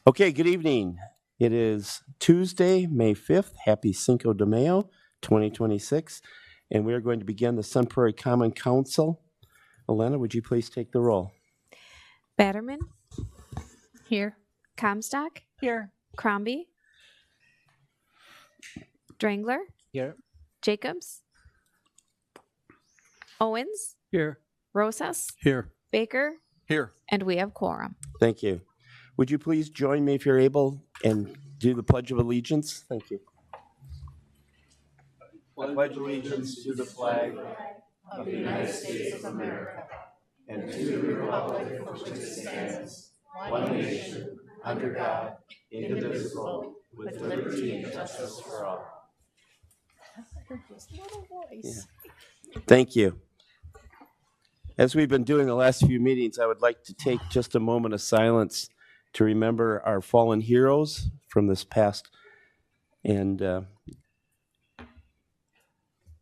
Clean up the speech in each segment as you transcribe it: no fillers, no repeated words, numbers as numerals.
Okay, good evening. It is Tuesday, May 5th. Happy Cinco de Mayo, 2026. And we are going to begin the Prairie Common Council. Elena, would you please take the roll? Batterman, Here. Comstock, Here. Crombie, Drangler, Here. Jacobs, Owens, Here. Rosas, Here. Baker, Here. and we have quorum. Thank you. Would you please join me if you're able and do the Pledge of Allegiance? Thank you. I pledge allegiance to the flag Of the United States of America and to the republic for which it stands, one nation, under God, indivisible, with liberty and justice for all. Yeah. Thank you. As we've been doing the last few meetings, I would like to take just a moment of silence to remember our fallen heroes from this past and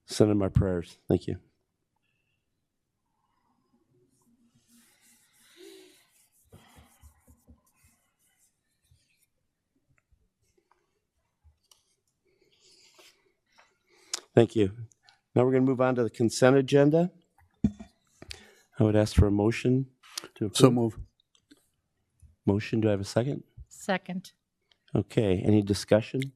send them our prayers. Thank you. Thank you. Now we're going to move on to the consent agenda. I would ask for a motion to approve. So move. Motion, do I have a second? Second. Okay, any discussion?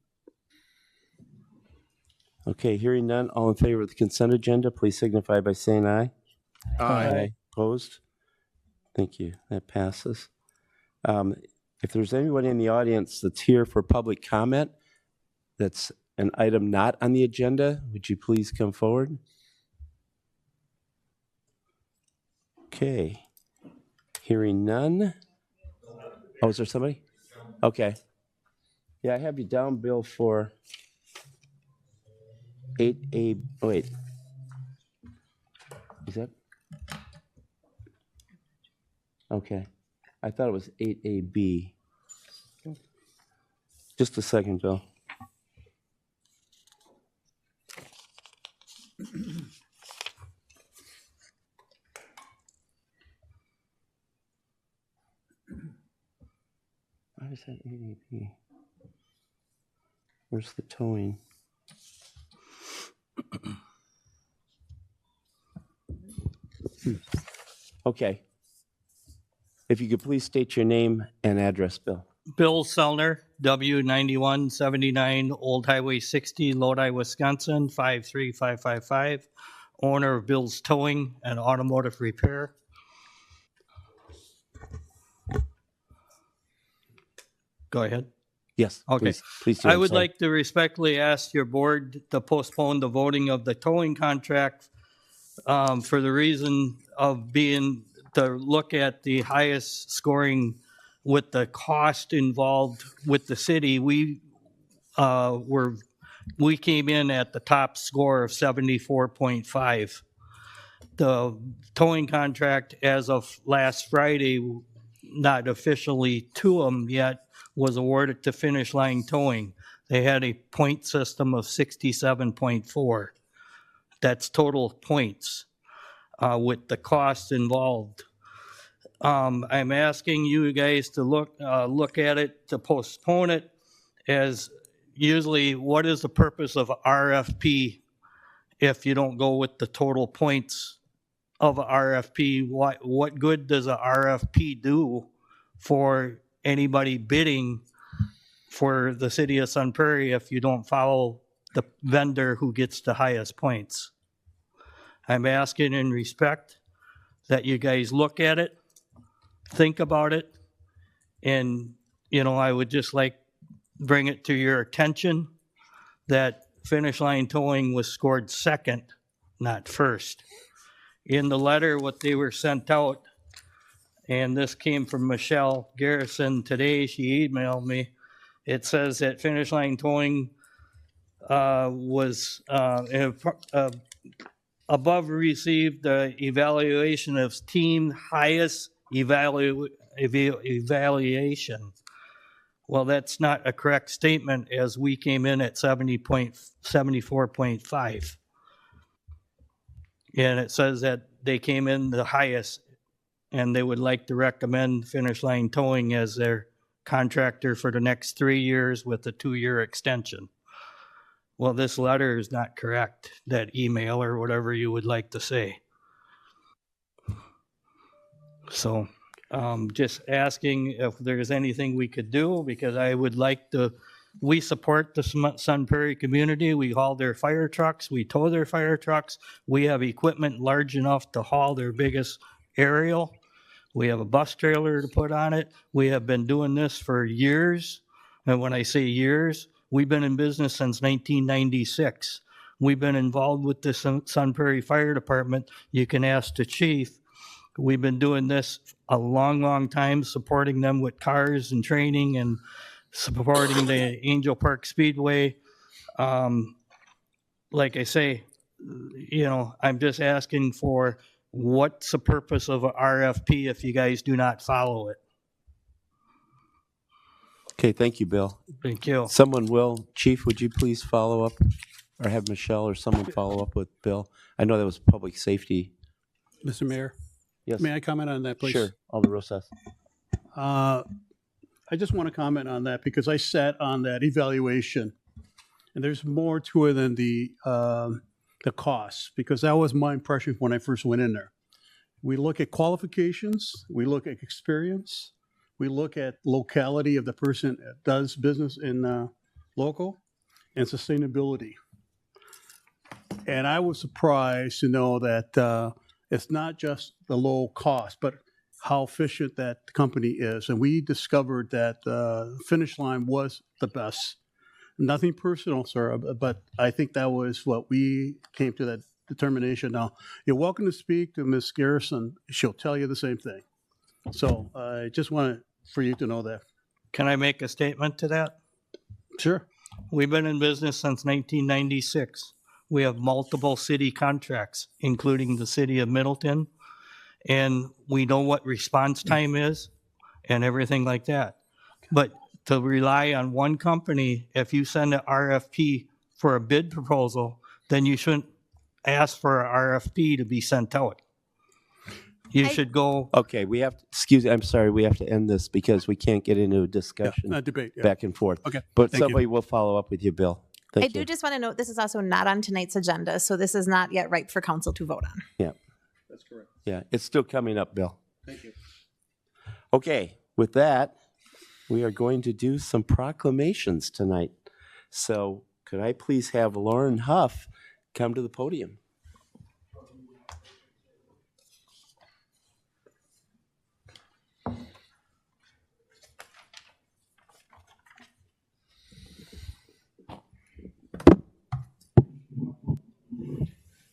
Okay, hearing none, all in favor of the consent agenda, please signify by saying aye. Aye. Opposed? Thank you, that passes. If there's anyone in the audience that's here for public comment, that's an item not on the agenda, would you please come forward? Okay, hearing none. Oh, is there somebody? Okay. Yeah, I have you down, Bill, for 8A, oh, wait. Is that? Okay. I thought it was 8AB. Just a second, Bill. Why is that 8AB? Where's the towing? Okay. If you could please state your name and address, Bill. Bill Sellner, W9179, Old Highway 60, Lodi, Wisconsin, 53555. Owner of Bill's Towing and Automotive Repair. Go ahead. Yes. Okay. Please do. I would like to respectfully ask your board to postpone the voting of the towing contract for the reason of being to look at the highest scoring with the cost involved with the city. We came in at the top score of 74.5. The towing contract as of last Friday, not officially to them yet, was awarded to Finish Line Towing. They had a point system of 67.4. That's total points with the costs involved. I'm asking you guys to look at it, to postpone it, as usually what is the purpose of RFP if you don't go with the total points of a RFP? What good does a RFP do for anybody bidding for the city of Sun Prairie if you don't follow the vendor who gets the highest points? I'm asking in respect that you guys look at it, think about it, and, I would just like bring it to your attention that Finish Line Towing was scored second, not first. In the letter, what they were sent out, and this came from Michelle Garrison today, she emailed me, it says that Finish Line Towing was above received the evaluation of team highest evaluation. Well, that's not a correct statement, as we came in at 74.5. And it says that they came in the highest, and they would like to recommend Finish Line Towing as their contractor for the next 3 years with a 2-year extension. Well, this letter is not correct, that email or whatever you would like to say. So just asking if there's anything we could do, because I would like to, we support the Sun Prairie community. We haul their fire trucks, we tow their fire trucks. We have equipment large enough to haul their biggest aerial. We have a bus trailer to put on it. We have been doing this for years. And when I say years, we've been in business since 1996. We've been involved with the Sun Prairie Fire Department. You can ask the chief. We've been doing this a long, long time, supporting them with cars and training and supporting the Angel Park Speedway. Like I say, you know, I'm just asking for, what's the purpose of a RFP if you guys do not follow it? Okay, thank you, Bill. Thank you. Someone will, Chief, would you please follow up, or have Michelle or someone follow up with Bill? I know that was public safety. Mr. Mayor, Yes, may I comment on that, please? sure, Alder Rosas. I just want to comment on that because I sat on that evaluation, and there's more to it than the costs, because that was my impression when I first went in there. We look at qualifications, we look at experience, we look at locality of the person that does business in local, and sustainability. And I was surprised to know that it's not just the low cost, but how efficient that company is. And we discovered that Finish Line was the best. Nothing personal, sir, but I think that was what we came to, that determination. Now, you're welcome to speak to Ms. Garrison. She'll tell you the same thing. So I just wanted for you to know that. Can I make a statement to that? Sure. We've been in business since 1996. We have multiple city contracts, including the city of Middleton, and we know what response time is and everything like that. But to rely on one company, if you send an RFP for a bid proposal, then you shouldn't ask for an RFP to be sent out. You should go, Okay, we have, excuse me, I'm sorry, we have to end this because we can't get into a discussion Not debate. Yeah. back and forth. Okay, But thank you. somebody will follow up with you, Bill. I Thank do you. just want to note, this is also not on tonight's agenda, so this is not yet ripe for council to vote on. Yeah, That's correct. yeah, it's still coming up, Bill. Thank you. Okay, with that, we are going to do some proclamations tonight. So could I please have Lauren Huff come to the podium?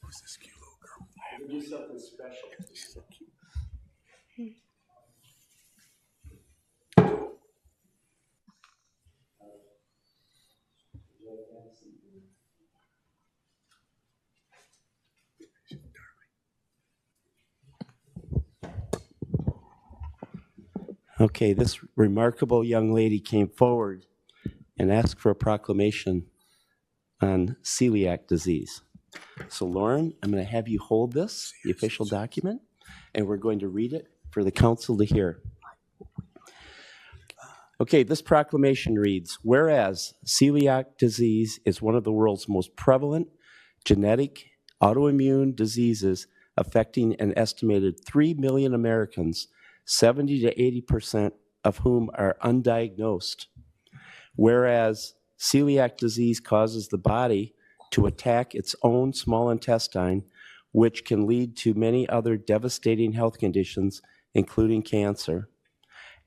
Who's this cute little girl? Do something special. Okay, this remarkable young lady came forward and asked for a proclamation on celiac disease. So Lauren, I'm going to have you hold this, the official document, and we're going to read it for the council to hear. Okay, this proclamation reads, whereas celiac disease is one of the world's most prevalent genetic autoimmune diseases affecting an estimated 3 million Americans, 70 to 80% of whom are undiagnosed. Whereas celiac disease causes the body to attack its own small intestine, which can lead to many other devastating health conditions, including cancer.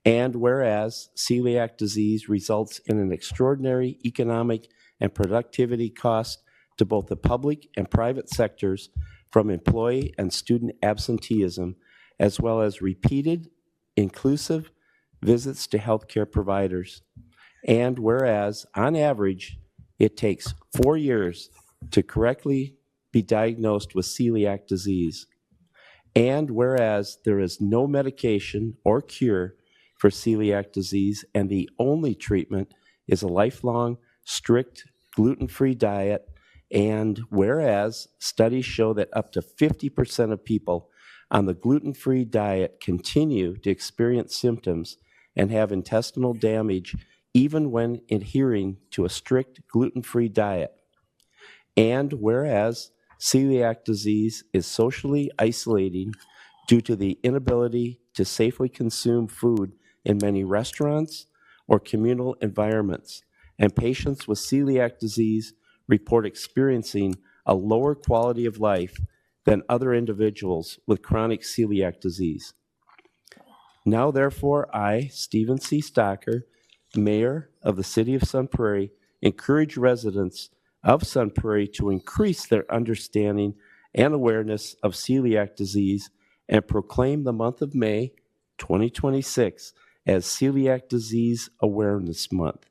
And whereas celiac disease results in an extraordinary economic and productivity cost to both the public and private sectors from employee and student absenteeism, as well as repeated, inclusive visits to healthcare providers. And whereas, on average, it takes 4 years to correctly be diagnosed with celiac disease. And whereas there is no medication or cure for celiac disease, and the only treatment is a lifelong, strict, gluten-free diet, and whereas studies show that up to 50% of people on the gluten-free diet continue to experience symptoms and have intestinal damage even when adhering to a strict gluten-free diet. And whereas celiac disease is socially isolating due to the inability to safely consume food in many restaurants or communal environments, and patients with celiac disease report experiencing a lower quality of life than other individuals with chronic celiac disease. Now, therefore, I, Stephen C. Stocker, Mayor of the City of Sun Prairie, encourage residents of Sun Prairie to increase their understanding and awareness of celiac disease and proclaim the month of May 2026 as Celiac Disease Awareness Month.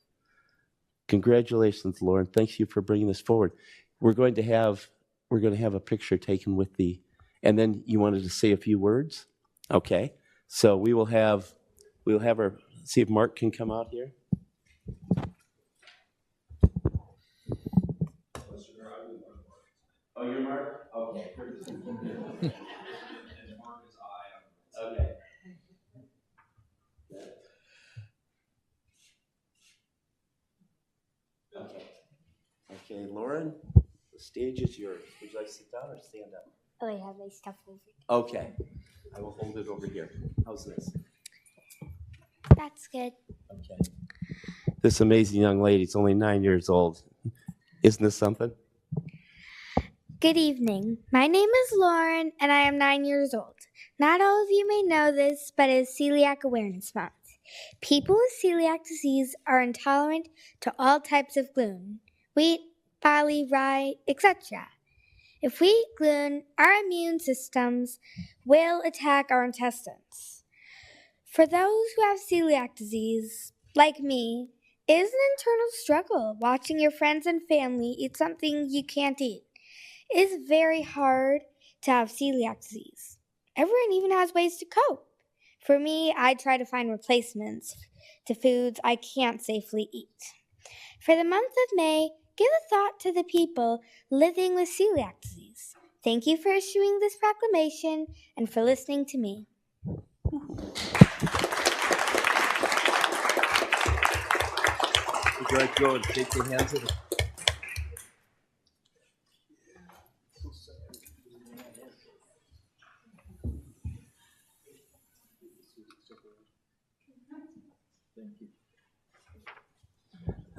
Congratulations, Lauren. Thank you for bringing this forward. We're going to have a picture taken with the, and then you wanted to say a few words? Okay. So we'll have our, see if Mark can come out here. Oh, you're Mark? Okay. Okay. Okay. Okay, Lauren, the stage is yours. Would you like to sit down or stand up? Oh, I have my stuff over. Okay. I will hold it over here. How's this? That's good. Okay. This amazing young lady's only 9 years old. Isn't this something? Good evening. My name is Lauren, and I am 9 years old. Not all of you may know this, but it is Celiac Awareness Month. People with celiac disease are intolerant to all types of gluten, wheat, barley, rye, etc. If we eat gluten, our immune systems will attack our intestines. For those who have celiac disease, like me, it is an internal struggle watching your friends and family eat something you can't eat. It is very hard to have celiac disease. Everyone even has ways to cope. For me, I try to find replacements to foods I can't safely eat. For the month of May, give a thought to the people living with celiac disease. Thank you for issuing this proclamation and for listening to me. Would you like to go and take your hands in?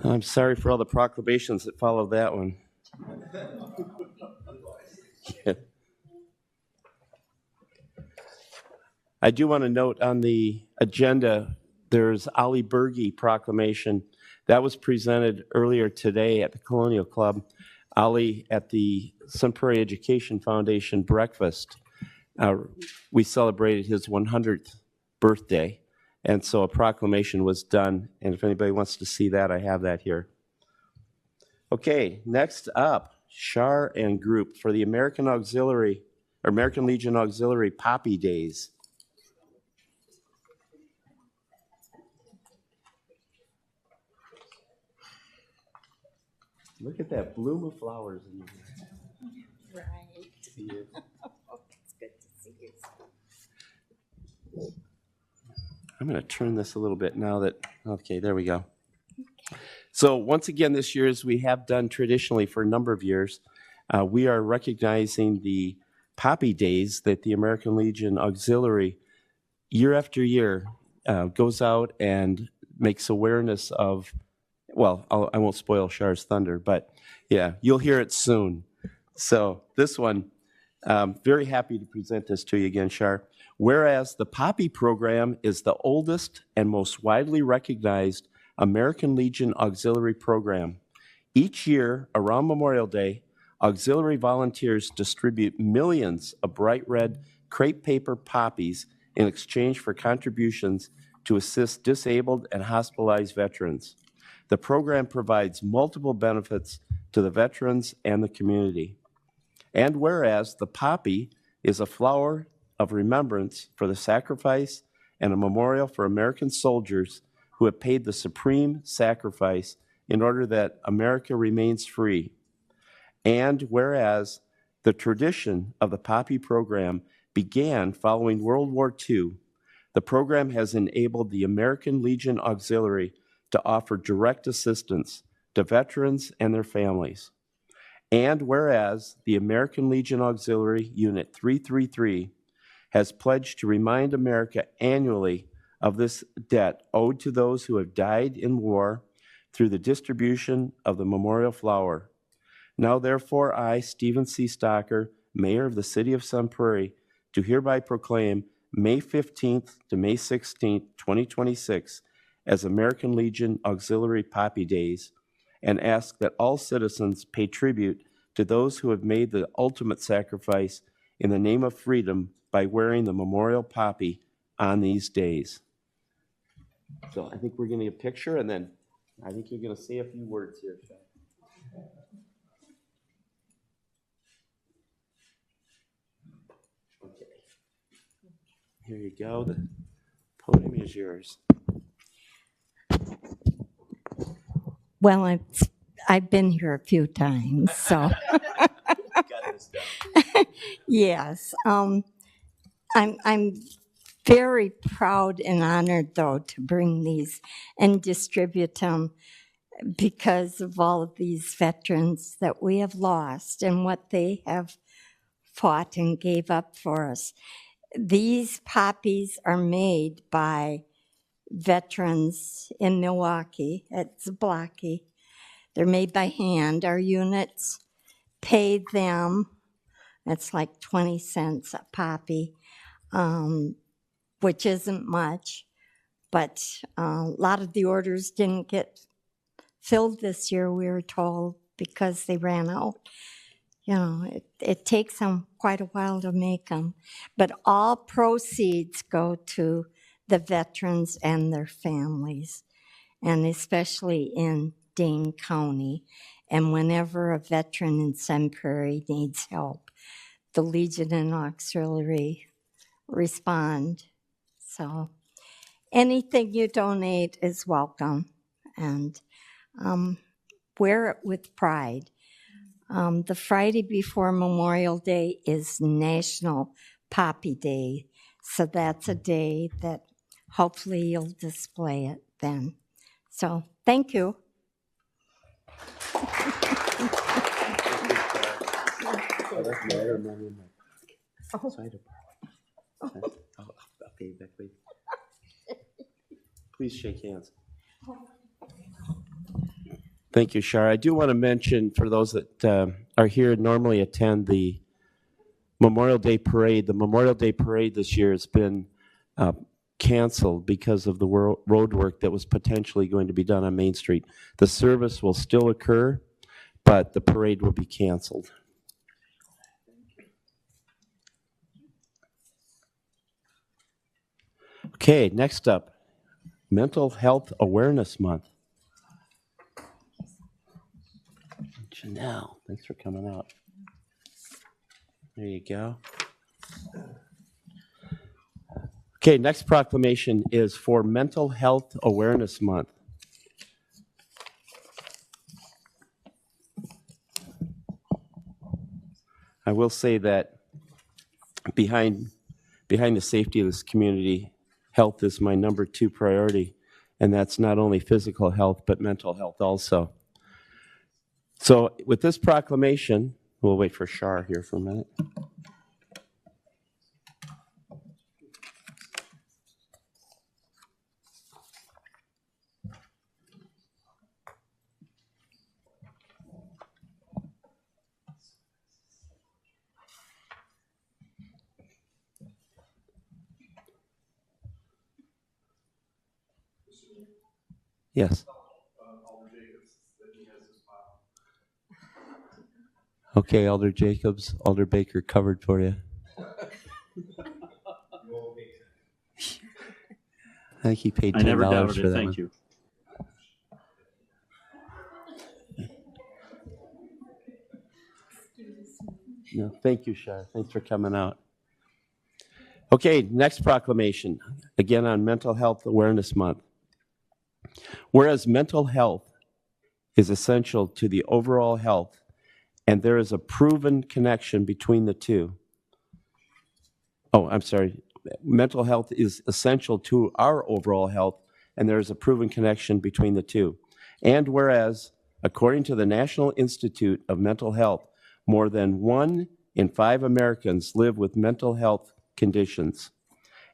I'm sorry for all the proclamations that followed that one. Yeah. I do want to note on the agenda, there's Ali Berge proclamation. That was presented earlier today at the Colonial Club. Ali at the Sun Prairie Education Foundation breakfast. We celebrated his 100th birthday. And so a proclamation was done, and if anybody wants to see that, I have that here. Okay, next up, Shar and group for the American Legion Auxiliary Poppy Days. Look at that bloom of flowers in here. Right. See you. It's good to see you. I'm going to turn this a little bit now that, okay, there we go. So once again, this year, as we have done traditionally for a number of years, we are recognizing the Poppy Days that the American Legion Auxiliary, year after year, goes out and makes awareness of, well, I won't spoil Shar's thunder, but yeah, you'll hear it soon. So this one, very happy to present this to you again, Shar. Whereas the Poppy program is the oldest and most widely recognized American Legion Auxiliary program. Each year, around Memorial Day, auxiliary volunteers distribute millions of bright red crepe paper poppies in exchange for contributions to assist disabled and hospitalized veterans. The program provides multiple benefits to the veterans and the community. And whereas the poppy is a flower of remembrance for the sacrifice and a memorial for American soldiers who have paid the supreme sacrifice in order that America remains free. And whereas the tradition of the Poppy program began following World War II, The program has enabled the American Legion Auxiliary to offer direct assistance to veterans and their families. And whereas the American Legion Auxiliary Unit 333 has pledged to remind America annually of this debt owed to those who have died in war through the distribution of the memorial flower. Now therefore I, Stephen C. Stocker, Mayor of the City of Sun Prairie, do hereby proclaim May 15th to May 16th, 2026 as American Legion Auxiliary Poppy Days, and ask that all citizens pay tribute to those who have made the ultimate sacrifice in the name of freedom by wearing the memorial poppy on these days. So I think we're going to get a picture, and then I think you're going to say a few words here, Sean. Okay. Here you go. The podium is yours. Well, I've been here a few times, so Got this down. yes. I'm very proud and honored, though, to bring these and distribute them because of all of these veterans that we have lost and what they have fought and gave up for us. These poppies are made by veterans in Milwaukee at Zablocki. They're made by hand. Our units pay them, it's like 20 cents a poppy, which isn't much, but a lot of the orders didn't get filled this year, we were told, because they ran out. You know, it takes them quite a while to make them. But all proceeds go to the veterans and their families, and especially in Dane County. And whenever a veteran in Sun Prairie needs help, the Legion and Auxiliary respond. So anything you donate is welcome, and wear it with pride. The Friday before Memorial Day is National Poppy Day, so that's a day that hopefully you'll display it then. So thank you. Please shake hands. Thank you, Shar. I do want to mention, for those that are here and normally attend the Memorial Day Parade, the Memorial Day Parade this year has been canceled because of the road work that was potentially going to be done on Main Street. The service will still occur, but the parade will be canceled. Okay, next up, Mental Health Awareness Month. Janelle, thanks for coming out. There you go. Okay, next proclamation is for Mental Health Awareness Month. I will say that behind the safety of this community, health is my number 2 priority, and that's not only physical health, but mental health also. So with this proclamation, we'll wait for Shar here for a minute. Yes. Okay, Alder Jacobs, Alder Baker covered for you. I think he paid $10 I never for doubted it. that Thank one. you. No, thank you, Shar. Thanks for coming out. Okay, next proclamation, again on Mental Health Awareness Month. Whereas mental health is essential to the overall health, and there is a proven connection between the two. Oh, I'm sorry. mental health is essential to our overall health, and there is a proven connection between the two. And whereas, according to the National Institute of Mental Health, more than 1 in 5 Americans live with mental health conditions.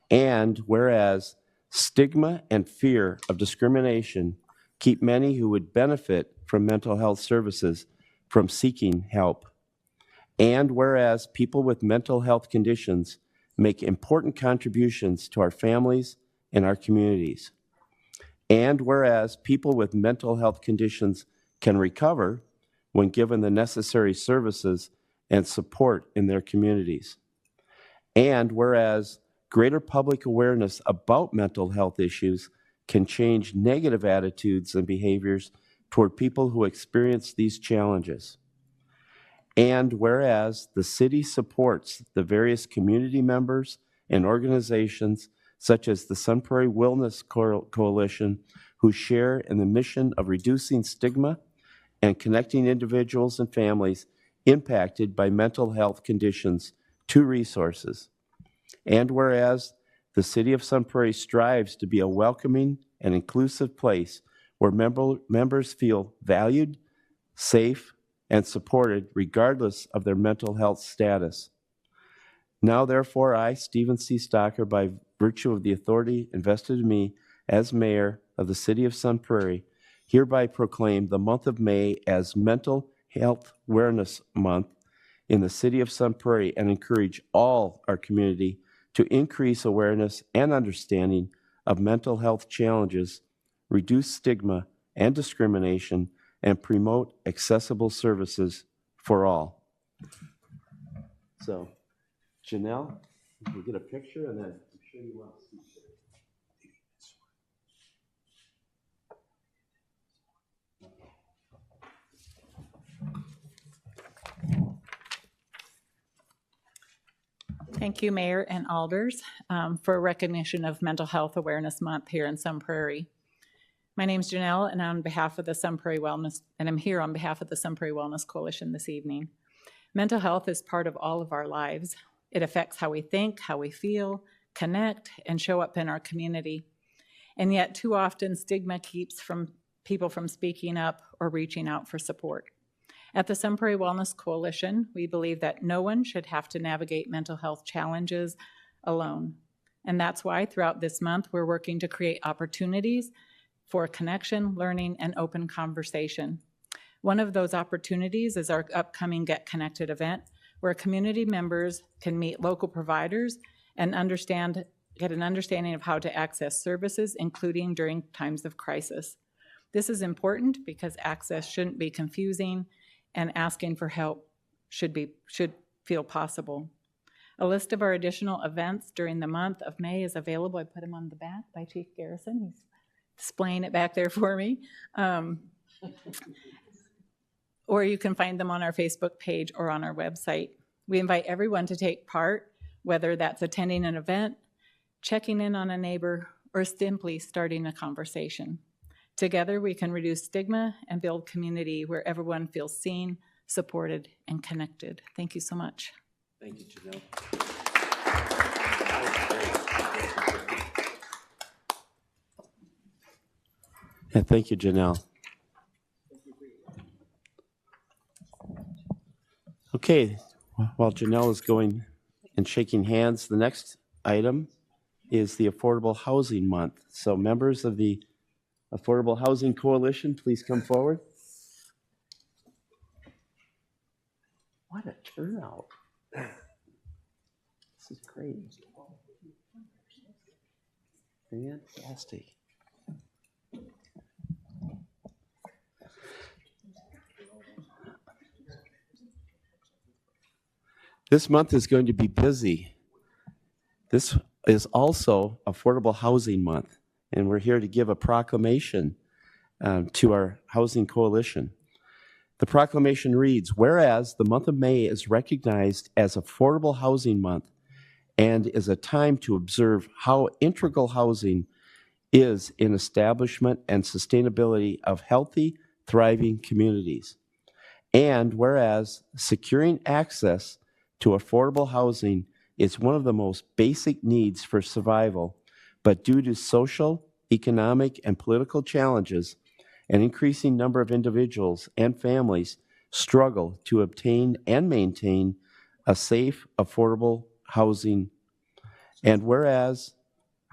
And whereas stigma and fear of discrimination keep many who would benefit from mental health services from seeking help. And whereas people with mental health conditions make important contributions to our families and our communities. And whereas people with mental health conditions can recover when given the necessary services and support in their communities. And whereas greater public awareness about mental health issues can change negative attitudes and behaviors toward people who experience these challenges. And whereas the city supports the various community members and organizations such as the Sun Prairie Wellness Coalition who share in the mission of reducing stigma and connecting individuals and families impacted by mental health conditions to resources. And whereas the city of Sun Prairie strives to be a welcoming and inclusive place where members feel valued, safe, and supported regardless of their mental health status. Now, therefore, I, Stephen C. Stocker, by virtue of the authority invested in me as mayor of the city of Sun Prairie, hereby proclaim the month of May as Mental Health Awareness Month in the city of Sun Prairie and encourage all our community to increase awareness and understanding of mental health challenges, reduce stigma and discrimination, and promote accessible services for all. So, Janelle, you get a picture and then I'm sure you want to see. Thank you, Mayor and Alders, for recognition of Mental Health Awareness Month here in Sun Prairie. My name is Janelle, and on behalf of the Sun Prairie Wellness, and I'm here on behalf of the Sun Prairie Wellness Coalition this evening. Mental health is part of all of our lives. It affects how we think, how we feel, connect, and show up in our community. And yet, too often, stigma keeps people from speaking up or reaching out for support. At the Sun Prairie Wellness Coalition, we believe that no one should have to navigate mental health challenges alone. And that's why throughout this month, we're working to create opportunities for connection, learning, and open conversation. One of those opportunities is our upcoming Get Connected event, where community members can meet local providers and get an understanding of how to access services, including during times of crisis. This is important because access shouldn't be confusing, and asking for help should feel possible. A list of our additional events during the month of May is available. I put them on the back by Chief Garrison. He's displaying it back there for me. Or you can find them on our Facebook page or on our website. We invite everyone to take part, whether that's attending an event, checking in on a neighbor, or simply starting a conversation. Together, we can reduce stigma and build community where everyone feels seen, supported, and connected. Thank you so much. Thank you, Janelle. And thank you, Janelle. Okay, while Janelle is going and shaking hands, the next item is the Affordable Housing Month. So members of the Affordable Housing Coalition, please come forward. What a turnout. This is great. Fantastic. This month is going to be busy. This is also Affordable Housing Month, and we're here to give a proclamation to our Housing Coalition. The proclamation reads, whereas the month of May is recognized as Affordable Housing Month and is a time to observe how integral housing is in establishment and sustainability of healthy, thriving communities. And whereas securing access to affordable housing is one of the most basic needs for survival, but due to social, economic, and political challenges, an increasing number of individuals and families struggle to obtain and maintain a safe, affordable housing. And whereas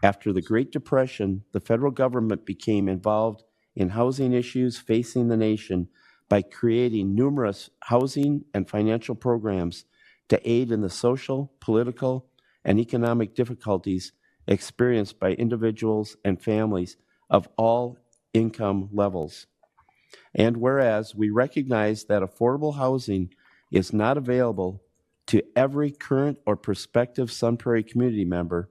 after the Great Depression, the federal government became involved in housing issues facing the nation by creating numerous housing and financial programs to aid in the social, political, and economic difficulties experienced by individuals and families of all income levels. And whereas we recognize that affordable housing is not available to every current or prospective Sun Prairie community member,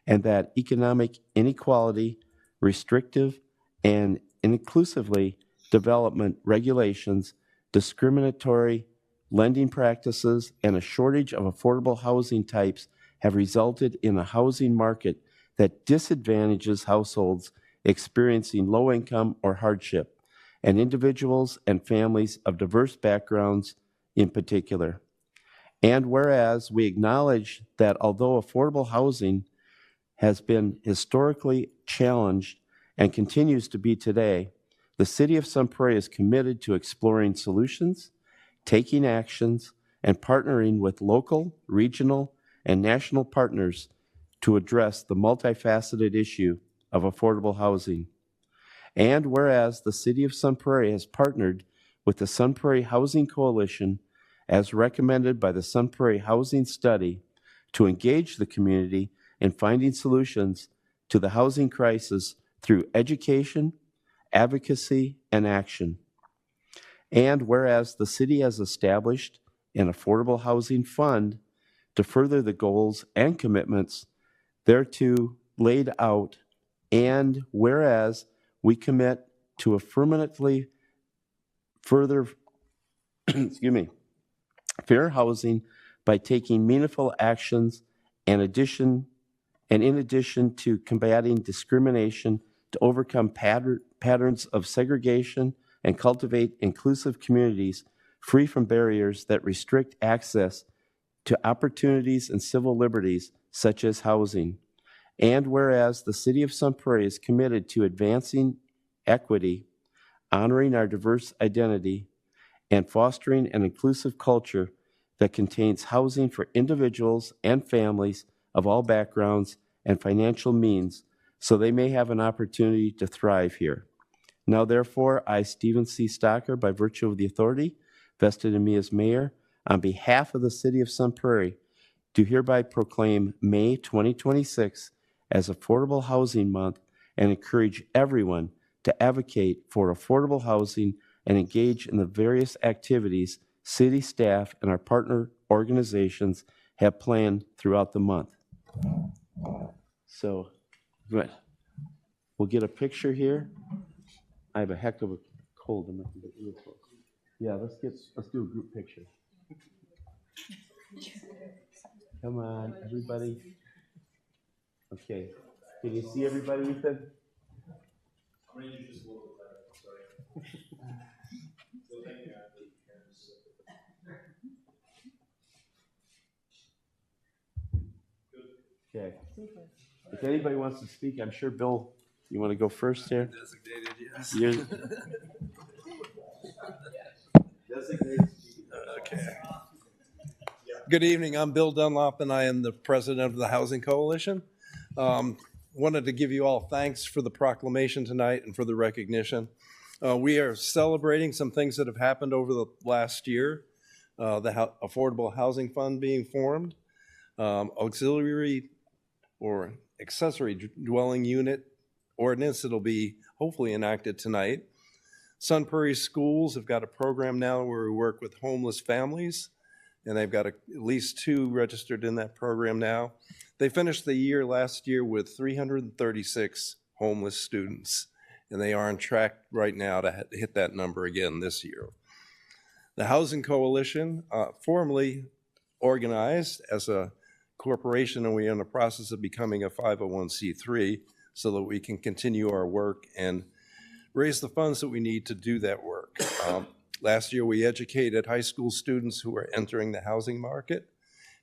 and that economic inequality, restrictive, and inclusively development regulations, discriminatory lending practices, and a shortage of affordable housing types have resulted in a housing market that disadvantages households experiencing low income or hardship, and individuals and families of diverse backgrounds in particular. And whereas we acknowledge that although affordable housing has been historically challenged and continues to be today, the City of Sun Prairie is committed to exploring solutions, taking actions, and partnering with local, regional, and national partners to address the multifaceted issue of affordable housing. And whereas the City of Sun Prairie has partnered with the Sun Prairie Housing Coalition, as recommended by the Sun Prairie Housing Study, to engage the community in finding solutions to the housing crisis through education, advocacy, and action. And whereas the city has established an affordable housing fund to further the goals and commitments thereto laid out, and whereas we commit to affirmatively further fair housing by taking meaningful actions and in addition to combating discrimination to overcome patterns of segregation and cultivate inclusive communities free from barriers that restrict access to opportunities and civil liberties such as housing. And whereas the City of Sun Prairie is committed to advancing equity, honoring our diverse identity, and fostering an inclusive culture that contains housing for individuals and families of all backgrounds and financial means, so they may have an opportunity to thrive here. Now, therefore, I, Stephen C. Stocker, by virtue of the authority vested in me as mayor, on behalf of the City of Sun Prairie, do hereby proclaim May 2026 as Affordable Housing Month and encourage everyone to advocate for affordable housing and engage in the various activities city staff and our partner organizations have planned throughout the month. So, good. We'll get a picture here. I have a heck of a cold. I'm not gonna get real close. Yeah, let's do a group picture. Come on, everybody. Okay. Can you see everybody, Ethan? Okay. If anybody wants to speak, I'm sure Bill, you want to go first here? Designated, yes. You're- Okay. Good evening. I'm Bill Dunlop, and I am the president of the Housing Coalition. Wanted to give you all thanks for the proclamation tonight and for the recognition. We are celebrating some things that have happened over the last year. The Affordable Housing Fund being formed, auxiliary or accessory dwelling unit ordinance that'll be hopefully enacted tonight. Sun Prairie Schools have got a program now where we work with homeless families, and they've got at least 2 registered in that program now. They finished the year last year with 336 homeless students, and they are on track right now to hit that number again this year. The Housing Coalition, formally organized as a corporation, and we are in the process of becoming a 501c3 so that we can continue our work and raise the funds that we need to do that work. Last year, we educated high school students who are entering the housing market,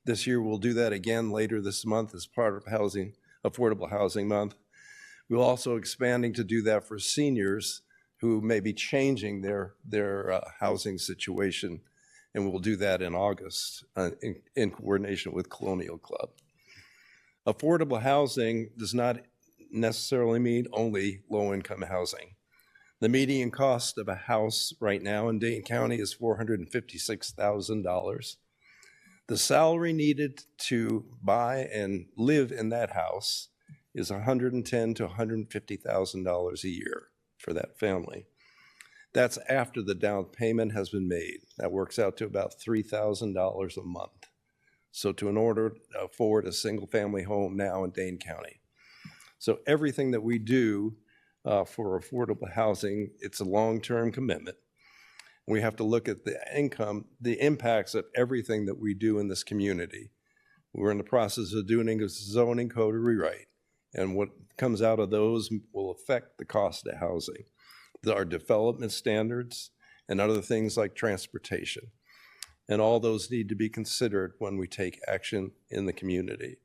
This year, we'll do that again later this month as part of Affordable Housing Month. We're also expanding to do that for seniors who may be changing their housing situation, and we'll do that in August in coordination with Colonial Club. Affordable housing does not necessarily mean only low-income housing. The median cost of a house right now in Dane County is $456,000. The salary needed to buy and live in that house is $110,000 to $150,000 a year for that family. That's after the down payment has been made. That works out to about $3,000 a month. So in order to afford a single-family home now in Dane County. So everything that we do for affordable housing, it's a long-term commitment. We have to look at the impacts of everything that we do in this community. We're in the process of doing a zoning code rewrite, and what comes out of those will affect the cost of housing, our development standards, and other things like transportation. And all those need to be considered when we take action in the community.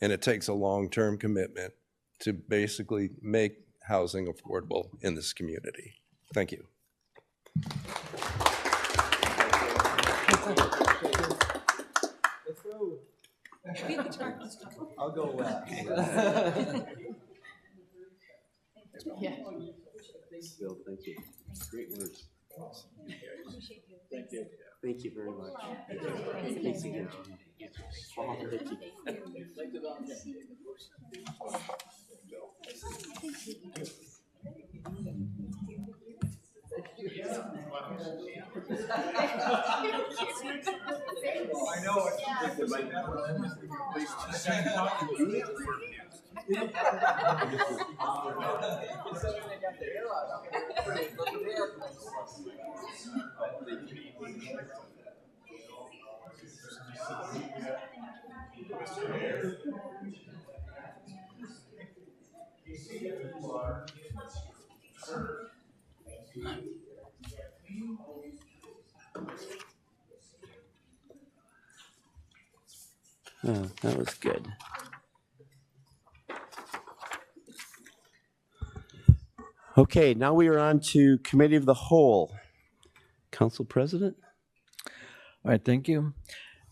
And it takes a long-term commitment to basically make housing affordable in this community. Thank you. I'll go last. Bill, thank you. Great words. Thank you. Thank you very much. Thanks again. I know. Oh, that was good. Okay, now we are on to Committee of the Whole. Council President? All right, thank you.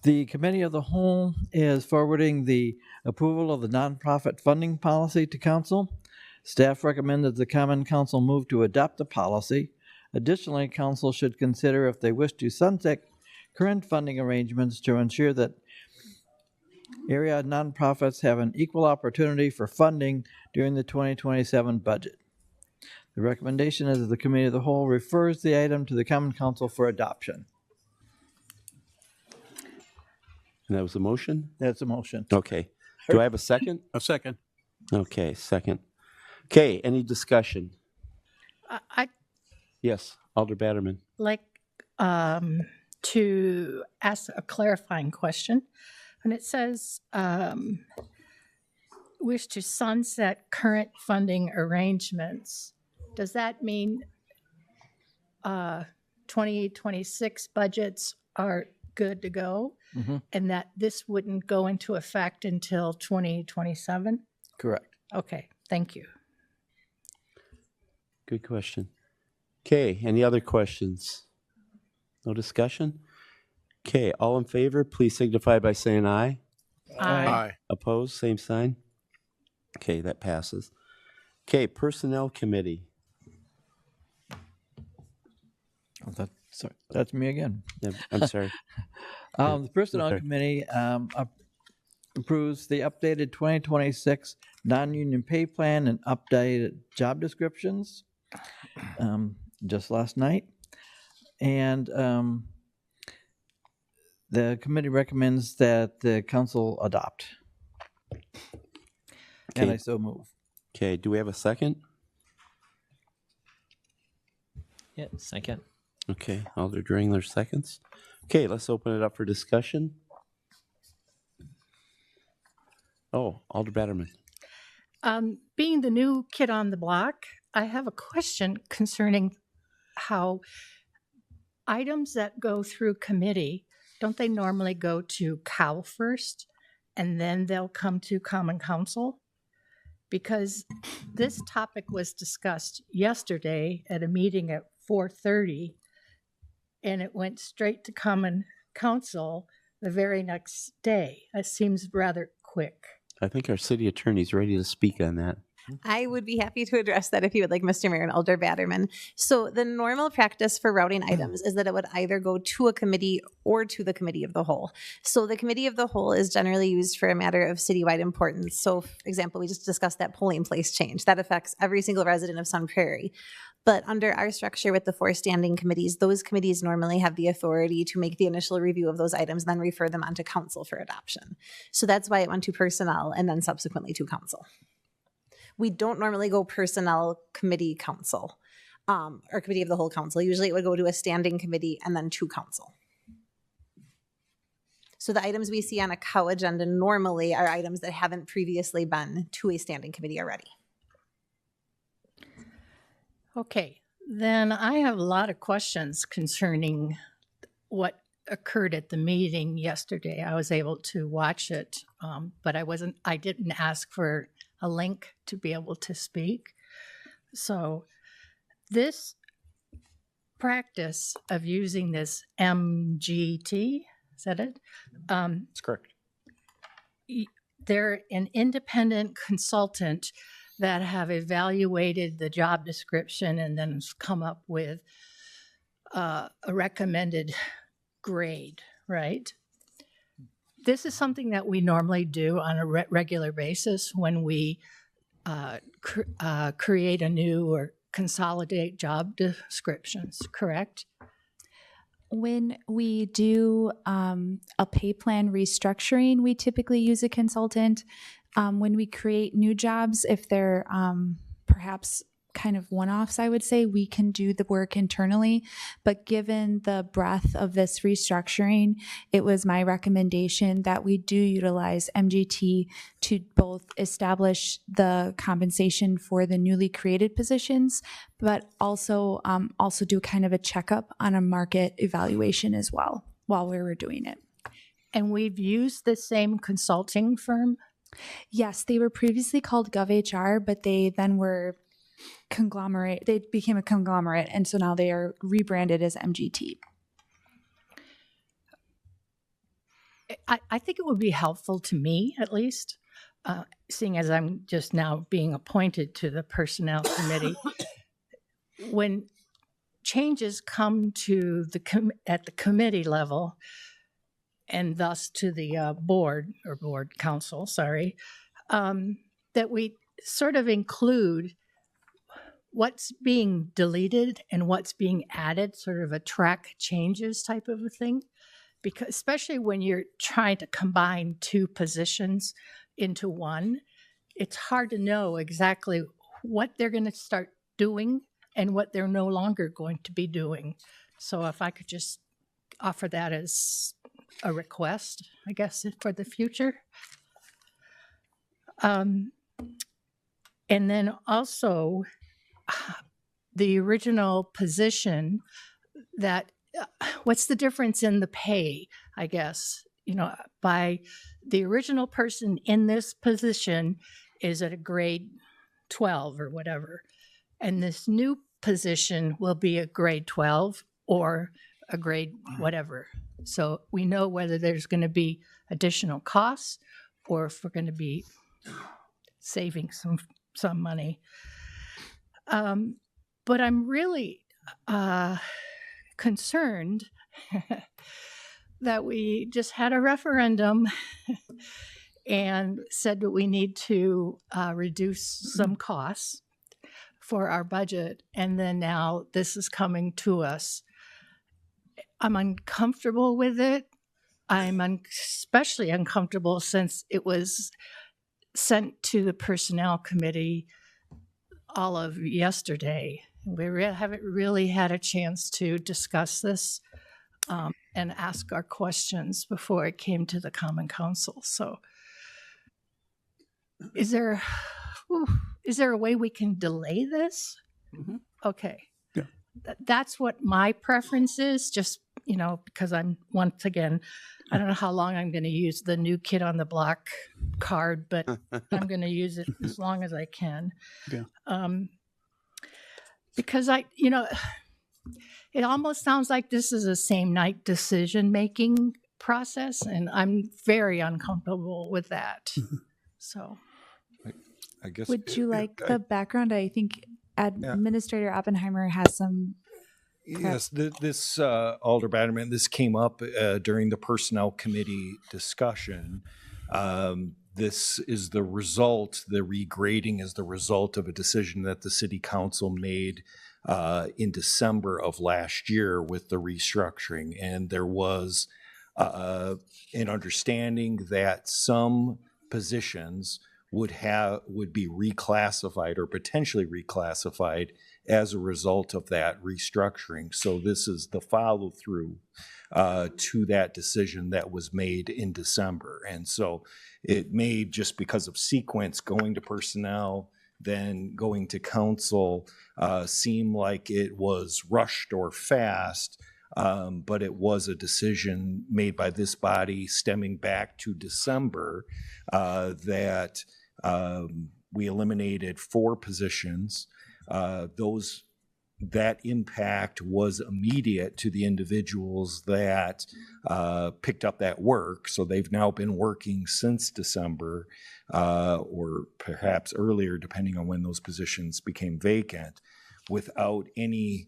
The Committee of the Whole is forwarding the approval of the nonprofit funding policy to Council. Staff recommend that the Common Council move to adopt the policy. Additionally, Council should consider if they wish to sunset current funding arrangements to ensure that area nonprofits have an equal opportunity for funding during the 2027 budget. The recommendation is that the Committee of the Whole refers the item to the Common Council for adoption. And that was a motion? That's a motion. Okay. Do I have a second? A second. Okay, second. Okay, any discussion? I'd Yes, Alder Batterman. like to ask a clarifying question. When it says wish to sunset current funding arrangements, does that mean 2026 budgets are good to go and that this wouldn't go into effect until 2027? Correct. Okay, thank you. Good question. Okay, any other questions? No discussion? Okay, all in favor, please signify by saying aye. Aye. Opposed, same sign. Okay, that passes. Okay, Personnel Committee. That's me again. Yeah, I'm sorry. The Personnel Okay. Committee approves the updated 2026 non-union pay plan and updated job descriptions just last night. And the committee recommends that the council adopt. And Okay. I so move. Okay, do we have a second? Yeah, second. Okay, Alder Dringler seconds. Okay, let's open it up for discussion. Oh, Alder Batterman. Being the new kid on the block, I have a question concerning how items that go through committee don't they normally go to Cal first and then they'll come to Common Council? Because this topic was discussed yesterday at a meeting at 4:30, and it went straight to Common Council the very next day. It seems rather quick. I think our city attorney's ready to speak on that. I would be happy to address that if you would like, Mr. Mayor and Alder Batterman. So the normal practice for routing items is that it would either go to a committee or to the committee of the whole. So the committee of the whole is generally used for a matter of citywide importance. So for example, we just discussed that polling place change. That affects every single resident of Sun Prairie. But under our structure with the 4 standing committees, those committees normally have the authority to make the initial review of those items and then refer them on to council for adoption. So that's why it went to personnel and then subsequently to council. We don't normally go personnel committee council or committee of the whole council. Usually it would go to a standing committee and then to council. So the items we see on a COW agenda normally are items that haven't previously been to a standing committee already. Okay, then I have a lot of questions concerning what occurred at the meeting yesterday. I was able to watch it, but I didn't ask for a link to be able to speak. So this practice of using this MGT, is that it? That's correct. They're an independent consultant that have evaluated the job description and then come up with a recommended grade, right? This is something that we normally do on a regular basis when we create a new or consolidate job descriptions, correct? When we do a pay plan restructuring, we typically use a consultant. When we create new jobs, if they're perhaps kind of one-offs, I would say, we can do the work internally. But given the breadth of this restructuring, it was my recommendation that we do utilize MGT to both establish the compensation for the newly created positions, but also do kind of a checkup on a market evaluation as well while we were doing it. And we've used the same consulting firm? Yes, they were previously called GovHR, but they then were they became a conglomerate, and so now they are rebranded as MGT. I think it would be helpful to me, at least, seeing as I'm just now being appointed to the Personnel Committee, when changes come to at the committee level, and thus to the board council, that we sort of include what's being deleted and what's being added, sort of a track changes type of a thing. Because especially when you're trying to combine 2 positions into one, it's hard to know exactly what they're going to start doing and what they're no longer going to be doing. So if I could just offer that as a request, I guess, for the future. And then also the original position that what's the difference in the pay, I guess, by the original person in this position is at a grade 12 or whatever. And this new position will be a grade 12 or a grade whatever. So we know whether there's going to be additional costs or if we're going to be saving some money. But I'm really concerned that we just had a referendum and said that we need to reduce some costs for our budget, and then now this is coming to us. I'm uncomfortable with it. I'm especially uncomfortable since it was sent to the Personnel Committee all of yesterday. We haven't really had a chance to discuss this and ask our questions before it came to the Common Council. So is there a way we can delay this? Mm-hmm. Okay. Yeah. That's what my preference is, just because I'm, once again, I don't know how long I'm going to use the new kid on the block card, but I'm going to use it as long as I can. Yeah. Because it almost sounds like this is a same night decision-making process, and I'm very uncomfortable with that. So I guess. Would you like the background? I think Administrator Oppenheimer has some. Yes, this Alder Batterman, this came up during the Personnel Committee discussion. This is the result, the regrading is the result of a decision that the City Council made in December of last year with the restructuring. And there was an understanding that some positions would be reclassified or potentially reclassified as a result of that restructuring. So this is the follow through to that decision that was made in December. And so it made, just because of sequence, going to personnel, then going to council, seem like it was rushed or fast. But it was a decision made by this body stemming back to December that we eliminated 4 positions. That impact was immediate to the individuals that picked up that work. So they've now been working since December, or perhaps earlier, depending on when those positions became vacant, without any,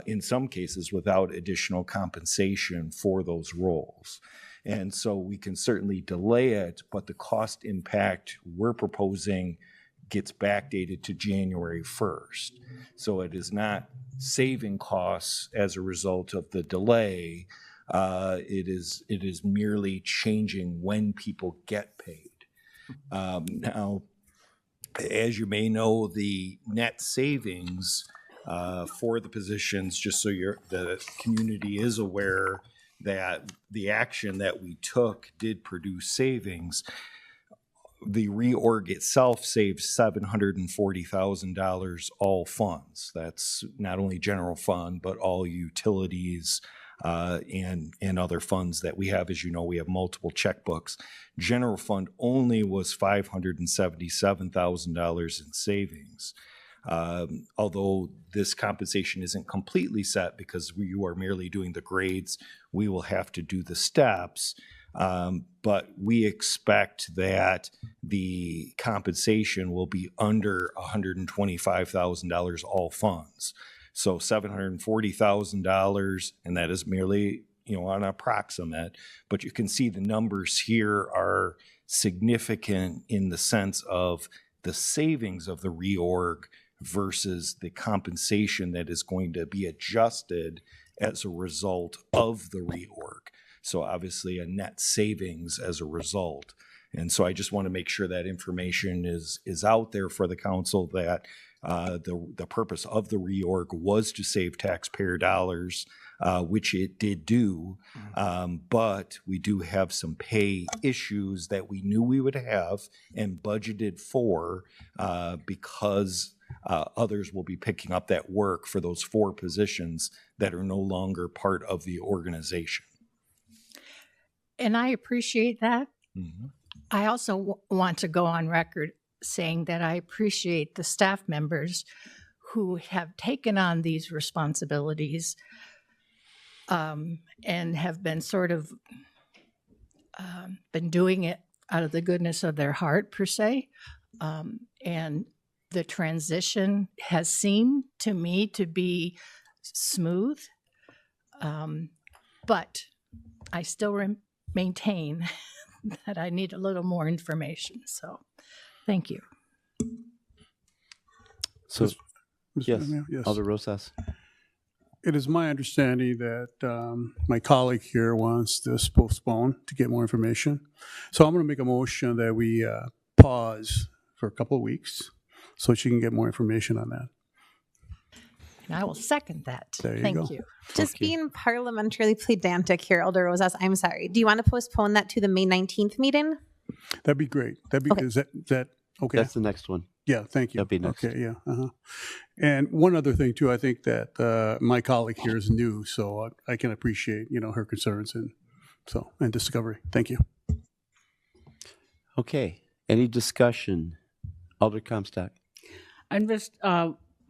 in some cases, without additional compensation for those roles. And so we can certainly delay it, but the cost impact we're proposing gets backdated to January 1st. So it is not saving costs as a result of the delay. It is merely changing when people get paid. Now, as you may know, the net savings for the positions, just so the community is aware that the action that we took did produce savings. The reorg itself saved $740,000 all funds. That's not only general fund, but all utilities and other funds that we have. As you know, we have multiple checkbooks. General fund only was $577,000 in savings. Although this compensation isn't completely set because you are merely doing the grades, we will have to do the steps. But we expect that the compensation will be under $125,000 all funds. So $740,000, and that is merely, an approximate, but you can see the numbers here are significant in the sense of the savings of the reorg versus the compensation that is going to be adjusted as a result of the reorg. So obviously a net savings as a result. And so I just want to make sure that information is out there for the council, that the purpose of the reorg was to save taxpayer dollars, which it did do. But we do have some pay issues that we knew we would have and budgeted for because others will be picking up that work for those 4 positions that are no longer part of the organization. And I appreciate that. Mm-hmm. I also want to go on record saying that I appreciate the staff members who have taken on these responsibilities and have been sort of been doing it out of the goodness of their heart, per se. And the transition has seemed to me to be smooth, but I still maintain that I need a little more information. So, thank you. So, Mr. yes, Mayor, yes. Alder Rosas. It is my understanding that my colleague here wants this postponed to get more information. So I'm going to make a motion that we pause for a couple of weeks so she can get more information on that. And I will second that. There you Thank go. you. Just being parliamentarily pedantic here, Alder Rosas, I'm sorry. Do you want to postpone that to the May 19th meeting? That'd be great. That'd be, Okay. is that okay? That's the next one. Yeah, thank you. That'd be next. Okay, yeah. And one other thing too, I think that my colleague here is new, so I can appreciate, her concerns and discovery. Thank you. Okay, any discussion? Alder Comstock. I'm just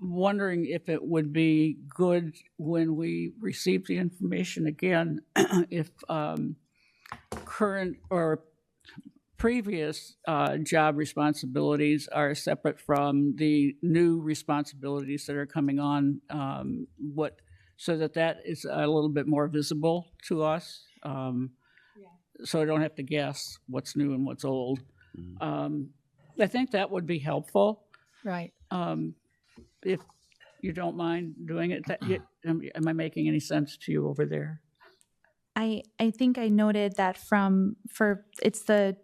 wondering if it would be good when we receive the information again, if current or previous job responsibilities are separate from the new responsibilities that are coming on, so that is a little bit more visible to us, so I don't have to guess what's new and what's old. I think that would be helpful. Right. If you don't mind doing it. Am I making any sense to you over there? I think I noted that it's the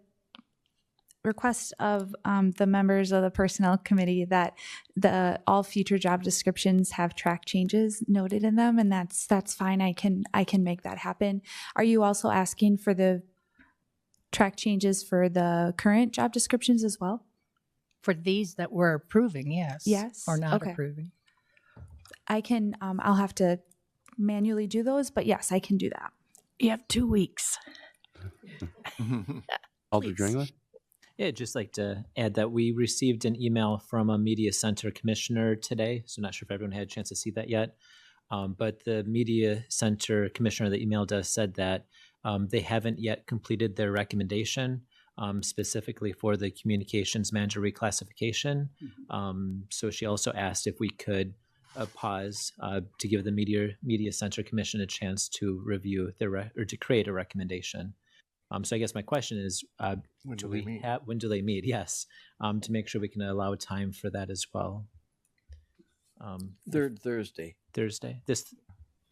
request of the members of the personnel committee that all future job descriptions have track changes noted in them, and that's fine. I can make that happen. Are you also asking for the track changes for the current job descriptions as well? For these that we're approving, yes. Yes. Or not Okay. approving. I can. I'll have to manually do those, but yes, I can do that. You have 2 weeks. Alder Dringler? Yeah, I'd just like to add that we received an email from a media center commissioner today, so not sure if everyone had a chance to see that yet. But the media center commissioner that emailed us said that they haven't yet completed their recommendation, specifically for the communications manager reclassification. So she also asked if we could pause to give the media center commission a chance to review or to create a recommendation. So I guess my question is, when do they meet? Yes, to make sure we can allow time for that as well. Third Thursday. Thursday.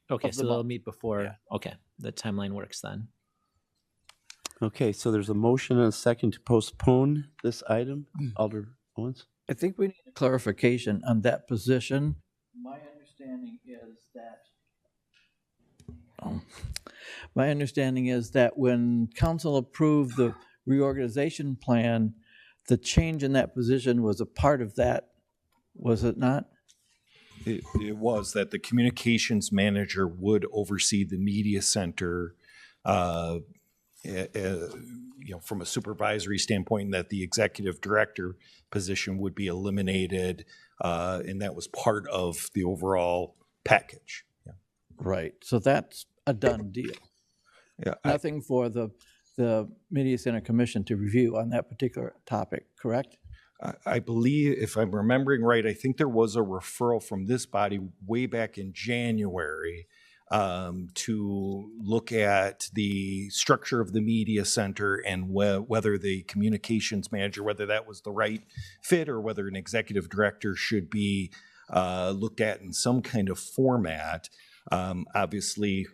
Okay, so they'll meet before. Yeah. Okay, the timeline works then. Okay, so there's a motion and a second to postpone this item. Alder Owens? I think we need clarification on that position. My understanding is that when council approved the reorganization plan, the change in that position was a part of that, was it not? It was that the communications manager would oversee the media center, from a supervisory standpoint, that the executive director position would be eliminated, and that was part of the overall package. Yeah. Right. So that's a done deal. Yeah. Nothing for the Media Center Commission to review on that particular topic, correct? I believe, if I'm remembering right, I think there was a referral from this body way back in January to look at the structure of the media center and whether the communications manager, whether that was the right fit or whether an executive director should be looked at in some kind of format. Obviously,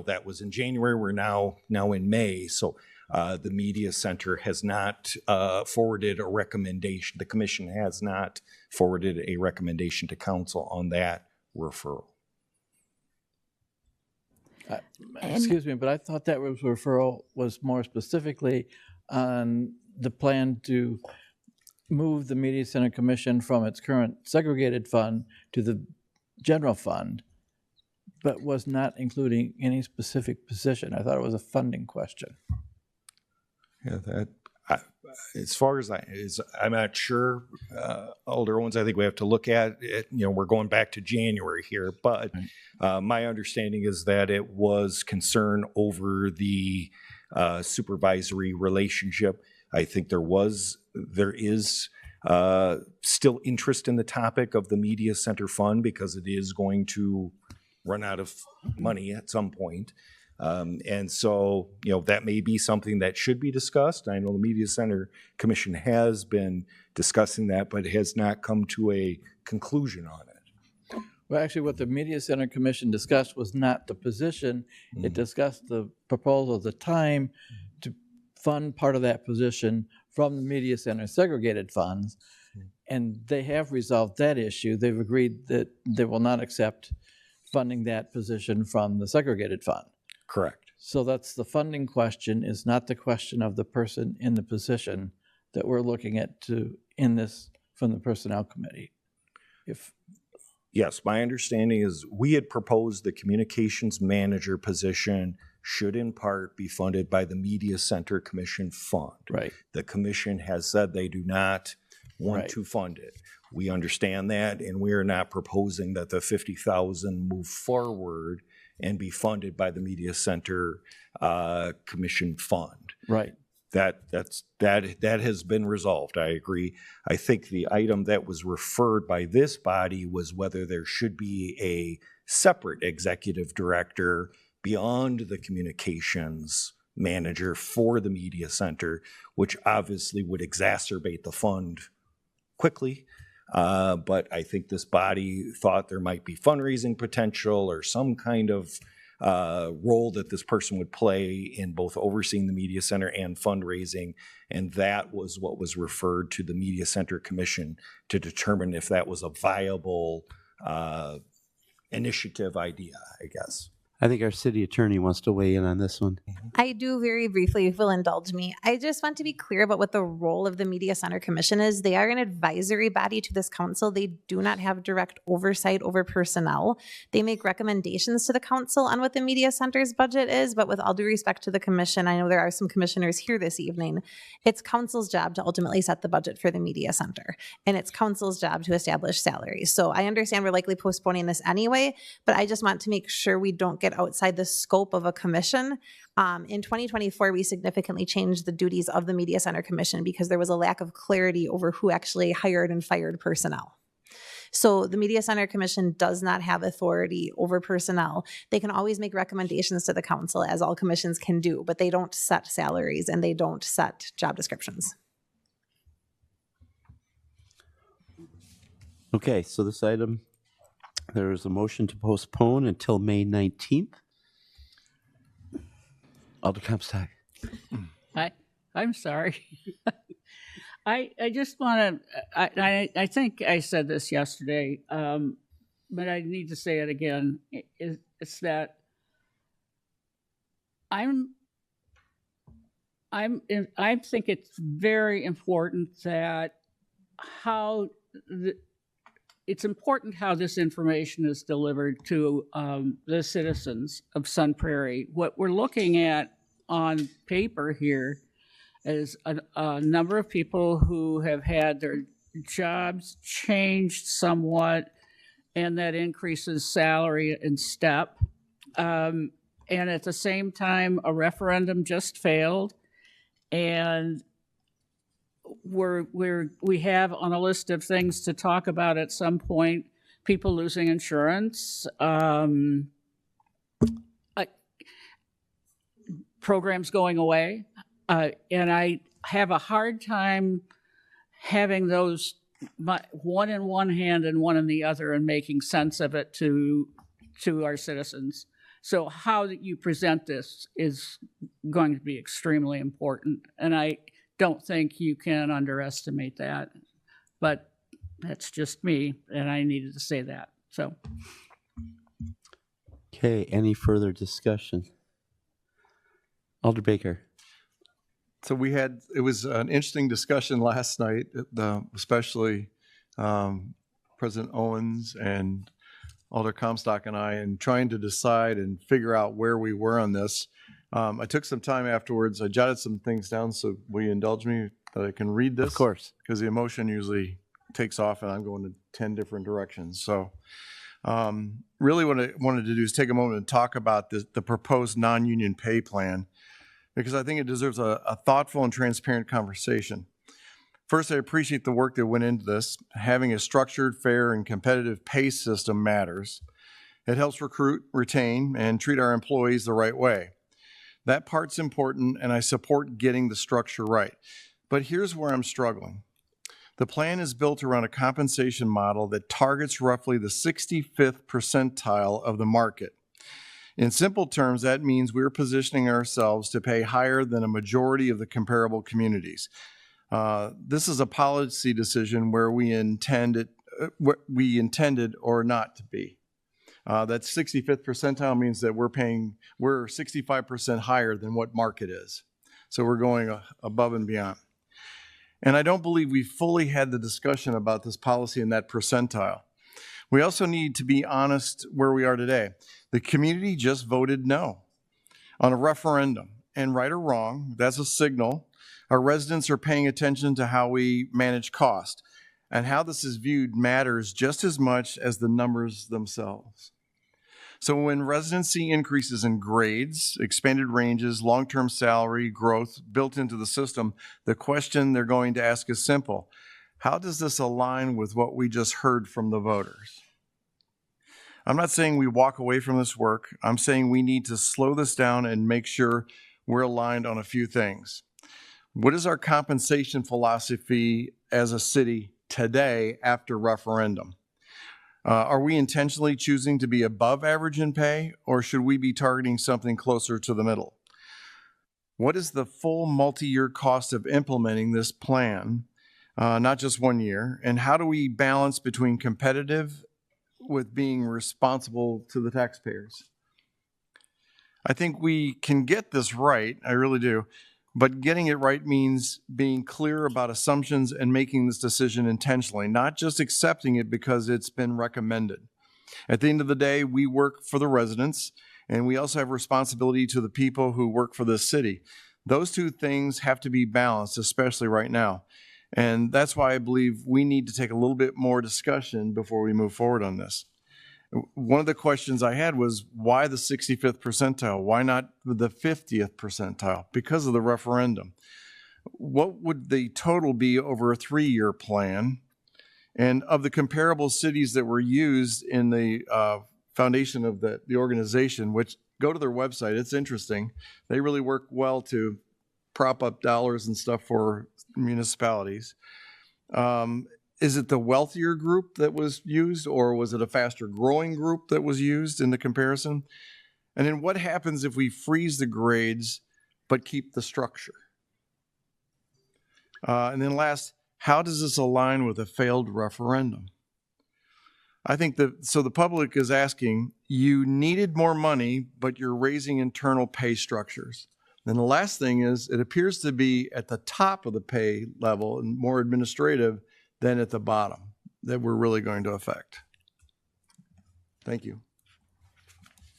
that was in January. We're now in May, so the media center has not forwarded a recommendation. The commission has not forwarded a recommendation to council on that referral. Excuse me, but I thought that referral was more specifically on the plan to move the Media Center Commission from its current segregated fund to the general fund, but was not including any specific position. I thought it was a funding question. Yeah, as far as I'm not sure, Alder Owens, I think we have to look at it. We're going back to January here, but my understanding is that it was concern over the supervisory relationship. I think there is still interest in the topic of the Media Center Fund because it is going to run out of money at some point. And so, that may be something that should be discussed. I know the Media Center Commission has been discussing that, but has not come to a conclusion on it. Well, actually, what the Media Center Commission discussed was not the position. It discussed the proposal, the time to fund part of that position from the Media Center segregated funds. And they have resolved that issue. They've agreed that they will not accept funding that position from the segregated fund. Correct. So that's the funding question, is not the question of the person in the position that we're looking at in this from the Personnel Committee. If Yes, my understanding is we had proposed the communications manager position should in part be funded by the Media Center Commission fund. Right. The commission has said they do not want Right. to fund it. We understand that, and we are not proposing that the 50,000 move forward and be funded by the Media Center Commission fund. Right. That has been resolved. I agree. I think the item that was referred by this body was whether there should be a separate executive director beyond the communications manager for the media center, which obviously would exacerbate the fund quickly. But I think this body thought there might be fundraising potential or some kind of role that this person would play in both overseeing the media center and fundraising, and that was what was referred to the Media Center Commission to determine if that was a viable initiative idea, I guess. I think our city attorney wants to weigh in on this one. I do very briefly, if you'll indulge me. I just want to be clear about what the role of the Media Center Commission is. They are an advisory body to this council. They do not have direct oversight over personnel. They make recommendations to the council on what the Media Center's budget is, but with all due respect to the commission, I know there are some commissioners here this evening. It's council's job to ultimately set the budget for the Media Center, and it's council's job to establish salaries. So I understand we're likely postponing this anyway, but I just want to make sure we don't get outside the scope of a commission. In 2024, we significantly changed the duties of the Media Center Commission because there was a lack of clarity over who actually hired and fired personnel. So the Media Center Commission does not have authority over personnel. They can always make recommendations to the council, as all commissions can do, but they don't set salaries and they don't set job descriptions. Okay, so this item, there is a motion to postpone until May 19th. Alder Comstock. I'm sorry. I just want to, I think I said this yesterday, but I need to say it again. It's that I think it's very important that it's important how this information is delivered to the citizens of Sun Prairie. What we're looking at on paper here is a number of people who have had their jobs changed somewhat, and that increases salary in step. And at the same time, a referendum just failed, and we have on a list of things to talk about at some point, people losing insurance, programs going away, and I have a hard time having those one in one hand and one in the other and making sense of it to our citizens. So how you present this is going to be extremely important, and I don't think you can underestimate that, but that's just me, and I needed to say that, so. Okay, any further discussion? Alder Baker. So it was an interesting discussion last night, especially President Owens and Alder Comstock and I, and trying to decide and figure out where we were on this. I took some time afterwards. I jotted some things down, so will you indulge me that I can read this? Of course. Because the emotion usually takes off and I'm going to 10 different directions. So really what I wanted to do is take a moment and talk about the proposed non-union pay plan, because I think it deserves a thoughtful and transparent conversation. First, I appreciate the work that went into this. Having a structured, fair, and competitive pay system matters. It helps recruit, retain, and treat our employees the right way. That part's important, and I support getting the structure right. But here's where I'm struggling. The plan is built around a compensation model that targets roughly the 65th percentile of the market. In simple terms, that means we're positioning ourselves to pay higher than a majority of the comparable communities. This is a policy decision where we intended or not to be. That 65th percentile means that we're 65% higher than what market is. So we're going above and beyond. And I don't believe we fully had the discussion about this policy in that percentile. We also need to be honest where we are today. The community just voted no on a referendum. And right or wrong, that's a signal. Our residents are paying attention to how we manage cost. And how this is viewed matters just as much as the numbers themselves. So when residents see increases in grades, expanded ranges, long-term salary growth built into the system, the question they're going to ask is simple. How does this align with what we just heard from the voters? I'm not saying we walk away from this work. I'm saying we need to slow this down and make sure we're aligned on a few things. What is our compensation philosophy as a city today after referendum? Are we intentionally choosing to be above average in pay, or should we be targeting something closer to the middle? What is the full multi-year cost of implementing this plan, not just 1 year? And how do we balance between competitive with being responsible to the taxpayers? I think we can get this right, I really do. But getting it right means being clear about assumptions and making this decision intentionally, not just accepting it because it's been recommended. At the end of the day, we work for the residents, and we also have responsibility to the people who work for this city. Those two things have to be balanced, especially right now. And that's why I believe we need to take a little bit more discussion before we move forward on this. One of the questions I had was, why the 65th percentile? Why not the 50th percentile? Because of the referendum. What would the total be over a 3-year plan? And of the comparable cities that were used in the foundation of the organization, which go to their website, it's interesting. They really work well to prop up dollars and stuff for municipalities. Is it the wealthier group that was used, or was it a faster growing group that was used in the comparison? And then what happens if we freeze the grades but keep the structure? And then last, how does this align with a failed referendum? I think so the public is asking, you needed more money, but you're raising internal pay structures. Then the last thing is, it appears to be at the top of the pay level and more administrative than at the bottom that we're really going to affect. Thank you.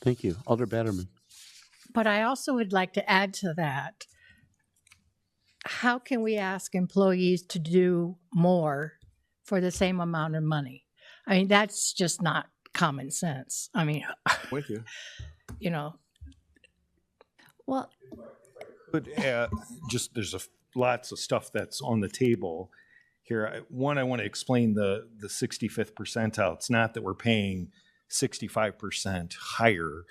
Thank you. Alder Batterman. But I also would like to add to that, how can we ask employees to do more for the same amount of money? I mean, that's just not common sense. I mean, with you. You know. Well, but there's lots of stuff that's on the table here. One, I want to explain the 65th percentile. It's not that we're paying 65% higher.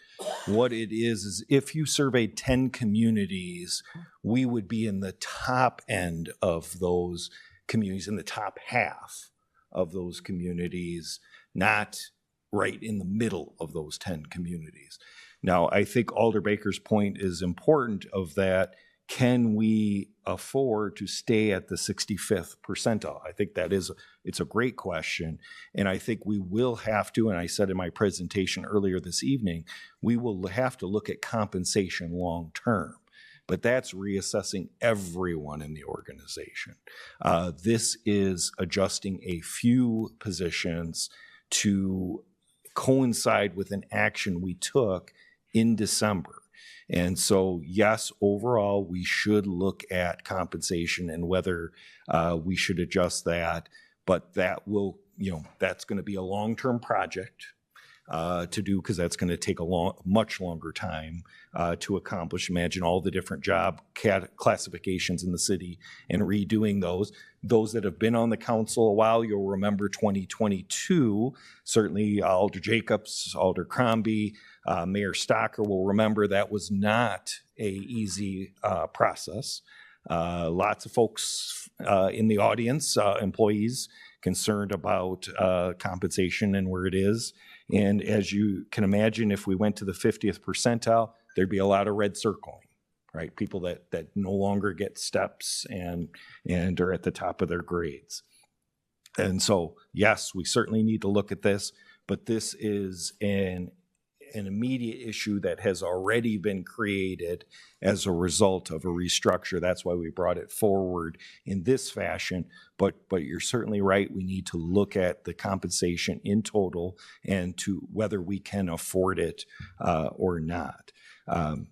What it is if you surveyed 10 communities, we would be in the top end of those communities, in the top half of those communities, not right in the middle of those 10 communities. Now, I think Alder Baker's point is important of that. Can we afford to stay at the 65th percentile? I think it's a great question. And I think we will have to, and I said in my presentation earlier this evening, we will have to look at compensation long term. But that's reassessing everyone in the organization. This is adjusting a few positions to coincide with an action we took in December. And so, yes, overall, we should look at compensation and whether we should adjust that. But that will, that's going to be a long-term project to do, because that's going to take much longer time to accomplish. Imagine all the different job classifications in the city and redoing those. Those that have been on the council a while, you'll remember 2022, certainly Alder Jacobs, Alder Crombie, Mayor Stocker will remember that was not a easy process. Lots of folks in the audience, employees, concerned about compensation and where it is. And as you can imagine, if we went to the 50th percentile, there'd be a lot of red circling, right? People that no longer get steps and are at the top of their grades. And so, yes, we certainly need to look at this, but this is an immediate issue that has already been created as a result of a restructure. That's why we brought it forward in this fashion. But you're certainly right. We need to look at the compensation in total and to whether we can afford it or not.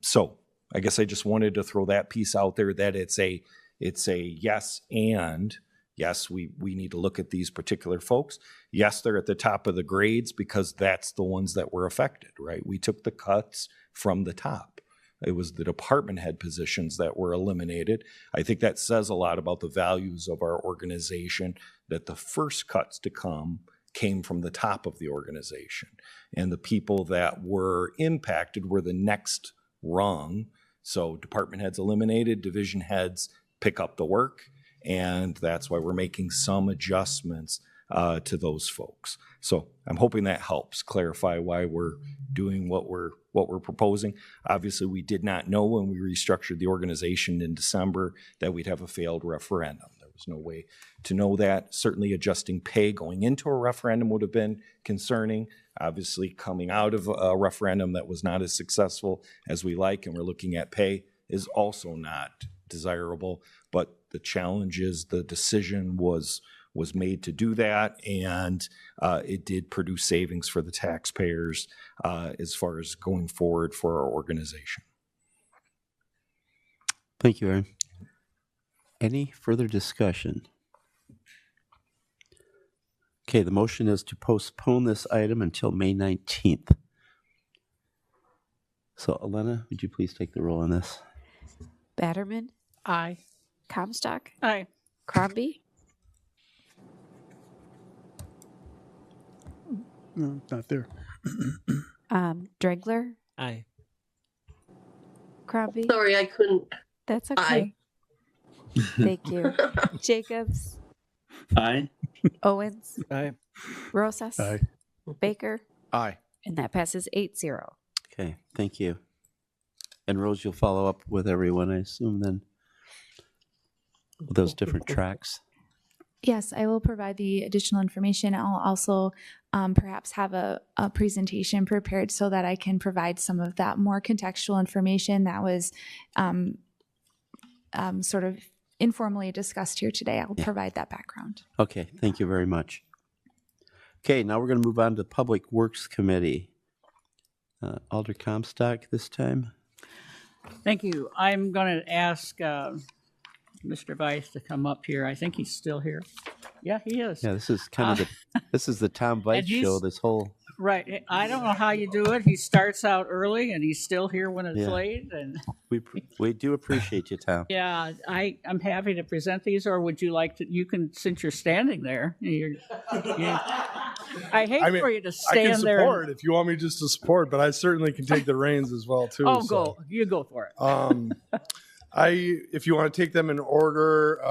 So I guess I just wanted to throw that piece out there, that it's a yes, and yes, we need to look at these particular folks. Yes, they're at the top of the grades because that's the ones that were affected, right? We took the cuts from the top. It was the department head positions that were eliminated. I think that says a lot about the values of our organization, that the first cuts to come came from the top of the organization. And the people that were impacted were the next rung. So department heads eliminated, division heads pick up the work. And that's why we're making some adjustments to those folks. So I'm hoping that helps clarify why we're doing what we're proposing. Obviously, we did not know when we restructured the organization in December that we'd have a failed referendum. There was no way to know that. Certainly adjusting pay going into a referendum would have been concerning. Obviously, coming out of a referendum that was not as successful as we like, and we're looking at pay, is also not desirable. But the challenge is the decision was made to do that, and it did produce savings for the taxpayers as far as going forward for our organization. Thank you, Aaron. Any further discussion? Okay, the motion is to postpone this item until May 19th. So, Elena, would you please take the roll on this? Batterman, Aye. Comstock, Aye. Crombie, No, not there. Dregler, Aye. Crombie. Sorry, I couldn't. That's okay. Thank you. Jacobs, Aye. Owens, Aye. Rosas, Aye. Baker, Aye. and that passes 8-0. Okay, thank you. And Rose, you'll follow up with everyone, I assume, then, with those different tracks. Yes, I will provide the additional information. I'll also perhaps have a presentation prepared so that I can provide some of that more contextual information that was sort of informally discussed here today. I'll provide that background. Okay, thank you very much. Okay, now we're going to move on to Public Works Committee. Alder Comstock this time. Thank you. I'm going to ask Mr. Weiss to come up here. I think he's still here. Yeah, he is. Yeah, this is kind of this is the Tom Weiss and he's- show, this whole. Right. I don't know how you do it. He starts out early and he's still here when it's Yeah. late. And We do appreciate you, Tom. yeah, I'm happy to present these, or would you like to? You can, since you're standing there. I hate for you to stand I can there. support if you want me just to support, but I certainly can take the reins as well too. Oh, so. you go for it. If you want to take them in order,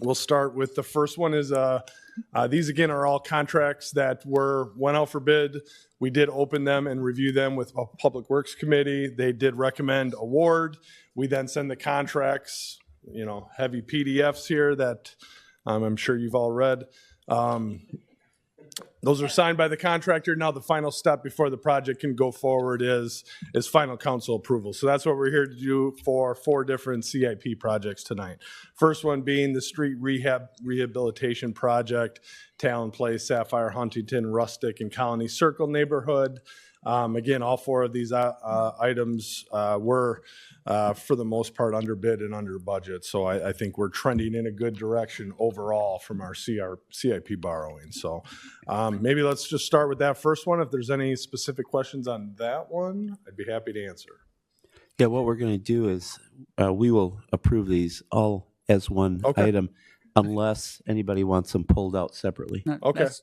we'll start with the first one. Is these again are all contracts that went out for bid. We did open them and review them with a Public Works Committee. They did recommend award. We then send the contracts, heavy PDFs here that I'm sure you've all read. Those are signed by the contractor. Now the final step before the project can go forward is final council approval. So that's what we're here to do for 4 different CIP projects tonight. First one being the street rehabilitation project, Talon Place, Sapphire, Huntington, Rustic, and Colony Circle neighborhood. Again, all 4 of these items were, for the most part, under bid and under budget. So I think we're trending in a good direction overall from our CIP borrowing. So maybe let's just start with that first one. If there's any specific questions on that one, I'd be happy to answer. Yeah, what we're going to do is we will approve these all as one item unless anybody wants them pulled out separately. Okay. Is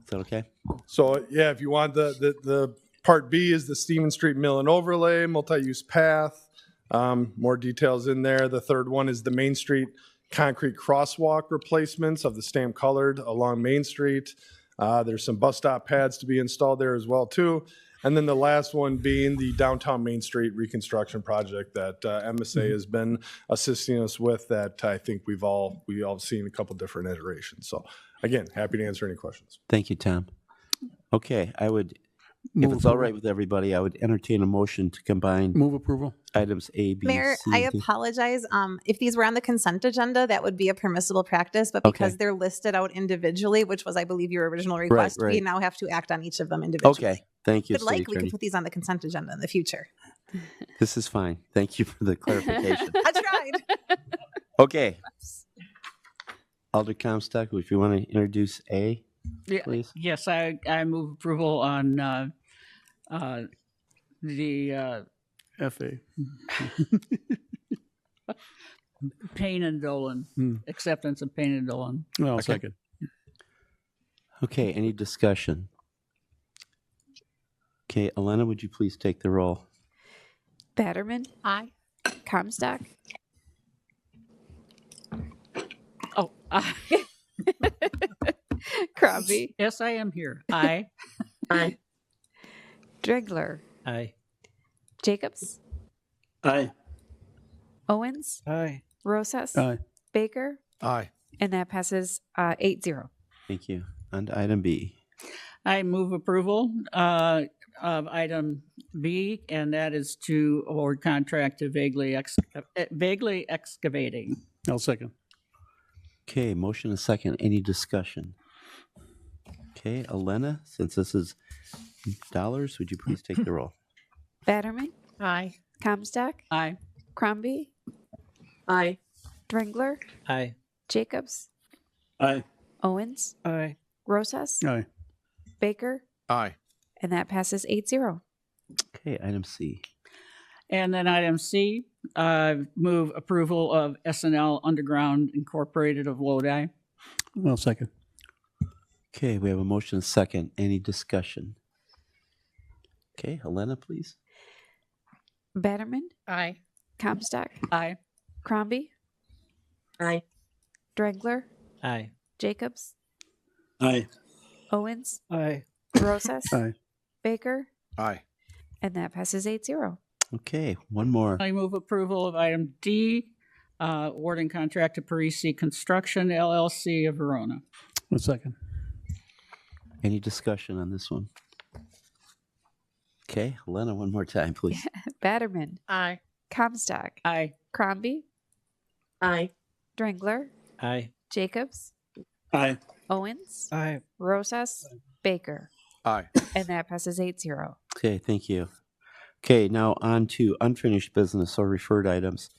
that okay? So yeah, if you want the part B is the Stevens Street Mill and Overlay, multi-use path. More details in there. The third one is the Main Street concrete crosswalk replacements of the stamp colored along Main Street. There's some bus stop pads to be installed there as well too. And then the last one being the downtown Main Street reconstruction project that MSA has been assisting us with, that I think we all seen a couple different iterations. So again, happy to answer any questions. Thank you, Tom. Okay, I would If Move it's all approval. right with everybody, I would entertain a motion to combine Move approval. items A, B, Mayor, C, I and D. apologize. If these were on the consent agenda, that would be a permissible practice, but because Okay. they're listed out individually, which was, I believe, your original request, we right. now have to act on each of them individually. Okay, thank you, If you'd City like, we Attorney. can put these on the consent agenda in the future. This is fine. Thank you for the clarification. I tried. Okay. Alder Comstock, if you want to introduce A, Yeah, please. yes, I move approval on the FA. Payne and Dolan, acceptance of Payne and Dolan. Well, second. Okay, any discussion? Okay, Elena, would you please take the roll? Batterman. Aye. Comstock. Oh, Crombie. yes, I am here. Aye. Aye. Dregler. Aye. Jacobs. Aye. Owens. Aye. Rosas. Aye. Baker. Aye. And that passes 8-0. Thank you. On to item B. I move approval of item B, and that is to award contract to Vaguely Excavating. I'll second. Okay, motion and second. Any discussion? Okay, Elena, since this is dollars, would you please take the roll? Batterman. Aye. Comstock. Aye. Crombie. Aye. Drengler. Aye. Jacobs. Aye. Owens. Aye. Rosas. Aye. Baker. Aye. And that passes 8-0. Okay, item C. And then item C, move approval of SNL Underground Incorporated of Lodi. Well, second. Okay, we have a motion and second. Any discussion? Okay, Elena, please. Batterman. Aye. Comstock. Aye. Crombie. Aye. Drengler. Aye. Jacobs. Aye. Owens. Aye. Rosas. Aye. Baker. Aye. And that passes 8-0. Okay, one more. I move approval of item D, awarding contract to Parisi Construction LLC of Verona. Well, second. Any discussion on this one? Okay, Elena, one more time, please. Batterman. Aye. Comstock. Aye. Crombie. Aye. Drengler. Aye. Jacobs. Aye. Owens. Aye. Rosas. Baker. Aye. And that passes 8-0. Okay, thank you. Okay, now on to unfinished business or referred items.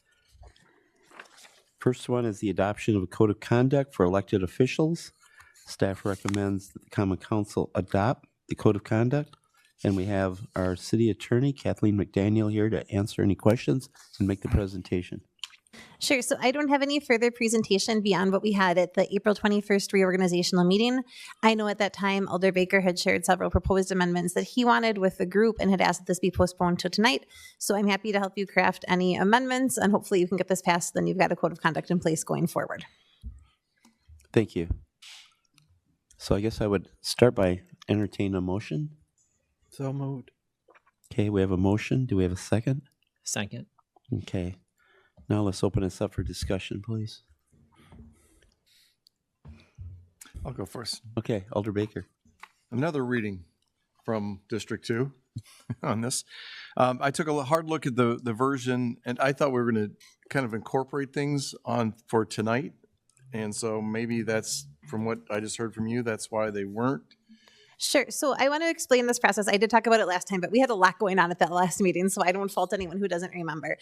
First one is the adoption of a code of conduct for elected officials. Staff recommends that the Common Council adopt the code of conduct. And we have our city attorney, Kathleen McDaniel, here to answer any questions and make the presentation. Sure. So I don't have any further presentation beyond what we had at the April 21st reorganizational meeting. I know at that time, Alder Baker had shared several proposed amendments that he wanted with the group and had asked that this be postponed to tonight. So I'm happy to help you craft any amendments, and hopefully you can get this passed. Then you've got a code of conduct in place going forward. Thank you. So I guess I would start by entertaining a motion. So moved. Okay, we have a motion. Do we have a second? Second. Okay. Now let's open this up for discussion, please. I'll go first. Okay, Alder Baker. Another reading from District 2 on this. I took a hard look at the version, and I thought we were going to kind of incorporate things on for tonight. And so maybe that's, from what I just heard from you, that's why they weren't. Sure. So I want to explain this process. I did talk about it last time, but we had a lot going on at that last meeting, so I don't fault anyone who doesn't remember.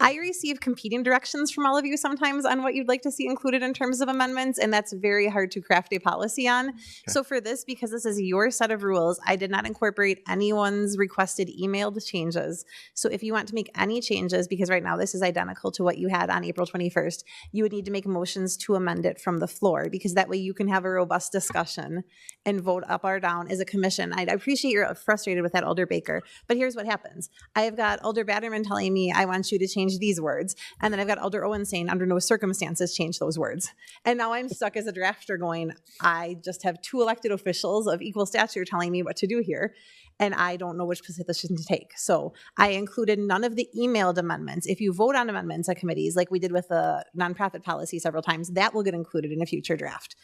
I receive competing directions from all of you sometimes on what you'd like to see included in terms of amendments, and that's very hard to craft a policy on. Okay. So for this, because this is your set of rules, I did not incorporate anyone's requested emailed changes. So if you want to make any changes, because right now this is identical to what you had on April 21st, you would need to make motions to amend it from the floor, because that way you can have a robust discussion and vote up or down as a commission. I appreciate you're frustrated with that, Alder Baker, but here's what happens. I have got Alder Batterman telling me, I want you to change these words. And then I've got Alder Owen saying, under no circumstances, change those words. And now I'm stuck as a drafter going, I just have two elected officials of equal stature telling me what to do here. And I don't know which position to take. So I included none of the emailed amendments. If you vote on amendments at committees, like we did with the nonprofit policy several times, that will get included in a future draft.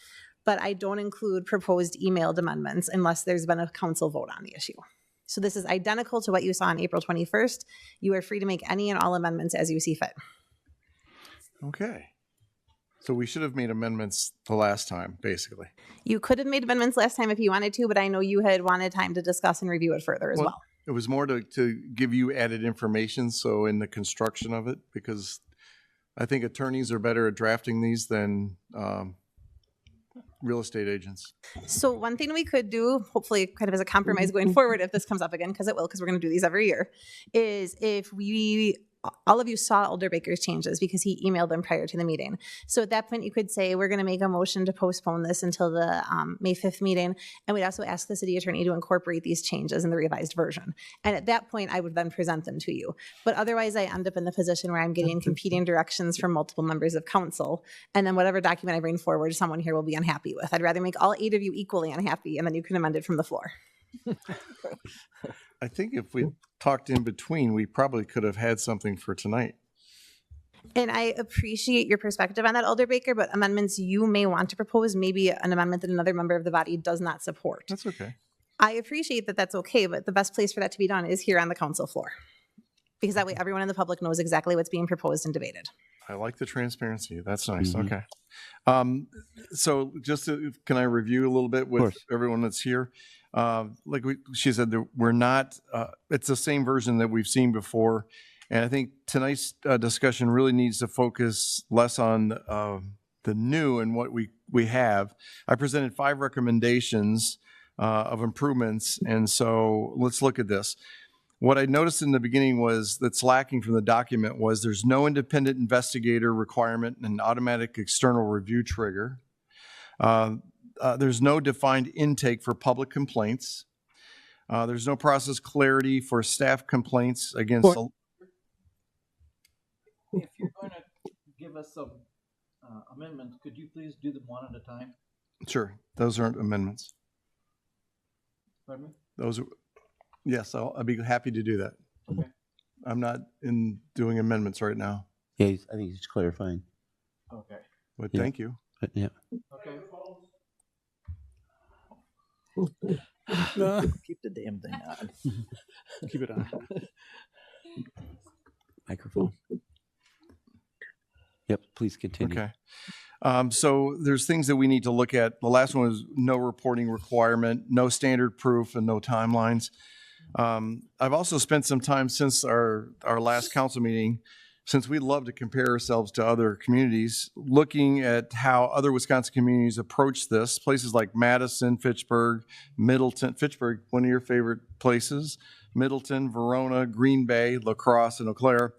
But I don't include proposed emailed amendments unless there's been a council vote on the issue. So this is identical to what you saw on April 21st. You are free to make any and all amendments as you see fit. Okay. So we should have made amendments the last time, basically. You could have made amendments last time if you wanted to, but I know you had wanted time to discuss and review it further as well. It was more to give you added information, so in the construction of it, because I think attorneys are better at drafting these than real estate agents. So one thing we could do, hopefully kind of as a compromise going forward, if this comes up again, because it will, because we're going to do these every year, is if all of you saw Alder Baker's changes because he emailed them prior to the meeting. So at that point, you could say, we're going to make a motion to postpone this until the May 5th meeting. And we'd also ask the city attorney to incorporate these changes in the revised version. And at that point, I would then present them to you. But otherwise, I end up in the position where I'm getting competing directions from multiple members of council. And then whatever document I bring forward, someone here will be unhappy with. I'd rather make all 8 of you equally unhappy, and then you can amend it from the floor. I think if we talked in between, we probably could have had something for tonight. And I appreciate your perspective on that, Alder Baker, but amendments you may want to propose, maybe an amendment that another member of the body does not support. That's okay. I appreciate that that's okay, but the best place for that to be done is here on the council floor. Because that way everyone in the public knows exactly what's being proposed and debated. I like the transparency. That's nice. Okay. So can I review a little bit with everyone that's here? Like she said, we're not, it's the same version that we've seen before. And I think tonight's discussion really needs to focus less on the new and what we have. I presented 5 recommendations of improvements. And so let's look at this. What I noticed in the beginning was that's lacking from the document was there's no independent investigator requirement and an automatic external review trigger. There's no defined intake for public complaints. There's no process clarity for staff complaints against. If you're going to give us some amendments, could you please do them one at a time? Sure. Those aren't amendments. Pardon me? Those are, yes, I'd be happy to do that. Okay. I'm not in doing amendments right now. Yeah, I think he's clarifying. Okay. But Yeah. thank you. Yeah. Okay. Keep the damn thing on. Keep it on. Microphone. Yep, please continue. Okay. So there's things that we need to look at. The last one is no reporting requirement, no standard proof, and no timelines. I've also spent some time since our last council meeting, since we love to compare ourselves to other communities, looking at how other Wisconsin communities approach this. Places like Madison, Fitchburg, Middleton, Fitchburg, one of your favorite places, Middleton, Verona, Green Bay, La Crosse, and Eau Claire.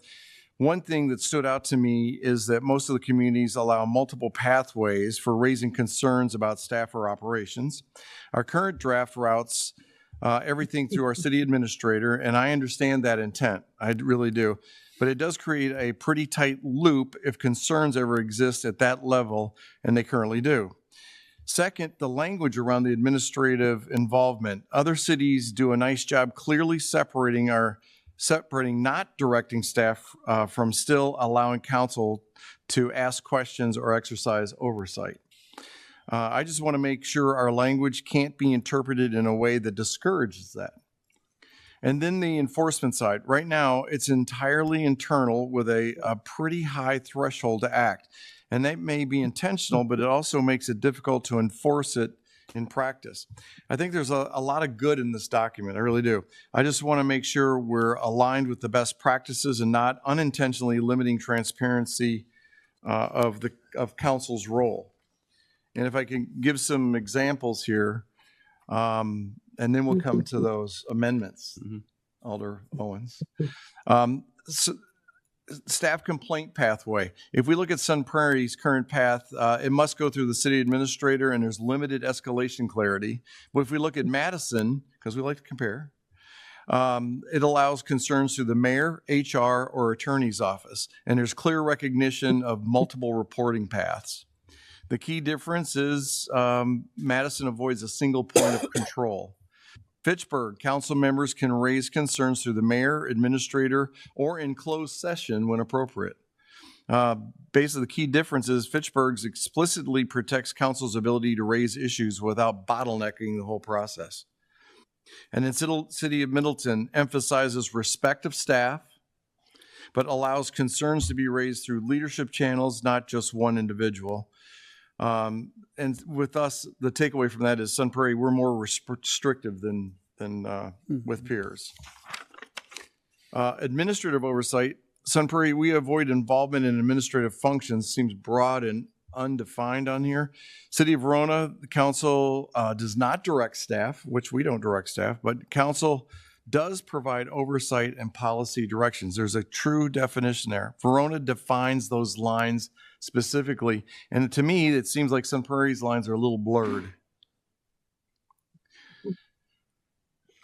One thing that stood out to me is that most of the communities allow multiple pathways for raising concerns about staff or operations. Our current draft routes everything through our city administrator, and I understand that intent. I really do. But it does create a pretty tight loop if concerns ever exist at that level, and they currently do. Second, the language around the administrative involvement. Other cities do a nice job clearly separating not directing staff from still allowing council to ask questions or exercise oversight. I just want to make sure our language can't be interpreted in a way that discourages that. And then the enforcement side. Right now, it's entirely internal with a pretty high threshold to act. And that may be intentional, but it also makes it difficult to enforce it in practice. I think there's a lot of good in this document. I really do. I just want to make sure we're aligned with the best practices and not unintentionally limiting transparency of council's role. And if I can give some examples here, and then we'll come to those amendments, Alder Owens. So, staff complaint pathway. If we look at Sun Prairie's current path, it must go through the city administrator, and there's limited escalation clarity. But if we look at Madison, because we like to compare, it allows concerns through the mayor, HR, or attorney's office, and there's clear recognition of multiple reporting paths. The key difference is Madison avoids a single point of control. Fitchburg, council members can raise concerns through the mayor, administrator, or in closed session when appropriate. Basically, the key difference is Fitchburg's explicitly protects council's ability to raise issues without bottlenecking the whole process. And then City of Middleton emphasizes respect of staff, but allows concerns to be raised through leadership channels, not just one individual. And with us, the takeaway from that is Sun Prairie, we're more restrictive than with peers. Administrative oversight, Sun Prairie, we avoid involvement in administrative functions, seems broad and undefined on here. City of Verona, the council does not direct staff, which we don't direct staff, but council does provide oversight and policy directions. There's a true definition there. Verona defines those lines specifically, and to me, it seems like Sun Prairie's lines are a little blurred.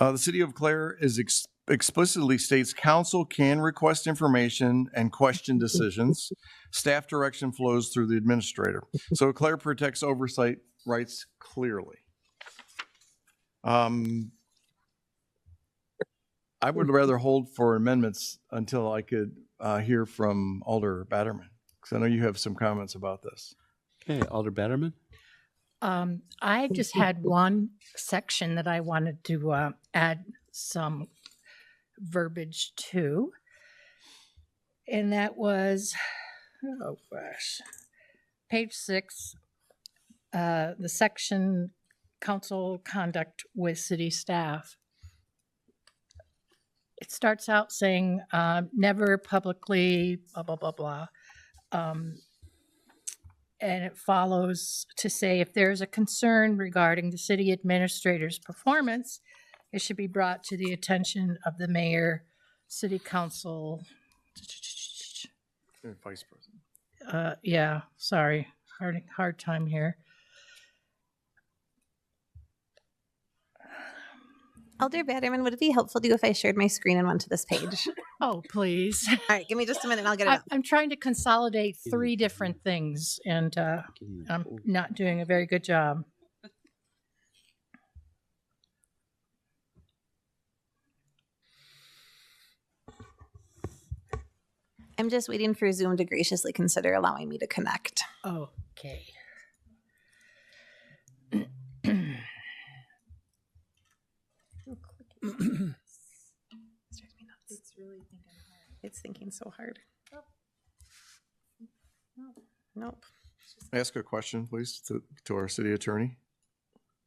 The City of Clare is explicitly states council can request information and question decisions. Staff direction flows through the administrator. So Clare protects oversight rights clearly. I would rather hold for amendments until I could hear from Alder Batterman, because I know you have some comments about this. Okay, Alder Batterman. I just had one section that I wanted to add some verbiage to, and that was, oh gosh, page 6, the section council conduct with city staff. It starts out saying never publicly blah blah blah blah, and it follows to say if there is a concern regarding the city administrator's performance, it should be brought to the attention of the mayor, city council. And vice president. Yeah, sorry, hard time here. Alder Batterman, would it be helpful to you if I shared my screen and went to this page? Oh, please. All right, give me just a minute and I'll get it up. I'm trying to consolidate 3 different things, and I'm not doing a very good job. I'm just waiting for Zoom to graciously consider allowing me to connect. Okay. It's thinking so hard. Nope. Ask a question, please, to our city attorney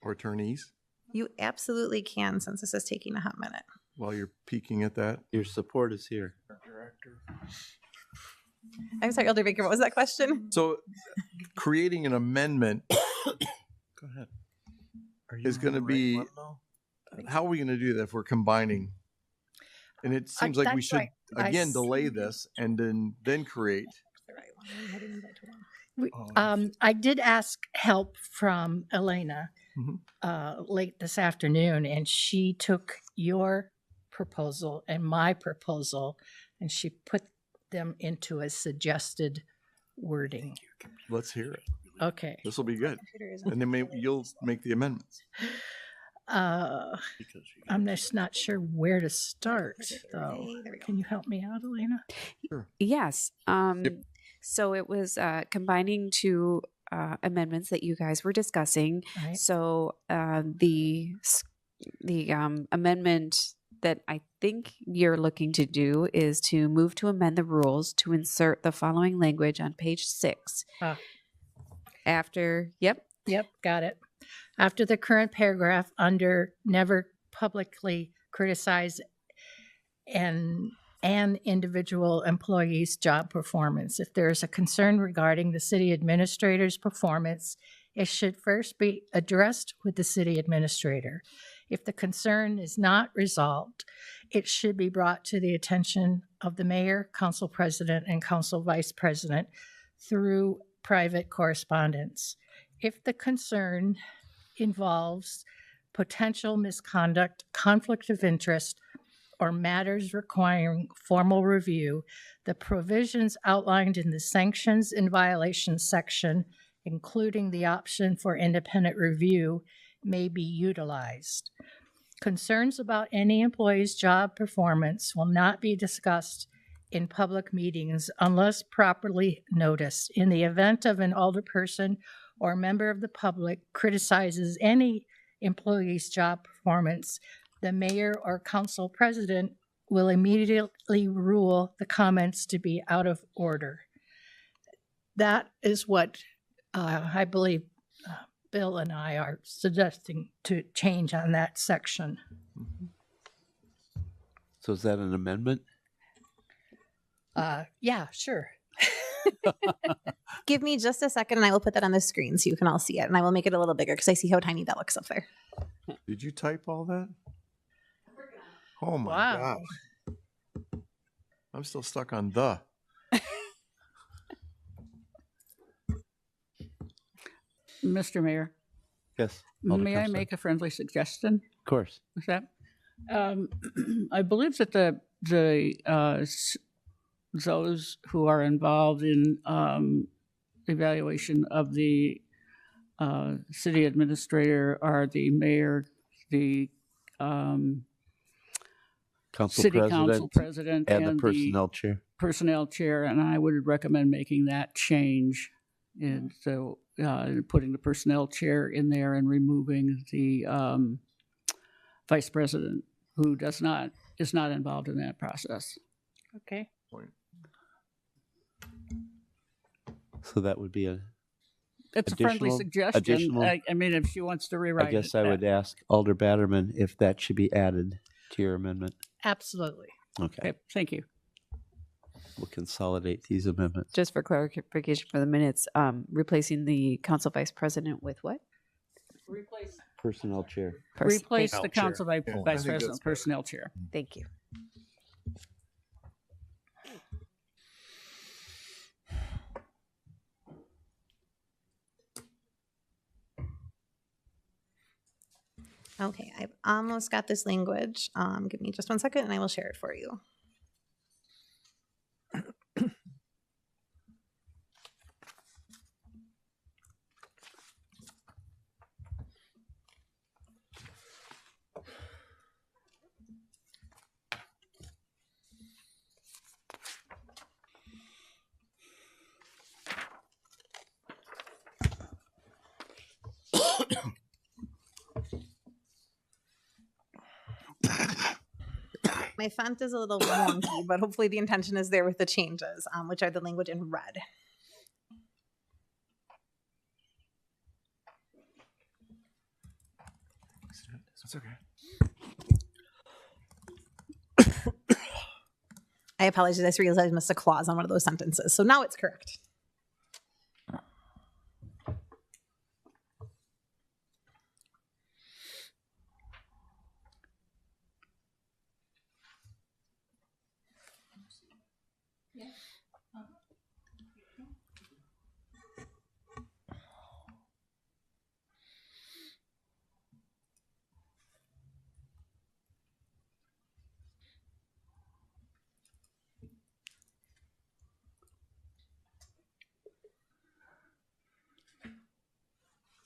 or attorneys You absolutely can, since this is taking a hot minute. while you're peeking at that. Your support is here. I'm sorry, Elder Baker, what was that question? So creating an amendment go ahead, is going to be, how are we going to do that if we're combining? And it seems like we should, again, delay this and then create. I did ask help from Elena late this afternoon, and she took your proposal and my proposal, and she put them into a suggested wording. Let's hear it. Okay. This will be good. And then you'll make the amendments. I'm just not sure where to start, though. Can you help me out, Elena? Sure. Yes. So it was combining 2 amendments that you guys were discussing. Right. So the amendment that I think you're looking to do is to move to amend the rules to insert the following language on page 6. After, Yep, got it. After the current paragraph under never publicly criticize an individual employee's job performance. If there is a concern regarding the city administrator's performance, it should first be addressed with the city administrator. If the concern is not resolved, it should be brought to the attention of the mayor, council president, and council vice president through private correspondence. If the concern involves potential misconduct, conflict of interest, or matters requiring formal review, the provisions outlined in the sanctions and violations section, including the option for independent review, may be utilized. Concerns about any employee's job performance will not be discussed in public meetings unless properly noticed. In the event of an alderperson or member of the public criticizes any employee's job performance, the mayor or council president will immediately rule the comments to be out of order. That is what I believe Bill and I are suggesting to change on that section. So is that an amendment? Yeah, sure. Give me just a second and I will put that on the screen so you can all see it. And I will make it a little bigger because I see how tiny that looks up there. Did you type all that? Oh my Wow. gosh. I'm still stuck on the. Mr. Mayor, Yes. may I make a friendly suggestion? Of course. What's that? I believe that those who are involved in evaluation of the city administrator are the mayor, the city council president, and the personnel chair. Personnel chair, and I would recommend making that change. And so putting the personnel chair in there and removing the vice president, who is not involved in that process. Okay. So that would be a. It's a friendly suggestion. I mean, if she wants to rewrite it. I guess I would ask Alder Batterman if that should be added to your amendment. Absolutely. Okay. Thank you. We'll consolidate these amendments. Just for clarification for the minutes, replacing the council vice president with what? Personnel chair. Replace the council vice president, personnel chair. Thank you. Okay, I've almost got this language. Give me just 1 second and I will share it for you. My font is a little wonky, but hopefully the intention is there with the changes, which are the language in red. That's okay. I apologize. I just realized I missed a clause on one of those sentences. So now it's correct.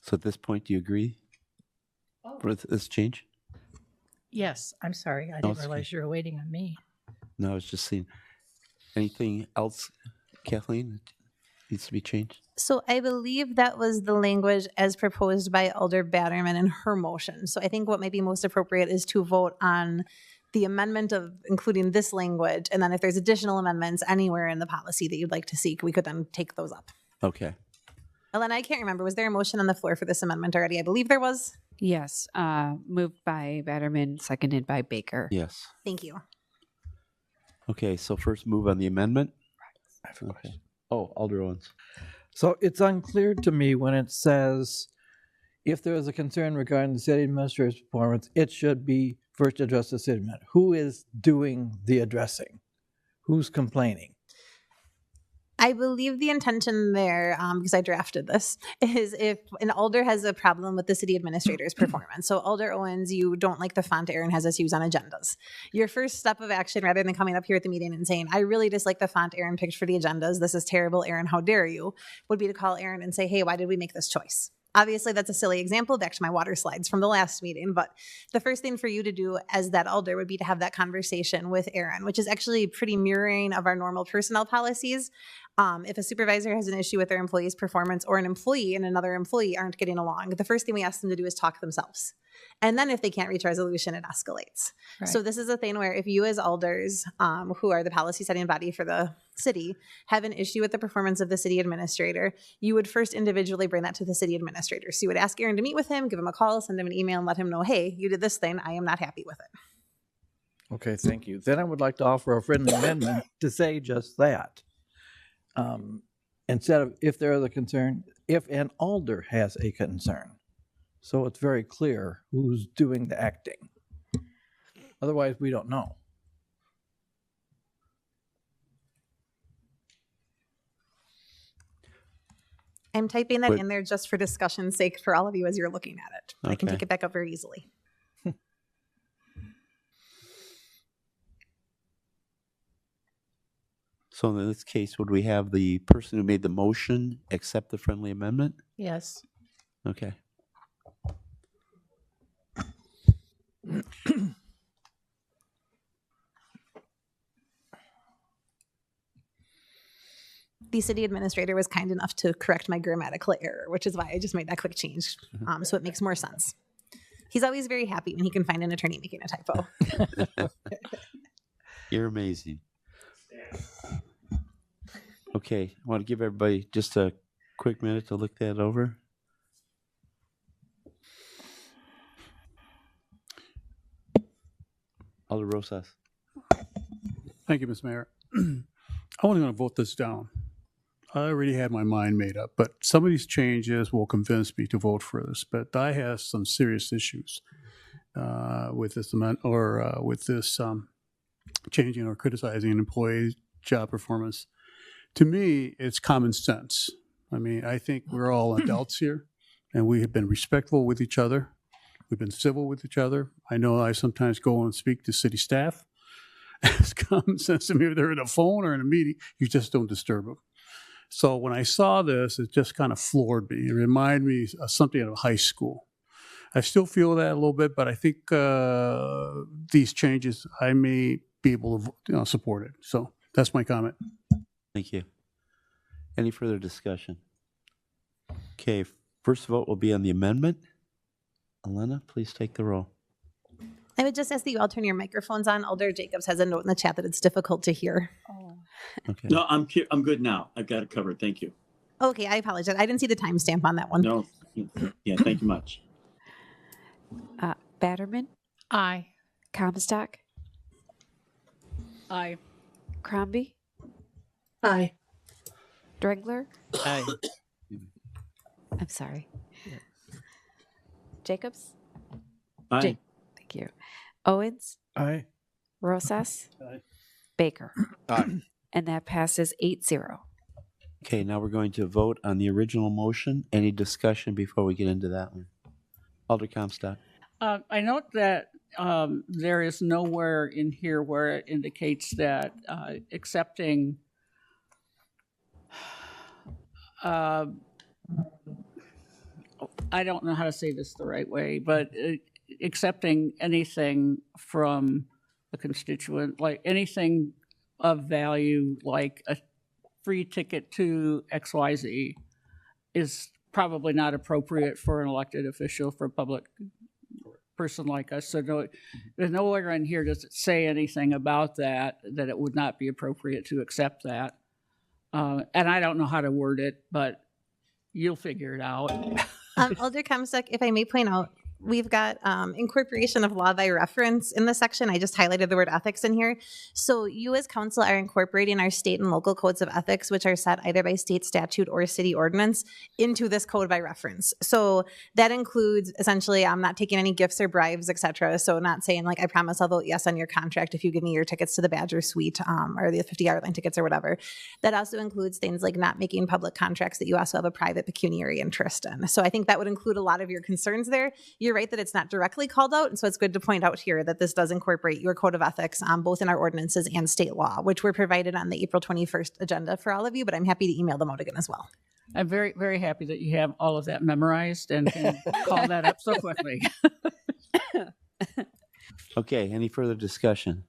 So at this point, do you agree with this change? Yes, I'm sorry. I didn't realize you were waiting on me. No, I was just seeing. Anything else, Kathleen, that needs to be changed? So I believe that was the language as proposed by Alder Batterman in her motion. So I think what might be most appropriate is to vote on the amendment of including this language. And then if there's additional amendments anywhere in the policy that you'd like to seek, we could then take those up. Okay. Elena, I can't remember. Was there a motion on the floor for this amendment already? I believe there was. Yes, moved by Batterman, seconded by Baker. Yes. Thank you. Okay, so first move on the amendment. I have a question. Oh, Alder Owens. So it's unclear to me when it says, if there is a concern regarding the city administrator's performance, it should be first addressed to the city administrator. Who is doing the addressing? Who's complaining? I believe the intention there, because I drafted this, is if an alder has a problem with the city administrator's performance. So Alder Owens, you don't like the font Aaron has us use on agendas. Your first step of action, rather than coming up here at the meeting and saying, I really dislike the font Aaron picked for the agendas, this is terrible, Aaron, how dare you, would be to call Aaron and say, hey, why did we make this choice? Obviously, that's a silly example, back to my water slides from the last meeting, but the first thing for you to do as that alder would be to have that conversation with Aaron, which is actually pretty mirroring of our normal personnel policies. If a supervisor has an issue with their employee's performance, or an employee and another employee aren't getting along, the first thing we ask them to do is talk themselves. And then if they can't reach resolution, it escalates. Right. So this is a thing where if you as alders, who are the policy setting body for the city, have an issue with the performance of the city administrator, you would first individually bring that to the city administrator. So you would ask Aaron to meet with him, give him a call, send him an email, and let him know, hey, you did this thing. I am not happy with it. Okay, thank you. Then I would like to offer a friendly amendment to say just that. Instead of if there is a concern, if an alder has a concern. So it's very clear who's doing the acting. Otherwise, we don't know. I'm typing that But- in there just for discussion's sake for all of you as you're looking at it. I can Okay. take it back up very easily. So in this case, would we have the person who made the motion accept the friendly amendment? Yes. Okay. The city administrator was kind enough to correct my grammatical error, which is why I just made that quick change. So it makes more sense. He's always very happy when he can find an attorney making a typo. You're amazing. Okay, I want to give everybody just a quick minute to look that over. Alder Rosas. Thank you, Ms. Mayor. I'm only going to vote this down. I already had my mind made up, but some of these changes will convince me to vote for this. But I have some serious issues with this amendment, or with this changing or criticizing an employee's job performance. To me, it's common sense. I mean, I think we're all adults here, and we have been respectful with each other. We've been civil with each other. I know I sometimes go and speak to city staff. It's common sense to me. If they're in a phone or in a meeting, you just don't disturb them. So when I saw this, it just kind of floored me. It reminded me of something out of high school. I still feel that a little bit, but I think these changes, I may be able to support it. So that's my comment. Thank you. Any further discussion? Okay, first vote will be on the amendment. Elena, please take the roll. I would just ask that you all turn your microphones on. Alder Jacobs has a note in the chat that it's difficult to hear. Okay. No, I'm good now. I've got it covered. Thank you. Okay, I apologize. I didn't see the timestamp on that one. No, yeah, thank you much. Batterman, Aye. Comstock, Aye. Crombie, Aye. Dregler. Aye. I'm sorry. Jacobs. Aye. Thank you. Owens, Aye. Rosas, Aye. Baker. Aye. And that passes 8-0. Okay, now we're going to vote on the original motion. Any discussion before we get into that one? Alder Comstock. I note that there is nowhere in here where it indicates that accepting I don't know how to say this the right way, but accepting anything from a constituent, like anything of value, like a free ticket to XYZ, is probably not appropriate for an elected official, for a public person like us. So no, there's nowhere in here does it say anything about that it would not be appropriate to accept that. And I don't know how to word it, but you'll figure it out. Alder Comstock, if I may point out, we've got incorporation of law by reference in the section. I just highlighted the word ethics in here. So you as council are incorporating our state and local codes of ethics, which are set either by state statute or city ordinance, into this code by reference. So that includes essentially, I'm not taking any gifts or bribes, et cetera. So not saying like, I promise I'll vote yes on your contract if you give me your tickets to the Badger Suite or the 50-yard line tickets or whatever. That also includes things like not making public contracts that you also have a private pecuniary interest in. So I think that would include a lot of your concerns there. You're right that it's not directly called out, and so it's good to point out here that this does incorporate your code of ethics both in our ordinances and state law, which were provided on the April 21st agenda for all of you, but I'm happy to email them out again as well. I'm very, very happy that you have all of that memorized and can call that up so quickly. Okay, any further discussion?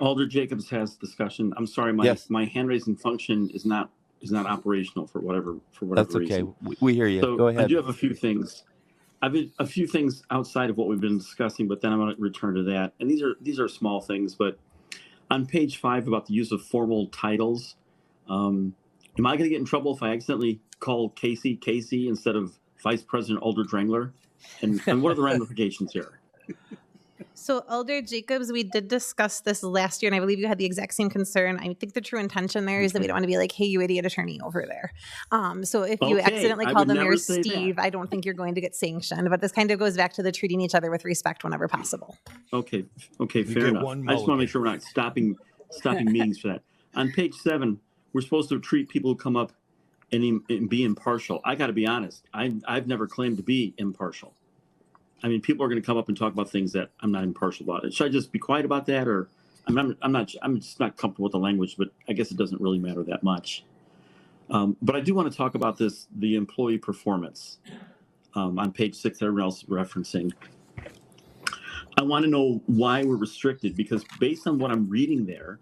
Alder Jacobs has discussion. I'm sorry, my Yes. my hand raising function is not operational for whatever That's okay. reason. We hear you. So Go I ahead. do have a few things. I've been a few things outside of what we've been discussing, but then I'm going to return to that. And these are small things, but on page 5 about the use of formal titles, am I going to get in trouble if I accidentally call Casey instead of Vice President Alder Drangler? And what are the ramifications here? So Alder Jacobs, we did discuss this last year, and I believe you had the exact same concern. I think the true intention there is that we don't want to be like, hey, you idiot attorney over there. So if you Okay, accidentally I call would them never Mayor say that. Steve, I don't think you're going to get sanctioned. But this kind of goes back to the treating each other with respect whenever possible. Okay, fair get enough. one I just want to make mulligan. sure we're not stopping meetings for that. On page 7, we're supposed to treat people who come up and be impartial. I got to be honest. I've never claimed to be impartial. I mean, people are going to come up and talk about things that I'm not impartial about. Should I just be quiet about that, or I'm just not comfortable with the language? But I guess it doesn't really matter that much. But I do want to talk about the employee performance on page 6 that everyone else is referencing. I want to know why we're restricted, because based on what I'm reading there,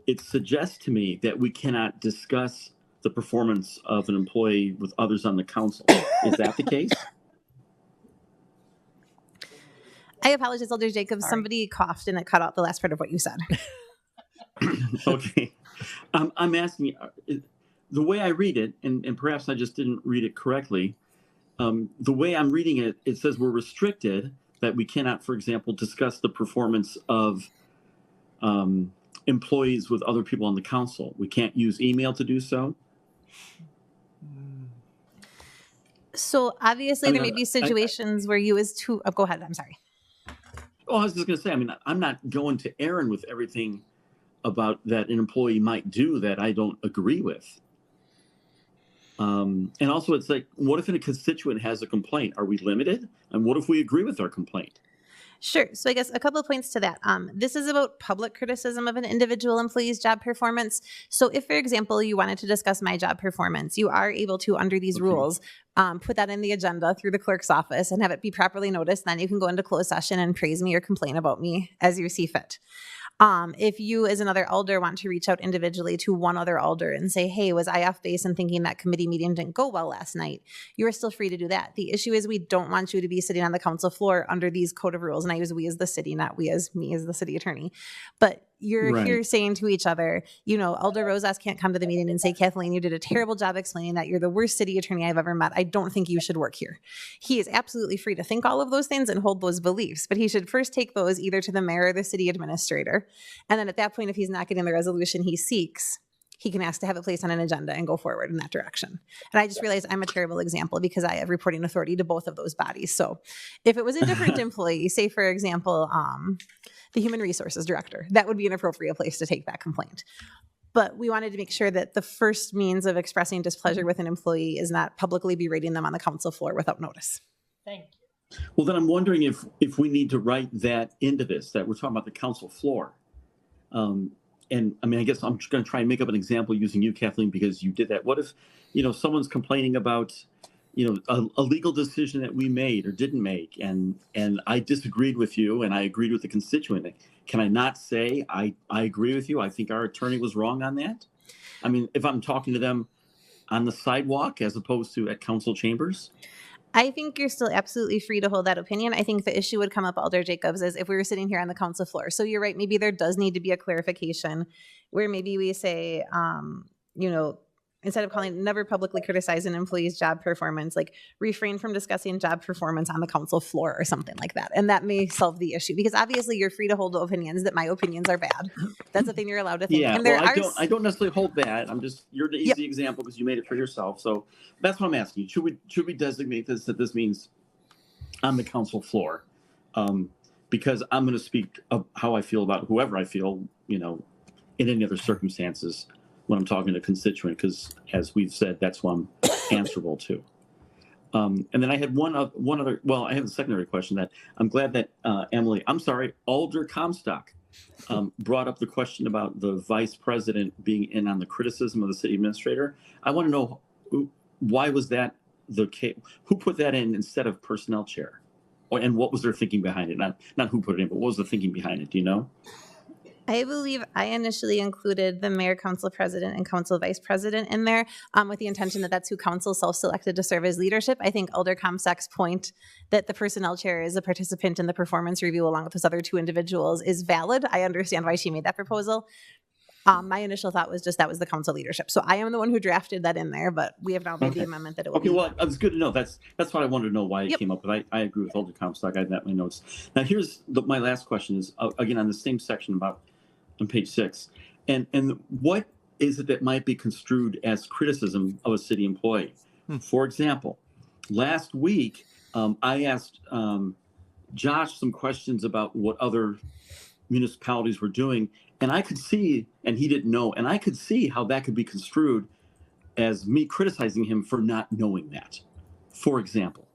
it suggests to me that we cannot discuss the performance of an employee with others on the council. Is that the case? I apologize, Alder Jacobs. Somebody coughed and it cut out the last part of what you said. Okay. I'm asking, the way I read it, and perhaps I just didn't read it correctly, the way I'm reading it, it says we're restricted, that we cannot, for example, discuss the performance of employees with other people on the council. We can't use email to do so. So obviously I mean, there may be situations where you as too, oh, go ahead, I'm sorry. Oh, I was just going to say, I mean, I'm not going to Aaron with everything about that an employee might do that I don't agree with. And also, it's like, what if a constituent has a complaint? Are we limited? And what if we agree with our complaint? Sure. So I guess a couple of points to that. This is about public criticism of an individual employee's job performance. So if, for example, you wanted to discuss my job performance, you are able to, under these rules, put that in the agenda through the clerk's office and have it be properly noticed. Then you can go into closed session and praise me or complain about me as you see fit. If you as another alder want to reach out individually to one other alder and say, hey, was I off base in thinking that committee meeting didn't go well last night? You are still free to do that. The issue is we don't want you to be sitting on the council floor under these code of rules. And I use we as the city, not we as me as the city attorney. But you're here saying to each other, you know, Alder Rosas can't come to the meeting and say, Kathleen, you did a terrible job explaining that you're the worst city attorney I've ever met. I don't think you should work here. He is absolutely free to think all of those things and hold those beliefs, but he should first take those either to the mayor or the city administrator. And then at that point, if he's not getting the resolution he seeks, he can ask to have it placed on an agenda and go forward in that direction. And I just realized I'm a terrible example because I have reporting authority to both of those bodies. So if it was a different employee, say for example, the human resources director, that would be an appropriate place to take that complaint. But we wanted to make sure that the first means of expressing displeasure with an employee is not publicly berating them on the council floor without notice. Thank you. Well, then I'm wondering if we need to write that into this, that we're talking about the council floor. And I mean, I guess I'm just going to try and make up an example using you, Kathleen, because you did that. What if, you know, someone's complaining about, you know, a legal decision that we made or didn't make, and I disagreed with you and I agreed with the constituent. Can I not say I agree with you? I think our attorney was wrong on that. I mean, if I'm talking to them on the sidewalk as opposed to at council chambers. I think you're still absolutely free to hold that opinion. I think the issue would come up, Alder Jacobs, is if we were sitting here on the council floor. So you're right, maybe there does need to be a clarification where maybe we say, you know, instead of calling never publicly criticize an employee's job performance, like refrain from discussing job performance on the council floor or something like that. And that may solve the issue because obviously you're free to hold opinions that my opinions are bad. That's the thing you're allowed to think. Yeah, and there well, I don't necessarily hold that. You're the easy example because you made it for yourself. So that's what I'm asking you. Should we designate this that this means on the council floor? Because I'm going to speak of how I feel about whoever I feel, you know, in any other circumstances when I'm talking to a constituent, because as we've said, that's what I'm answerable to. And then I had one other, well, I have a secondary question that I'm glad that Alder Comstock brought up the question about the vice president being in on the criticism of the city administrator. I want to know why was that the case? Who put that in instead of personnel chair? And what was their thinking behind it? Not who put it in, but what was the thinking behind it? Do you know? I believe I initially included the mayor, council president, and council vice president in there with the intention that that's who council self-selected to serve as leadership. I think Alder Comstock's point that the personnel chair is a participant in the performance review along with those other two individuals is valid. I understand why she made that proposal. My initial thought was just that was the council leadership. So I am the one who drafted that in there, but we have now made the amendment that it will be. Well, it's good to know. That's what I wanted to know why it came up. But I agree with Alder Comstock. I have that in my notes. Now, here's my last question is, again, on the same section about on page 6. And what is it that might be construed as criticism of a city employee? For example, last week, I asked Josh some questions about what other municipalities were doing, and I could see, and he didn't know, and I could see how that could be construed as me criticizing him for not knowing that, for example.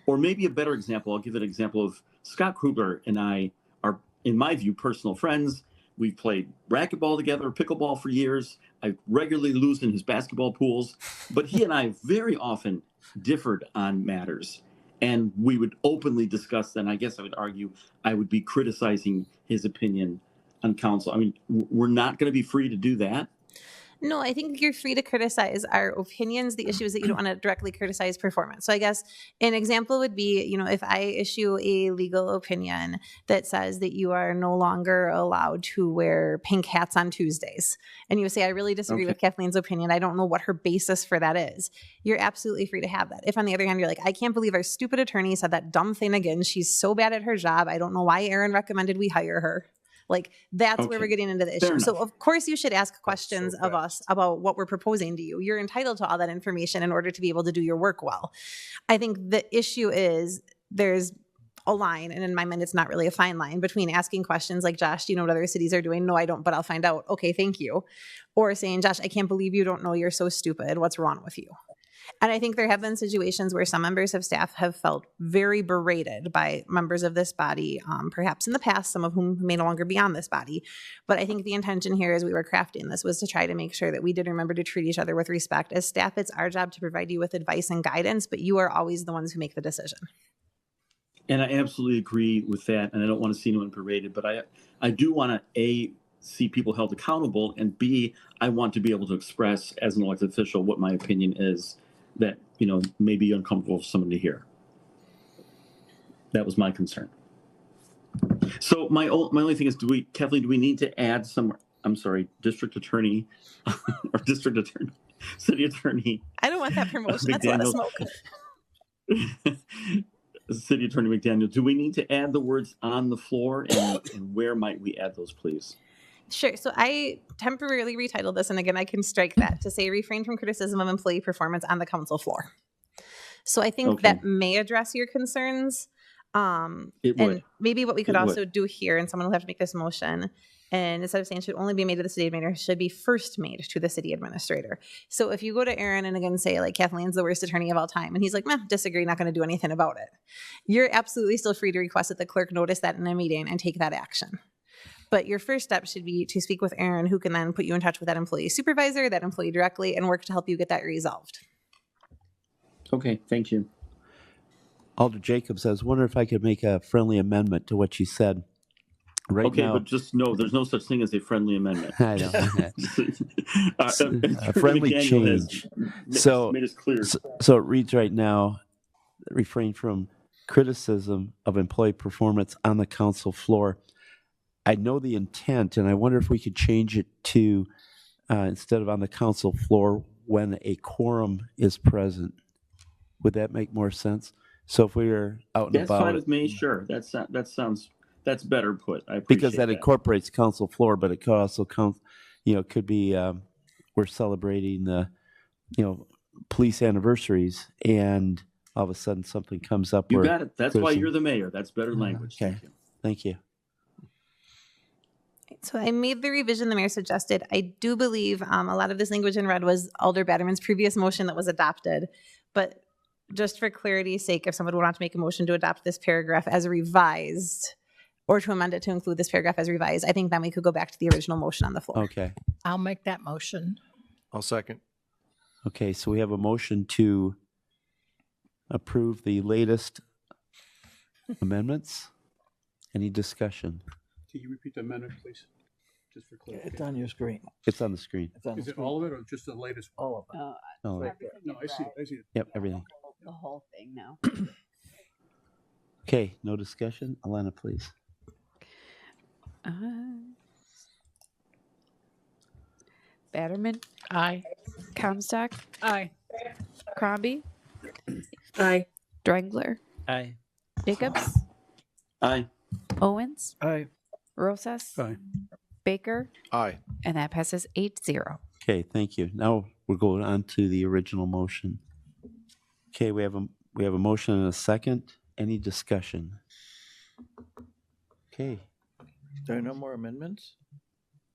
Or maybe a better example, I'll give an example of Scott Krugler and I are, in my view, personal friends. We've played racquetball together, pickleball for years. I regularly lose in his basketball pools, but he and I very often differed on matters. And we would openly discuss them. I guess I would argue I would be criticizing his opinion on council. I mean, we're not going to be free to do that. No, I think you're free to criticize our opinions. The issue is that you don't want to directly criticize performance. So I guess an example would be, if I issue a legal opinion that says that you are no longer allowed to wear pink hats on Tuesdays, and you say, I really disagree with Kathleen's opinion, I don't know what her basis for that is, you're absolutely free to have that. If on the other hand, you're like, I can't believe our stupid attorney said that dumb thing again. She's so bad at her job. I don't know why Aaron recommended we hire her. Like, that's where we're getting into the issue. So of course you should ask questions of us about what we're proposing to you. You're entitled to all that information in order to be able to do your work well. I think the issue is there's a line, and in my mind it's not really a fine line, between asking questions like, Josh, do you know what other cities are doing? No, I don't, but I'll find out. Okay, thank you. Or saying, Josh, I can't believe you don't know, you're so stupid. What's wrong with you? And I think there have been situations where some members of staff have felt very berated by members of this body, perhaps in the past, some of whom may no longer be on this body. But I think the intention here as we were crafting this was to try to make sure that we did remember to treat each other with respect. As staff, it's our job to provide you with advice and guidance, but you are always the ones who make the decision. And I absolutely agree with that. And I don't want to see anyone berated, but I do want to, A, see people held accountable, and B, I want to be able to express as an elected official what my opinion is that, may be uncomfortable for someone to hear. That was my concern. So my only thing is, Kathleen, do we need to add district attorney or city attorney? I don't want that promotion. That's a lot of smoke. City Attorney McDaniel, do we need to add the words on the floor, and where might we add those, please? Sure. So I temporarily retitled this, and again, I can strike that to say refrain from criticism of employee performance on the council floor. So I think that may address your concerns. It would. And maybe what we could also do here, and someone will have to make this motion, and instead of saying should only be made to the city administrator, should be first made to the city administrator. So if you go to Aaron and again say, like, Kathleen's the worst attorney of all time, and he's like, disagree, not going to do anything about it, you're absolutely still free to request that the clerk notice that in a meeting and take that action. But your first step should be to speak with Aaron, who can then put you in touch with that employee supervisor, that employee directly, and work to help you get that resolved. Okay, thank you. Alder Jacobs, I was wondering if I could make a friendly amendment to what you said. Right now, but just know there's no such thing as a friendly amendment. I know. A friendly change. Made us clear. So it reads right now, refrain from criticism of employee performance on the council floor. I know the intent, and I wonder if we could change it to, instead of on the council floor, when a quorum is present. Would that make more sense? So if we were out and That's about. That's fine with me, sure. That's better put. I appreciate because that incorporates council floor, but it could also count, could be, we're celebrating the, police anniversaries, and all of a sudden something comes up. You got it. That's why you're the mayor. That's better language. Okay. Thank you. So I made the revision the mayor suggested. I do believe a lot of this language in red was Alder Batterman's previous motion that was adopted. But just for clarity's sake, if someone would want to make a motion to adopt this paragraph as revised or to amend it to include this paragraph as revised, I think then we could go back to the original motion on the floor. Okay. I'll make that motion. I'll second. Okay, so we have a motion to approve the latest amendments. Any discussion? Can you repeat the amendment, please? Just for It's clarification. on your screen. It's on the screen. It's on Is the it screen. all of it or just the latest? All of it. No, No, I see it, I see it. yep, everything. The whole thing now. Okay, no discussion. Alana, please. Batterman, Aye. Comstock, Aye. Crombie, Aye. Drengler, Aye. Jacobs, Aye. Owens, Aye. Rosas, Aye. Baker, Aye. and that passes 8-0. Okay, thank you. Now we're going on to the original motion. Okay, we have a motion and a second. Any discussion? Okay, There are no more amendments?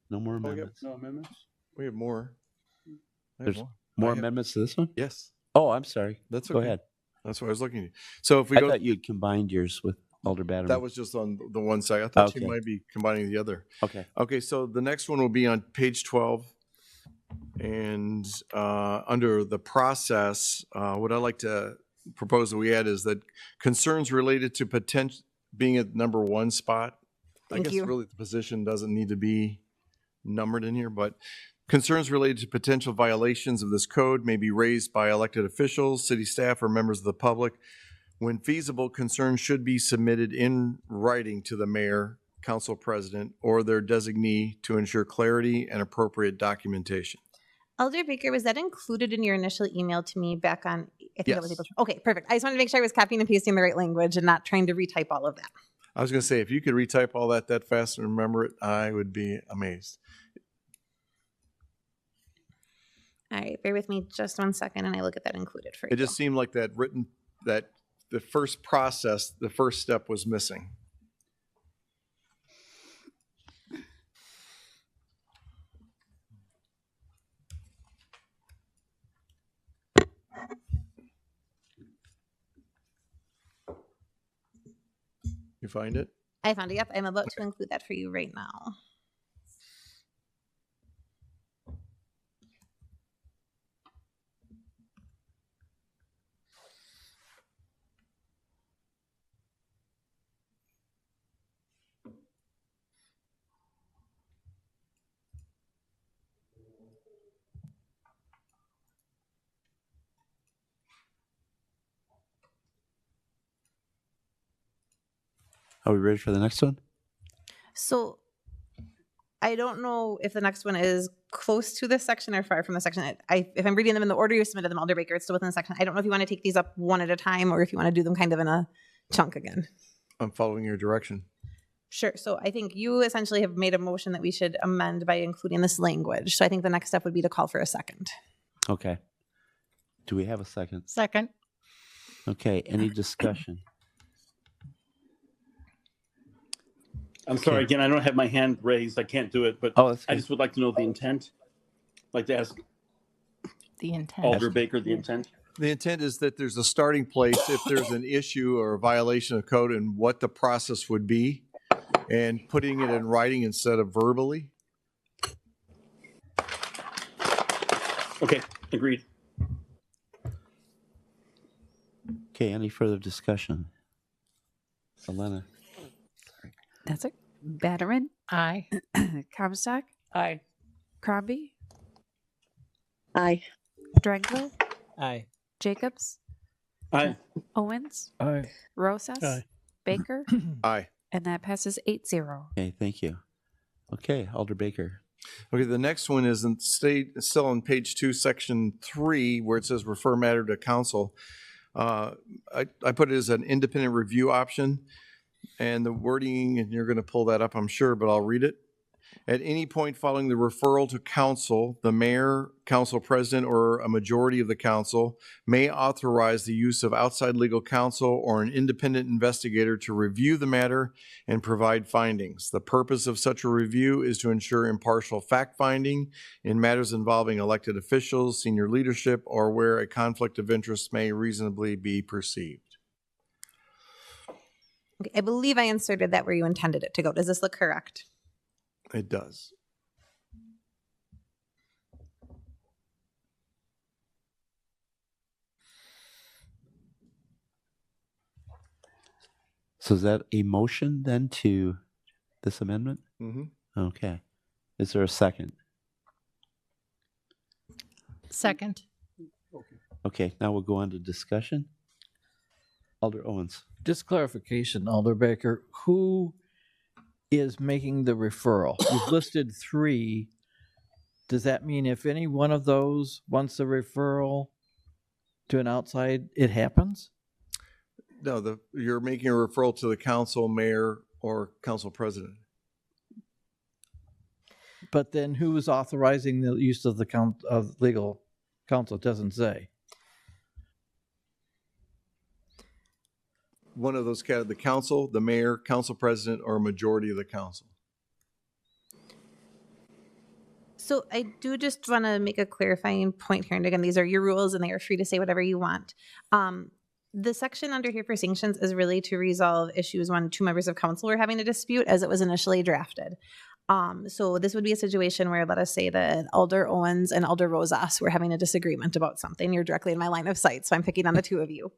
no more Oh, yep. amendments. No amendments? We have more. I have There's more. more I have- amendments to this one? Yes, Oh, I'm sorry. that's Go okay. ahead. That's what I was looking at. So if we I go, thought you'd combined yours with Alder Batterman. that was just on the one side. I thought you Okay. might be combining the other. Okay. Okay, so the next one will be on page 12. And under the process, what I'd like to propose that we add is that concerns related to potential, being at number one spot. Thank I guess you. really the position doesn't need to be numbered in here, but concerns related to potential violations of this code may be raised by elected officials, city staff, or members of the public. When feasible, concerns should be submitted in writing to the mayor, council president, or their designee to ensure clarity and appropriate documentation. Alder Baker, was that included in your initial email to me back on, I think that was Yes. April. Okay, perfect. I just wanted to make sure I was copying and pasting the right language and not trying to retype all of that. I was going to say, if you could retype all that fast and remember it, I would be amazed. All right, bear with me just 1 second and I will get that included for you. It just seemed like that the first process, the first step was missing. You find it? I found it. Yep, I'm about to include that for you right now. Are we ready for the next one? So I don't know if the next one is close to this section or far from the section. If I'm reading them in the order you submitted them, Alder Baker, it's still within the section. I don't know if you want to take these up one at a time or if you want to do them kind of in a chunk again. I'm following your direction. Sure. So I think you essentially have made a motion that we should amend by including this language. So I think the next step would be to call for a second. Okay. Do we have a second? Second. Okay, any discussion? I'm sorry, again, I don't have my hand raised. I can't do it, but Oh, that's I good. just would like to know the intent. I'd like to ask The intent. Alder Baker the intent. The intent is that there's a starting place if there's an issue or a violation of code and what the process would be, and putting it in writing instead of verbally. Okay, agreed. Okay, any further discussion? Elena? That's it. Batterman, Aye. Comstock, Aye. Crombie, Aye. Drengler, Aye. Jacobs, Aye. Owens, Aye. Rosas, Aye. Baker, Aye. and that passes 8-0. Okay, thank you. Okay, Alder Baker. Okay, the next one is still on page 2, section 3, where it says refer matter to council. I put it as an independent review option, and the wording, and you're going to pull that up, I'm sure, but I'll read it. At any point following the referral to council, the mayor, council president, or a majority of the council may authorize the use of outside legal counsel or an independent investigator to review the matter and provide findings. The purpose of such a review is to ensure impartial fact-finding in matters involving elected officials, senior leadership, or where a conflict of interest may reasonably be perceived. Okay, I believe I inserted that where you intended it to go. Does this look correct? It does. So is that a motion then to this amendment? Mm-hmm. Okay. Is there a second? Second. Okay, now we'll go on to discussion. Alder Owens. Just clarification, Alder Baker, who is making the referral? You've listed 3. Does that mean if any one of those wants a referral to an outside, it happens? No, you're making a referral to the council, mayor, or council president. But then who is authorizing the use of of legal counsel? It doesn't say. One of those, the council, the mayor, council president, or a majority of the council. So I do just want to make a clarifying point here. And again, these are your rules and they are free to say whatever you want. The section under here for sanctions is really to resolve issues when 2 members of council were having a dispute as it was initially drafted. So this would be a situation where, let us say that Alder Owens and Alder Rosas were having a disagreement about something. You're directly in my line of sight, so I'm picking on the 2 of you.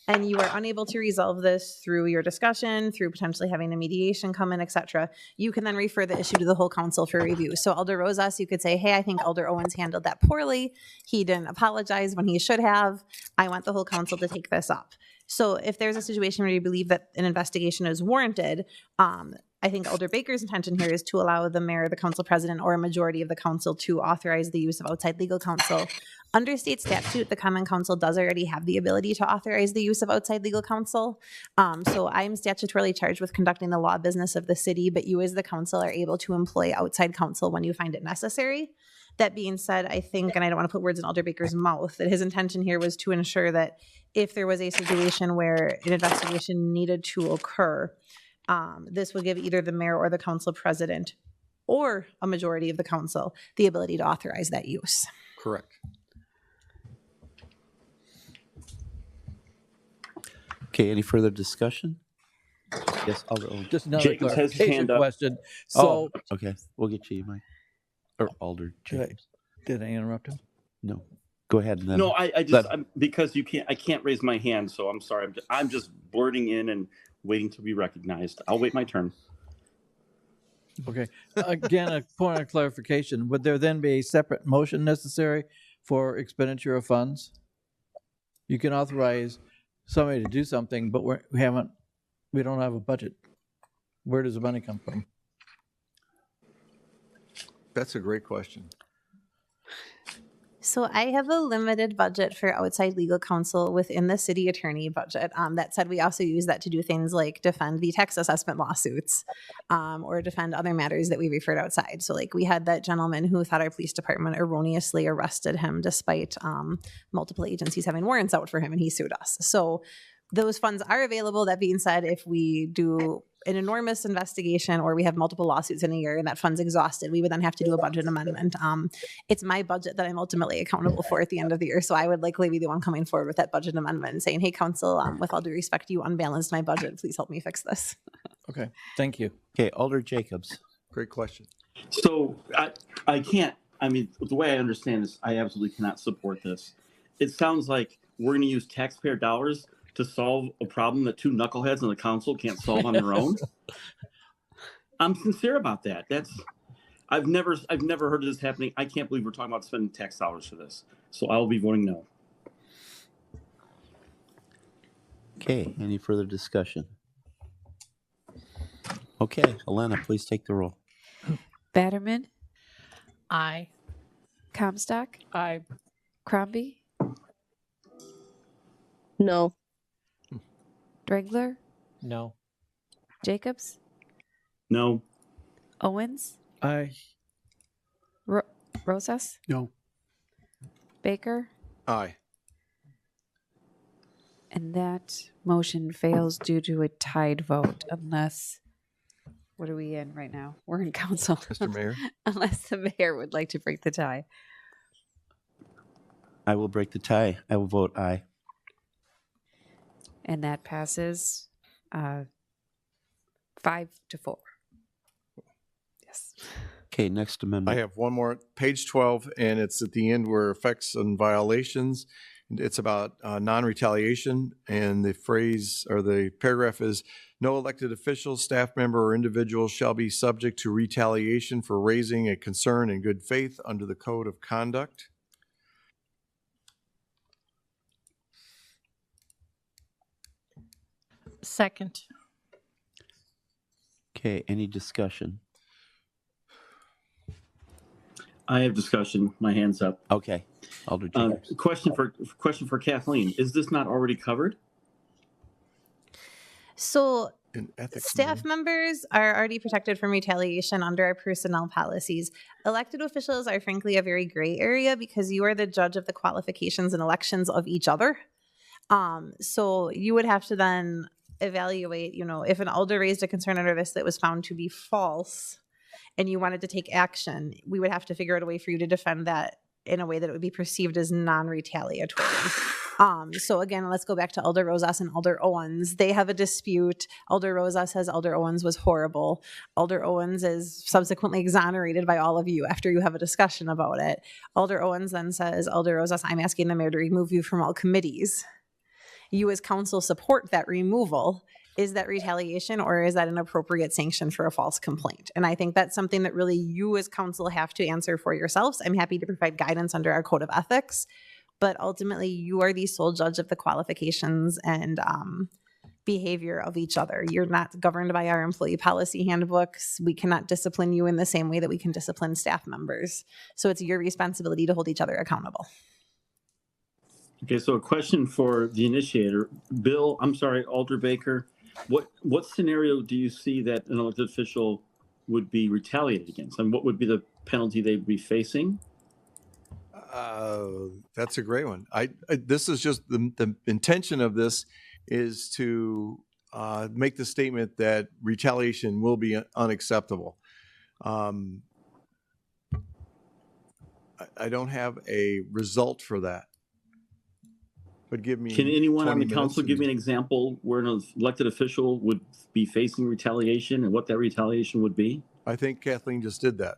And you are unable to resolve this through your discussion, through potentially having a mediation come in, et cetera. You can then refer the issue to the whole council for review. So Alder Rosas, you could say, hey, I think Alder Owens handled that poorly. He didn't apologize when he should have. I want the whole council to take this up. So if there's a situation where you believe that an investigation is warranted, I think Alder Baker's intention here is to allow the mayor, the council president, or a majority of the council to authorize the use of outside legal counsel. Under state statute, the Common Council does already have the ability to authorize the use of outside legal counsel. So I'm statutorily charged with conducting the law business of the city, but you as the council are able to employ outside counsel when you find it necessary. That being said, I think, and I don't want to put words in Alder Baker's mouth, that his intention here was to ensure that if there was a situation where an investigation needed to occur, this would give either the mayor or the council president or a majority of the council the ability to authorize that use. Correct. Okay, any further discussion? Yes, Alder Owens. Just another Jacobs has his clarification hand up. question. So, Okay, we'll get you, Mike. Or Alder Jacobs. did I interrupt him? No, go ahead. And then No, I just because I can't raise my hand, so I'm sorry. I'm just blurting in and waiting to be recognized. I'll wait my turn. Okay. Again, a point of clarification. Would there then be a separate motion necessary for expenditure of funds? You can authorize somebody to do something, but we don't have a budget. Where does the money come from? That's a great question. So I have a limited budget for outside legal counsel within the city attorney budget. That said, we also use that to do things like defend the tax assessment lawsuits or defend other matters that we referred outside. So like we had that gentleman who thought our police department erroneously arrested him despite multiple agencies having warrants out for him, and he sued us. So those funds are available. That being said, if we do an enormous investigation or we have multiple lawsuits in a year and that fund's exhausted, we would then have to do a budget amendment. It's my budget that I'm ultimately accountable for at the end of the year. So I would likely be the one coming forward with that budget amendment and saying, hey, council, with all due respect, you unbalanced my budget. Please help me fix this. Okay, thank you. Okay, Alder Jacobs. Great question. So I can't, I mean, the way I understand this, I absolutely cannot support this. It sounds like we're going to use taxpayer dollars to solve a problem that 2 knuckleheads on the council can't solve on their own. I'm sincere about that. I've never heard of this happening. I can't believe we're talking about spending tax dollars for this. So I will be voting no. Okay, any further discussion? Okay, Alana, please take the roll. Batterman, Aye. Comstock, Aye. Crombie, No. Drengler, No. Jacobs, No. Owens, Aye. Rosas, No. Baker, Aye. and that motion fails due to a tied vote unless, what are we in right now? We're in council. Mr. Mayor? Unless the mayor would like to break the tie. I will break the tie. I will vote aye. And that passes 5-4. Yes. Okay, next amendment. I have one more, page 12, and it's at the end where effects and violations. It's about non-retaliation, and the phrase or the paragraph is, No elected official, staff member, or individual shall be subject to retaliation for raising a concern in good faith under the Code of Conduct. Second. Okay, any discussion? I have discussion. My hand's up. Okay, Alder Jacobs. Question for Kathleen. Is this not already covered? So In ethics staff members are already protected from retaliation under our personnel policies. Elected officials are frankly a very gray area because you are the judge of the qualifications and elections of each other. So you would have to then evaluate, if an alder raised a concern under this that was found to be false and you wanted to take action, we would have to figure out a way for you to defend that in a way that it would be perceived as non-retaliatory. So again, let's go back to Alder Rosas and Alder Owens. They have a dispute. Alder Rosas says Alder Owens was horrible. Alder Owens is subsequently exonerated by all of you after you have a discussion about it. Alder Owens then says, Alder Rosas, I'm asking the mayor to remove you from all committees. You as council support that removal. Is that retaliation or is that an appropriate sanction for a false complaint? And I think that's something that really you as council have to answer for yourselves. I'm happy to provide guidance under our code of ethics, but ultimately you are the sole judge of the qualifications and behavior of each other. You're not governed by our employee policy handbooks. We cannot discipline you in the same way that we can discipline staff members. So it's your responsibility to hold each other accountable. Okay, so a question for the initiator. Alder Baker, what scenario do you see that an elected official would be retaliated against? And what would be the penalty they'd be facing? That's a great one. This is just the intention of this is to make the statement that retaliation will be unacceptable. I don't have a result for that. But give me. Can anyone on the 20 council minutes give me an example where an elected official would be facing retaliation and what that retaliation would be? I think Kathleen just did that.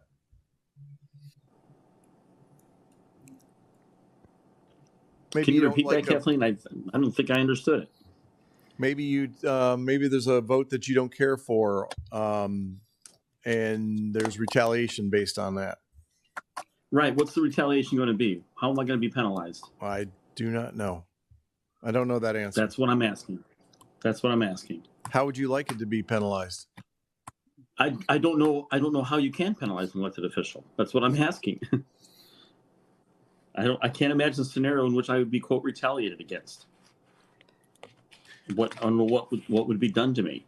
Maybe Can you don't repeat like that, Kathleen? I don't think I understood it. Maybe maybe there's a vote that you don't care for, and there's retaliation based on that. Right. What's the retaliation going to be? How am I going to be penalized? I do not know. I don't know that answer. That's what I'm asking. How would you like it to be penalized? I don't know. I don't know how you can penalize an elected official. That's what I'm asking. I can't imagine a scenario in which I would be, quote, retaliated against. What would be done to me?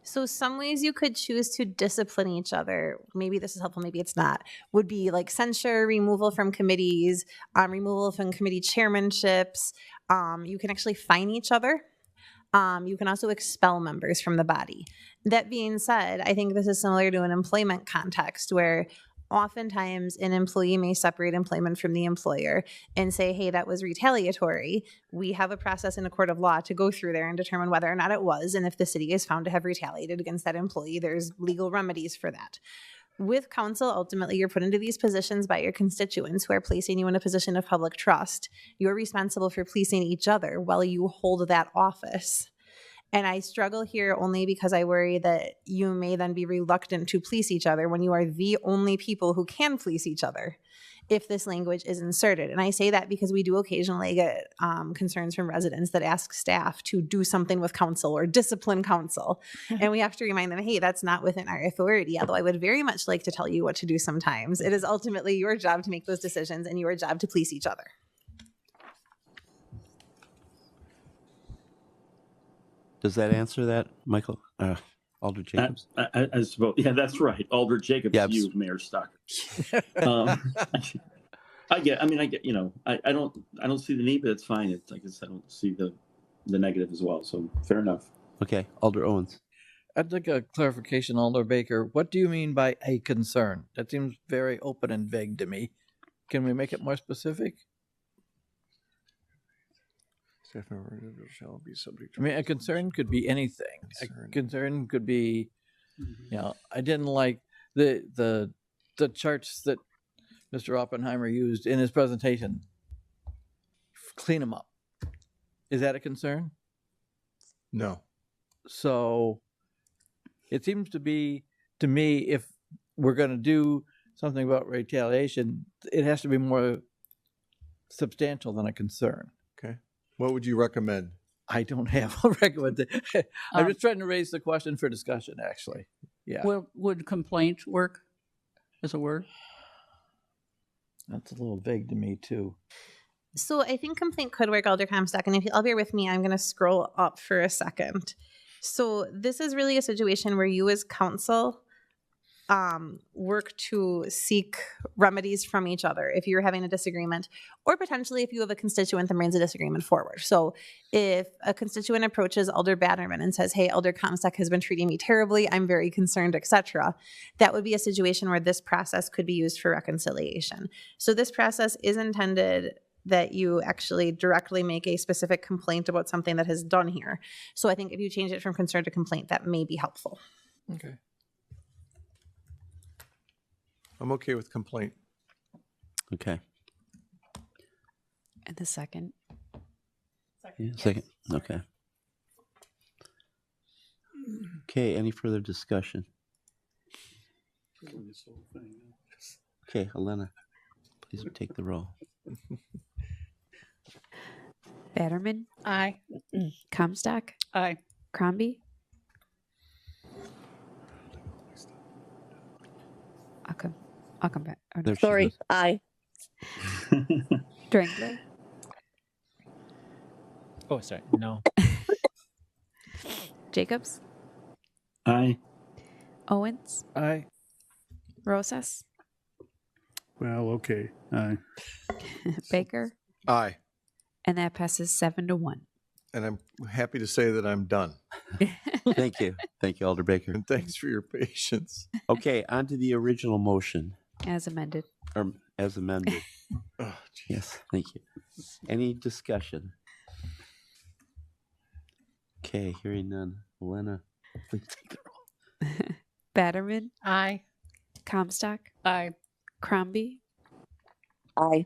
So some ways you could choose to discipline each other, maybe this is helpful, maybe it's not, would be like censure, removal from committees, removal from committee chairmanships. You can actually fine each other. You can also expel members from the body. That being said, I think this is similar to an employment context where oftentimes an employee may separate employment from the employer and say, hey, that was retaliatory. We have a process in a court of law to go through there and determine whether or not it was. And if the city is found to have retaliated against that employee, there's legal remedies for that. With council, ultimately, you're put into these positions by your constituents who are placing you in a position of public trust. You're responsible for policing each other while you hold that office. And I struggle here only because I worry that you may then be reluctant to police each other when you are the only people who can police each other if this language is inserted. And I say that because we do occasionally get concerns from residents that ask staff to do something with council or discipline council. And we have to remind them, hey, that's not within our authority. Although I would very much like to tell you what to do sometimes. It is ultimately your job to make those decisions and your job to police each other. Does that answer that, Michael? Alder Jacobs? I suppose. Yeah, that's right. Alder Jacobs, you, Mayor Stocker. I get, I don't see the need, but it's fine. It's, I guess I don't see the negative as well. So fair enough. Okay. Alder Owens. I'd like a clarification, Alder Baker. What do you mean by a concern? That seems very open and vague to me. Can we make it more specific? Shall be subject to. I mean, a concern could be anything. A concern could be, I didn't like the charts that Mr. Oppenheimer used in his presentation. Clean them up. Is that a concern? No. So it seems to be, to me, if we're going to do something about retaliation, it has to be more substantial than a concern. Okay. What would you recommend? I don't have a recommendation. I'm Um, just trying to raise the question for discussion, actually. Yeah. Would complaint work as a word? That's a little vague to me, too. So I think complaint could work, Alder Comstock, and if you'll bear with me, I'm going to scroll up for a second. So this is really a situation where you as council work to seek remedies from each other if you're having a disagreement, or potentially if you have a constituent that brings a disagreement forward. So if a constituent approaches Alder Batterman and says, hey, Alder Comstock has been treating me terribly, I'm very concerned, etc., that would be a situation where this process could be used for reconciliation. So this process is intended that you actually directly make a specific complaint about something that has done here. So I think if you change it from concern to complaint, that may be helpful. Okay. I'm okay with complaint. Okay. And the second. Yeah, second. Okay. Okay, any further discussion? Okay, Elena, please take the roll. Batterman? Aye. Comstock? Aye. Crombie? I'll come back. Oh, no. There she Sorry, goes. aye. Drangler? Oh, sorry. No. Jacobs? Aye. Owens? Aye. Rosas? Well, okay. Baker? Aye. And that passes 7-1. And I'm happy to say that I'm done. Thank you. Thank you, Alder Baker. And thanks for your patience. Okay, on to the original motion, As amended. or as amended. Oh, Yes, thank you. Any discussion? Okay, hearing none. Elena, please take the roll. Batterman? Aye. Comstock? Aye. Crombie? Aye.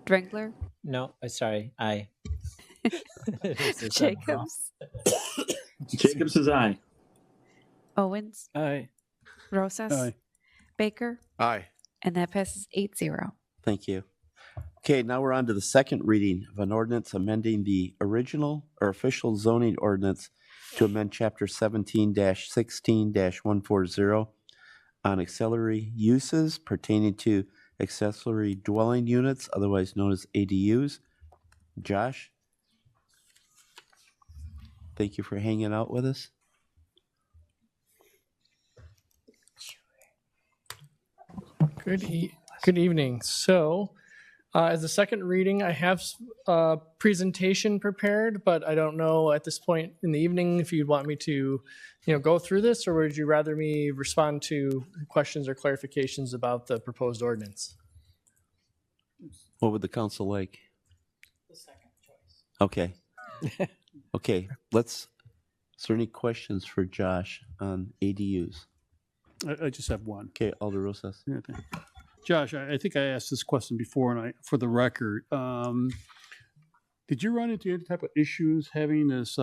Drangler? No, sorry. Aye. Jacobs? Jacobs is aye. Owens? Aye. Rosas? Aye. Baker? Aye. And that passes 8-0. Thank you. Okay, now we're on to the second reading of an ordinance amending the original or official zoning ordinance to amend Chapter 17-16-140 on auxiliary uses pertaining to accessory dwelling units, otherwise known as ADUs. Josh? Thank you for hanging out with us. Good evening. So, as a second reading, I have a presentation prepared, but I don't know at this point in the evening if you'd want me to, go through this, or would you rather me respond to questions or clarifications about the proposed ordinance? What would the council like? The second choice. Okay. Okay, is there any questions for Josh on ADUs? I just have one. Okay, Alder Rosas. Yeah, okay. Josh, I think I asked this question before, and for the record, did you run into any type of issues having this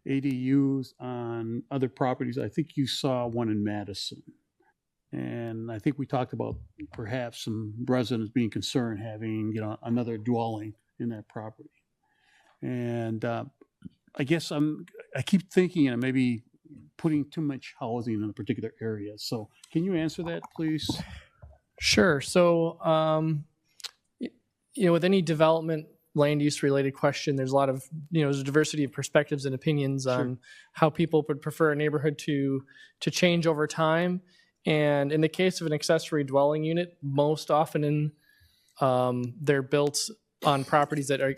ADUs on other properties? I think you saw one in Madison. And I think we talked about perhaps some residents being concerned having, another dwelling in that property. And I guess I keep thinking, maybe putting too much housing in a particular area. So can you answer that, please? Sure. So, with any development land use related question, there's a lot of, there's a diversity of perspectives and opinions on how people would prefer a neighborhood to change over time. And in the case of an accessory dwelling unit, most often they're built on properties that are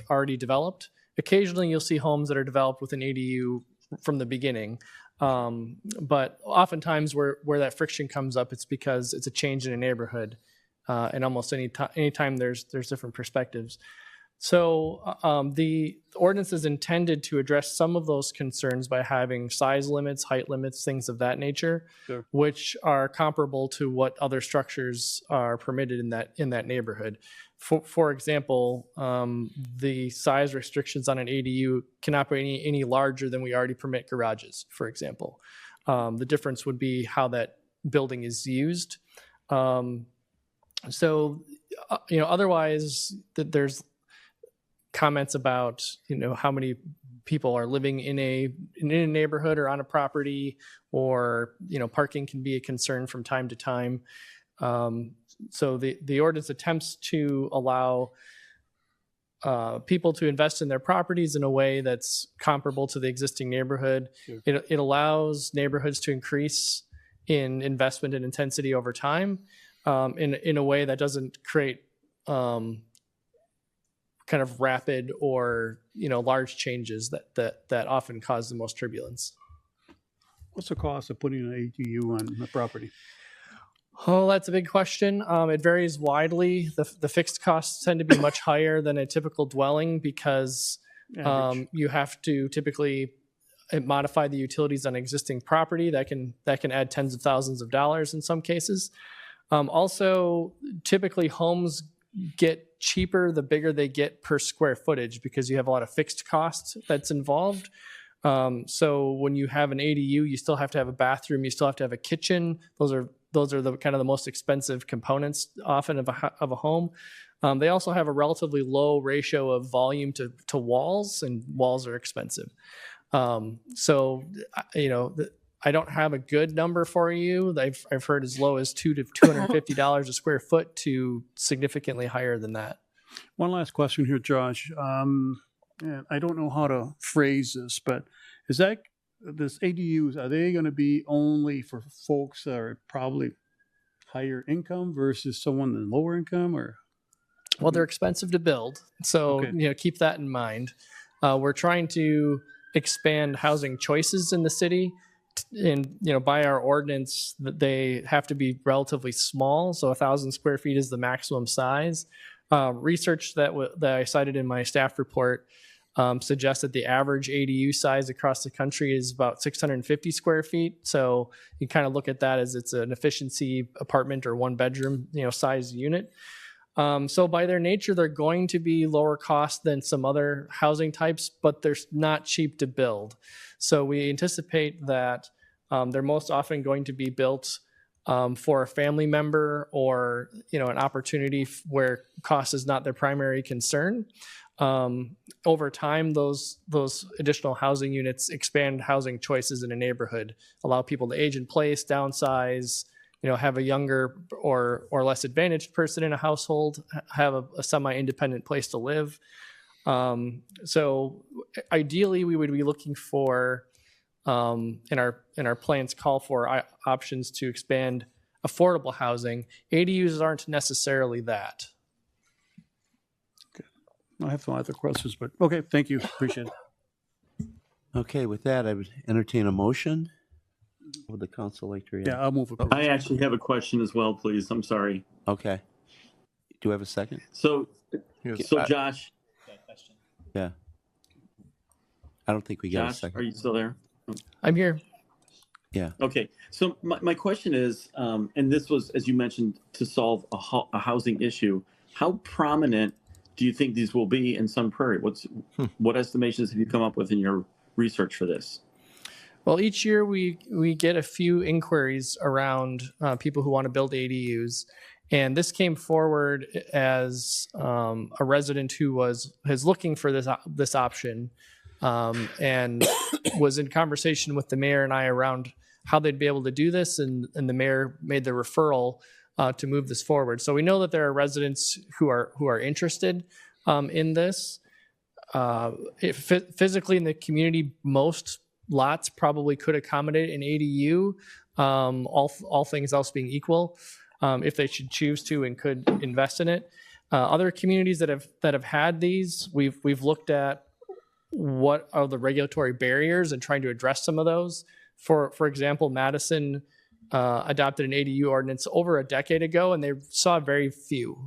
already developed. Occasionally you'll see homes that are developed with an ADU from the beginning. But oftentimes where that friction comes up, it's because it's a change in a neighborhood. And almost any time there's different perspectives. So the ordinance is intended to address some of those concerns by having size limits, height limits, things of that nature, Sure. which are comparable to what other structures are permitted in that neighborhood. For example, the size restrictions on an ADU cannot be any larger than we already permit garages, for example. The difference would be how that building is used. Otherwise, there's comments about, how many people are living in a neighborhood or on a property, or, parking can be a concern from time to time. So the ordinance attempts to allow people to invest in their properties in a way that's comparable to the existing neighborhood. Sure. It allows neighborhoods to increase in investment and intensity over time, in a way that doesn't create kind of rapid or large changes that often cause the most turbulence. What's the cost of putting an ADU on the property? Oh, that's a big question. It varies widely. The fixed costs tend to be much higher than a typical dwelling because you have to typically modify the utilities on existing property. That can add tens of thousands of dollars in some cases. Also, typically homes get cheaper the bigger they get per square footage because you have a lot of fixed costs that's involved. So when you have an ADU, you still have to have a bathroom, you still have to have a kitchen. Those are the kind of the most expensive components often of a home. They also have a relatively low ratio of volume to walls, and walls are expensive. I don't have a good number for you. I've heard as low as $200 to $250 a square foot to significantly higher than that. One last question here, Josh. And I don't know how to phrase this, but this ADUs, are they going to be only for folks that are probably higher income versus someone in lower income, or? Well, they're expensive to build, so Okay. keep that in mind. We're trying to expand housing choices in the city. And by our ordinance, they have to be relatively small, so 1,000 square feet is the maximum size. Research that I cited in my staff report suggests that the average ADU size across the country is about 650 square feet. So you kind of look at that as it's an efficiency apartment or one bedroom size unit. So by their nature, they're going to be lower cost than some other housing types, but they're not cheap to build. So we anticipate that they're most often going to be built for a family member or an opportunity where cost is not their primary concern. Over time, those additional housing units expand housing choices in a neighborhood, allow people to age in place, downsize, have a younger or less advantaged person in a household, have a semi-independent place to live. So ideally, we would be looking for, in our plans call for options to expand affordable housing. ADUs aren't necessarily that. I have some other questions, but okay, thank you. Appreciate it. Okay, with that, I would entertain a motion. Would the council like to read? Yeah, I'll move approval. I actually have a question as well, please. I'm sorry. Okay. Do you have a second? So Josh. Yeah. I don't think we got a Josh, second. are you still there? I'm here. Yeah. Okay. So my question is, and this was, as you mentioned, to solve a housing issue. How prominent do you think these will be in Sun Prairie? What estimations have you come up with in your research for this? Well, each year we get a few inquiries around people who want to build ADUs. And this came forward as a resident who is looking for this option and was in conversation with the mayor and I around how they'd be able to do this. And the mayor made the referral to move this forward. So we know that there are residents who are interested in this. Physically in the community, most lots probably could accommodate an ADU, all things else being equal, if they should choose to and could invest in it. Other communities that have had these, we've looked at what are the regulatory barriers and trying to address some of those. For example, Madison adopted an ADU ordinance over a decade ago, and they saw very few.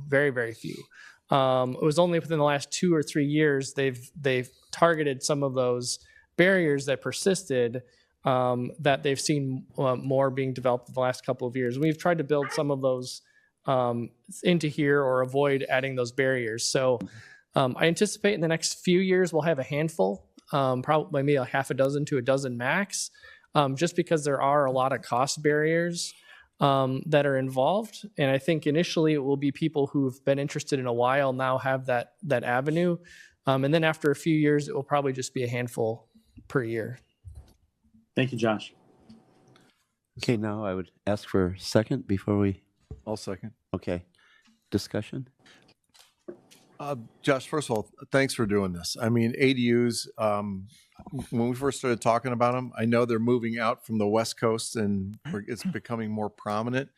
it was only within the last 2 or 3 years they've targeted some of those barriers that persisted, that they've seen more being developed in the last couple of years. We've tried to build some of those into here or avoid adding those barriers. So I anticipate in the next few years we'll have a handful, probably maybe a half a dozen to a dozen max, just because there are a lot of cost barriers that are involved. And I think initially it will be people who've been interested in a while now have that avenue. And then after a few years, it will probably just be a handful per year. Thank you, Josh. Okay, now I would ask for a second before we. I'll second. Okay, discussion. Josh, first of all, thanks for doing this. I mean, ADUs, when we first started talking about them, I know they're moving out from the West Coast and it's becoming more prominent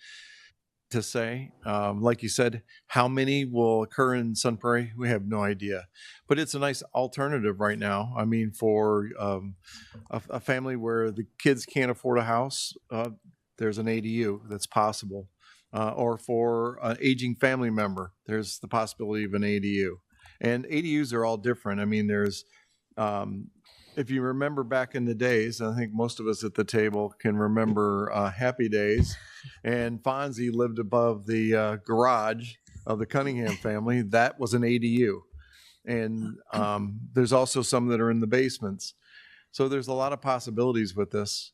to say. Like you said, how many will occur in Sun Prairie? We have no idea. But it's a nice alternative right now. I mean, for a family where the kids can't afford a house, there's an ADU that's possible. Or for an aging family member, there's the possibility of an ADU. And ADUs are all different. I mean, there's, if you remember back in the days, I think most of us at the table can remember Happy Days, and Fonzie lived above the garage of the Cunningham family. That was an ADU. And there's also some that are in the basements. So there's a lot of possibilities with this.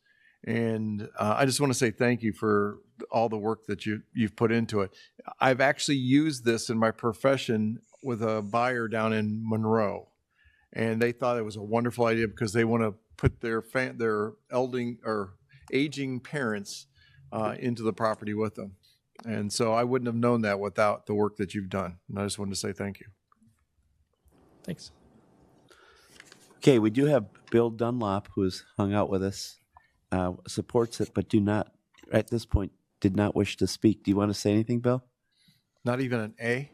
And I just want to say thank you for all the work that you've put into it. I've actually used this in my profession with a buyer down in Monroe, and they thought it was a wonderful idea because they want to put their aging parents into the property with them. And so I wouldn't have known that without the work that you've done. And I just wanted to say thank you. Thanks. Okay, we do have Bill Dunlop, who's hung out with us. Supports it, but at this point, did not wish to speak. Do you want to say anything, Bill? Not even an A?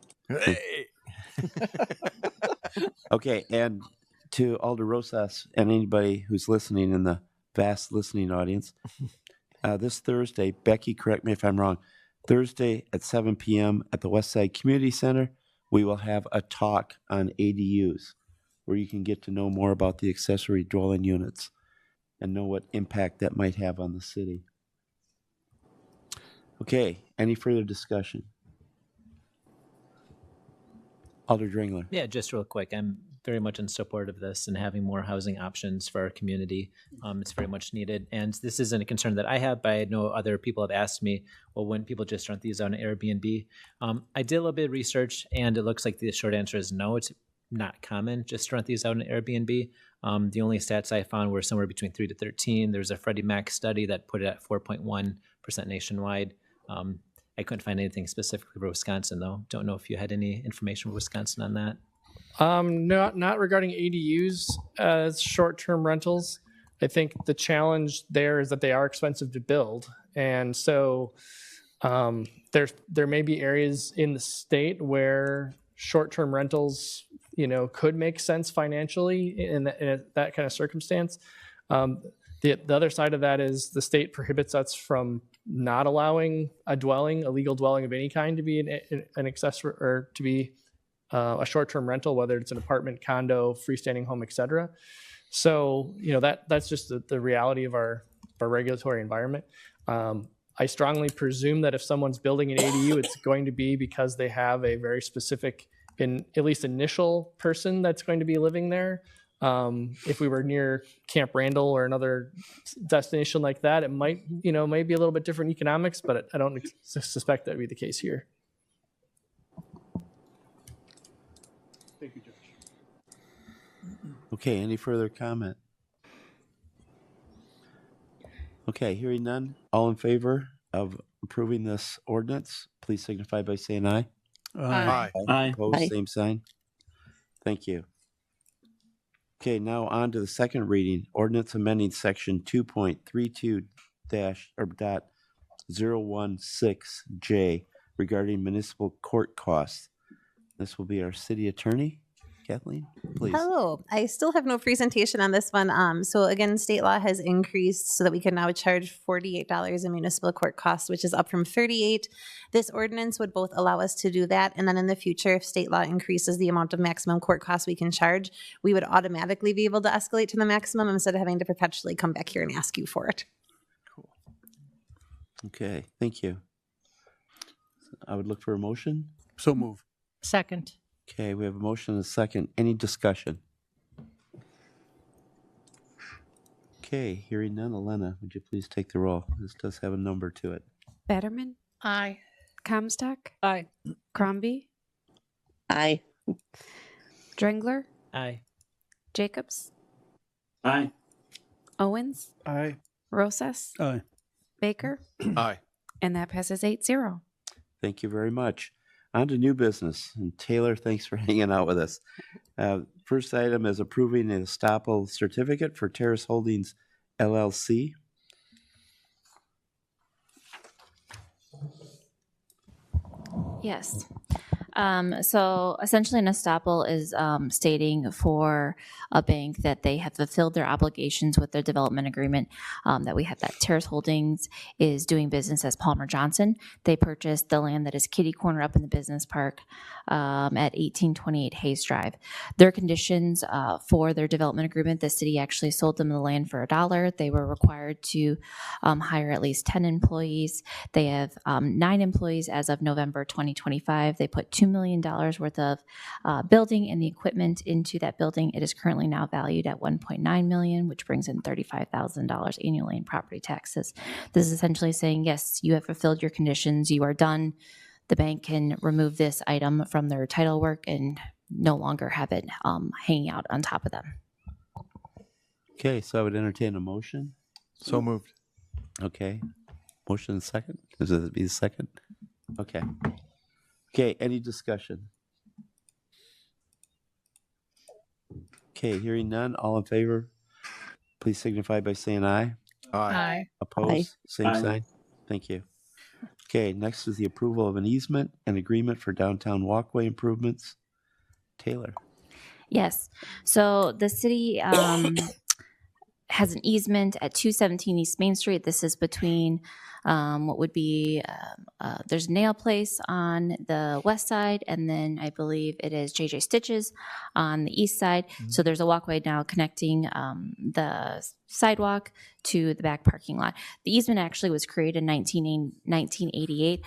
Okay, and to Alder Rosas and anybody who's listening in the vast listening audience, this Thursday, Becky, correct me if I'm wrong, Thursday at 7 p.m. at the Westside Community Center, we will have a talk on ADUs where you can get to know more about the accessory dwelling units and know what impact that might have on the city. Okay, any further discussion? Alder Dringler. Yeah, just real quick. I'm very much in support of this and having more housing options for our community. It's very much needed. And this isn't a concern that I have, but I know other people have asked me, well, when people just rent these on Airbnb? I did a little bit of research, and it looks like the short answer is no. It's not common just to rent these out on Airbnb. The only stats I found were somewhere between 3 to 13. There's a Freddie Mac study that put it at 4.1% nationwide. I couldn't find anything specifically for Wisconsin, though. Don't know if you had any information for Wisconsin on that. Not regarding ADUs as short-term rentals. I think the challenge there is that they are expensive to build, and so there may be areas in the state where short-term rentals, could make sense financially in that kind of circumstance. The other side of that is the state prohibits us from not allowing a legal dwelling of any kind to be an accessory or to be a short-term rental, whether it's an apartment, condo, freestanding home, etc. So, that's just the reality of our regulatory environment. I strongly presume that if someone's building an ADU, it's going to be because they have a very specific, at least initial person that's going to be living there. If we were near Camp Randall or another destination like that, it might be a little bit different economics, but I don't suspect that would be the case here. Thank you, Josh. Okay, any further comment? Okay, hearing none. All in favor of approving this ordinance, please signify by saying aye. Aye. Aye. Opposed, Aye. same sign. Thank you. Okay, now on to the second reading. Ordinance amending section 2.32-.016J regarding municipal court costs. This will be our city attorney. Kathleen, please. Hello. I still have no presentation on this one. So again, state law has increased so that we can now charge $48 in municipal court costs, which is up from $38. This ordinance would both allow us to do that, and then in the future, if state law increases the amount of maximum court costs we can charge, we would automatically be able to escalate to the maximum instead of having to perpetually come back here and ask you for it. Okay, thank you. I would look for a motion. So move. Second. Okay, we have a motion and a second. Any discussion? Okay, hearing none. Elena, would you please take the roll? This does have a number to it. Batterman, Aye. Comstock, Aye. Crombie, Aye. Drengler, Aye. Jacobs, Aye. Owens, Aye. Rosas, Aye. Baker, Aye. and that passes 8-0. Thank you very much. On to new business. And Taylor, thanks for hanging out with us. First item is approving an estoppel certificate for Terrace Holdings LLC. Yes. So essentially, an estoppel is stating for a bank that they have fulfilled their obligations with their development agreement. That we have that Terrace Holdings is doing business as Palmer Johnson. They purchased the land that is kitty corner up in the business park at 1828 Hayes Drive. Their conditions for their development agreement, the city actually sold them the land for $1. They were required to hire at least 10 employees. They have 9 employees as of November 2025. They put $2 million worth of building and the equipment into that building. It is currently now valued at $1.9 million, which brings in $35,000 annually in property taxes. This is essentially saying, yes, you have fulfilled your conditions. You are done. The bank can remove this item from their title work and no longer have it hanging out on top of them. Okay, so I would entertain a motion. So moved. Okay. Motion and second? Does it be the second? Okay. Okay, any discussion? Okay, hearing none, all in favor, please signify by saying aye. Aye. Opposed? Aye. Same Aye. sign. Thank you. Okay, next is the approval of an easement and agreement for downtown walkway improvements. Taylor. Yes. So the city has an easement at 217 East Main Street. This is between what would be, there's a nail place on the west side, and then I believe it is JJ Stitches on the east side. So there's a walkway now connecting the sidewalk to the back parking lot. The easement actually was created in 1988.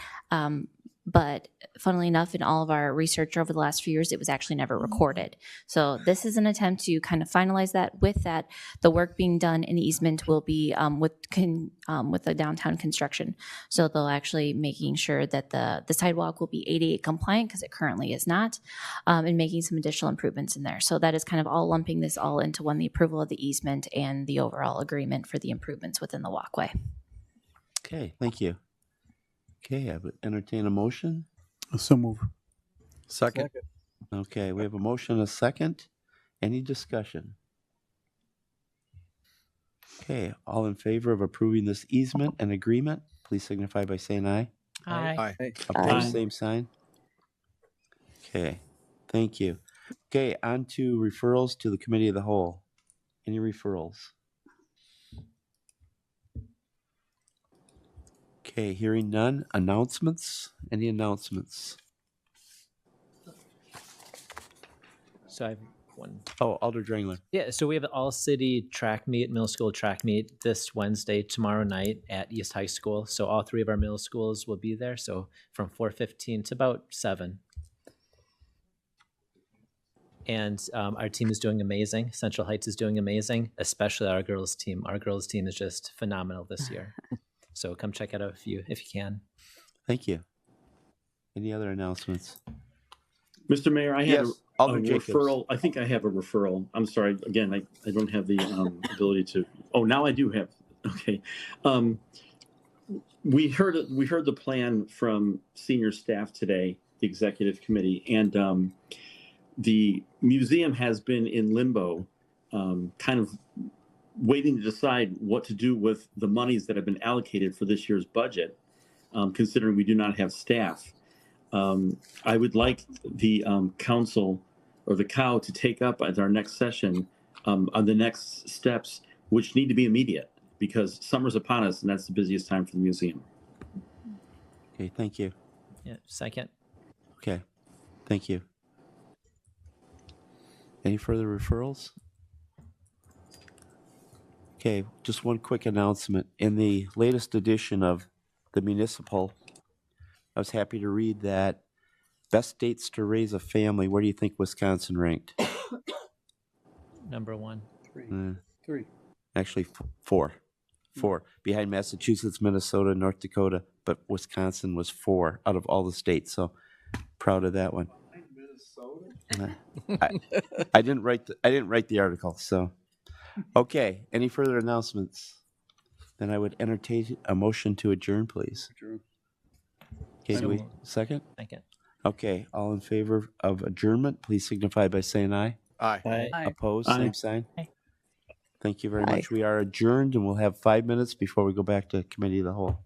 But funnily enough, in all of our research over the last few years, it was actually never recorded. So this is an attempt to kind of finalize that. With that, the work being done in the easement will be with the downtown construction. So they'll actually making sure that the sidewalk will be ADA compliant, because it currently is not, and making some additional improvements in there. So that is kind of all lumping this all into one, the approval of the easement and the overall agreement for the improvements within the walkway. Okay, thank you. Okay, I would entertain a motion. So move. Second. Okay, we have a motion and a second. Any discussion? Okay, all in favor of approving this easement and agreement, please signify by saying aye. Aye. Aye. Opposed, Aye. same sign. Okay, thank you. Okay, on to referrals to the committee of the whole. Any referrals? Okay, hearing none. Announcements? Any announcements? So I have one. Oh, Alder Drengler. Yeah, so we have an all-city track meet, middle school track meet this Wednesday, tomorrow night at East High School. So all 3 of our middle schools will be there. So from 4:15 to about 7. And our team is doing amazing. Central Heights is doing amazing, especially our girls team. Our girls team is just phenomenal this year. So come check it out if you can. Thank you. Any other announcements? Mr. Mayor, I have Yes, a Alder Jacobs. referral. I think I have a referral. I'm sorry. Again, I don't have the ability to. Oh, now I do have. Okay. We heard the plan from senior staff today, the executive committee, and the museum has been in limbo, kind of waiting to decide what to do with the monies that have been allocated for this year's budget, considering we do not have staff. I would like the council or the cow to take up at our next session on the next steps, which need to be immediate because summer's upon us and that's the busiest time for the museum. Okay, thank you. Yeah, second. Okay, thank you. Any further referrals? Okay, just one quick announcement. In the latest edition of the Municipal, I was happy to read that best states to raise a family. Where do you think Wisconsin ranked? Number 1. Three. Actually, four. Behind Massachusetts, Minnesota, North Dakota, but Wisconsin was 4 out of all the states. So proud of that one. I didn't write the article. So, okay. Any further announcements? Then I would entertain a motion to adjourn, please. Okay, do we second? Second. Okay, all in favor of adjournment, please signify by saying aye. Aye. Aye. Opposed, Aye. same sign. Aye. Thank you very much. We are adjourned, and we'll have 5 minutes before we go back to committee of the whole.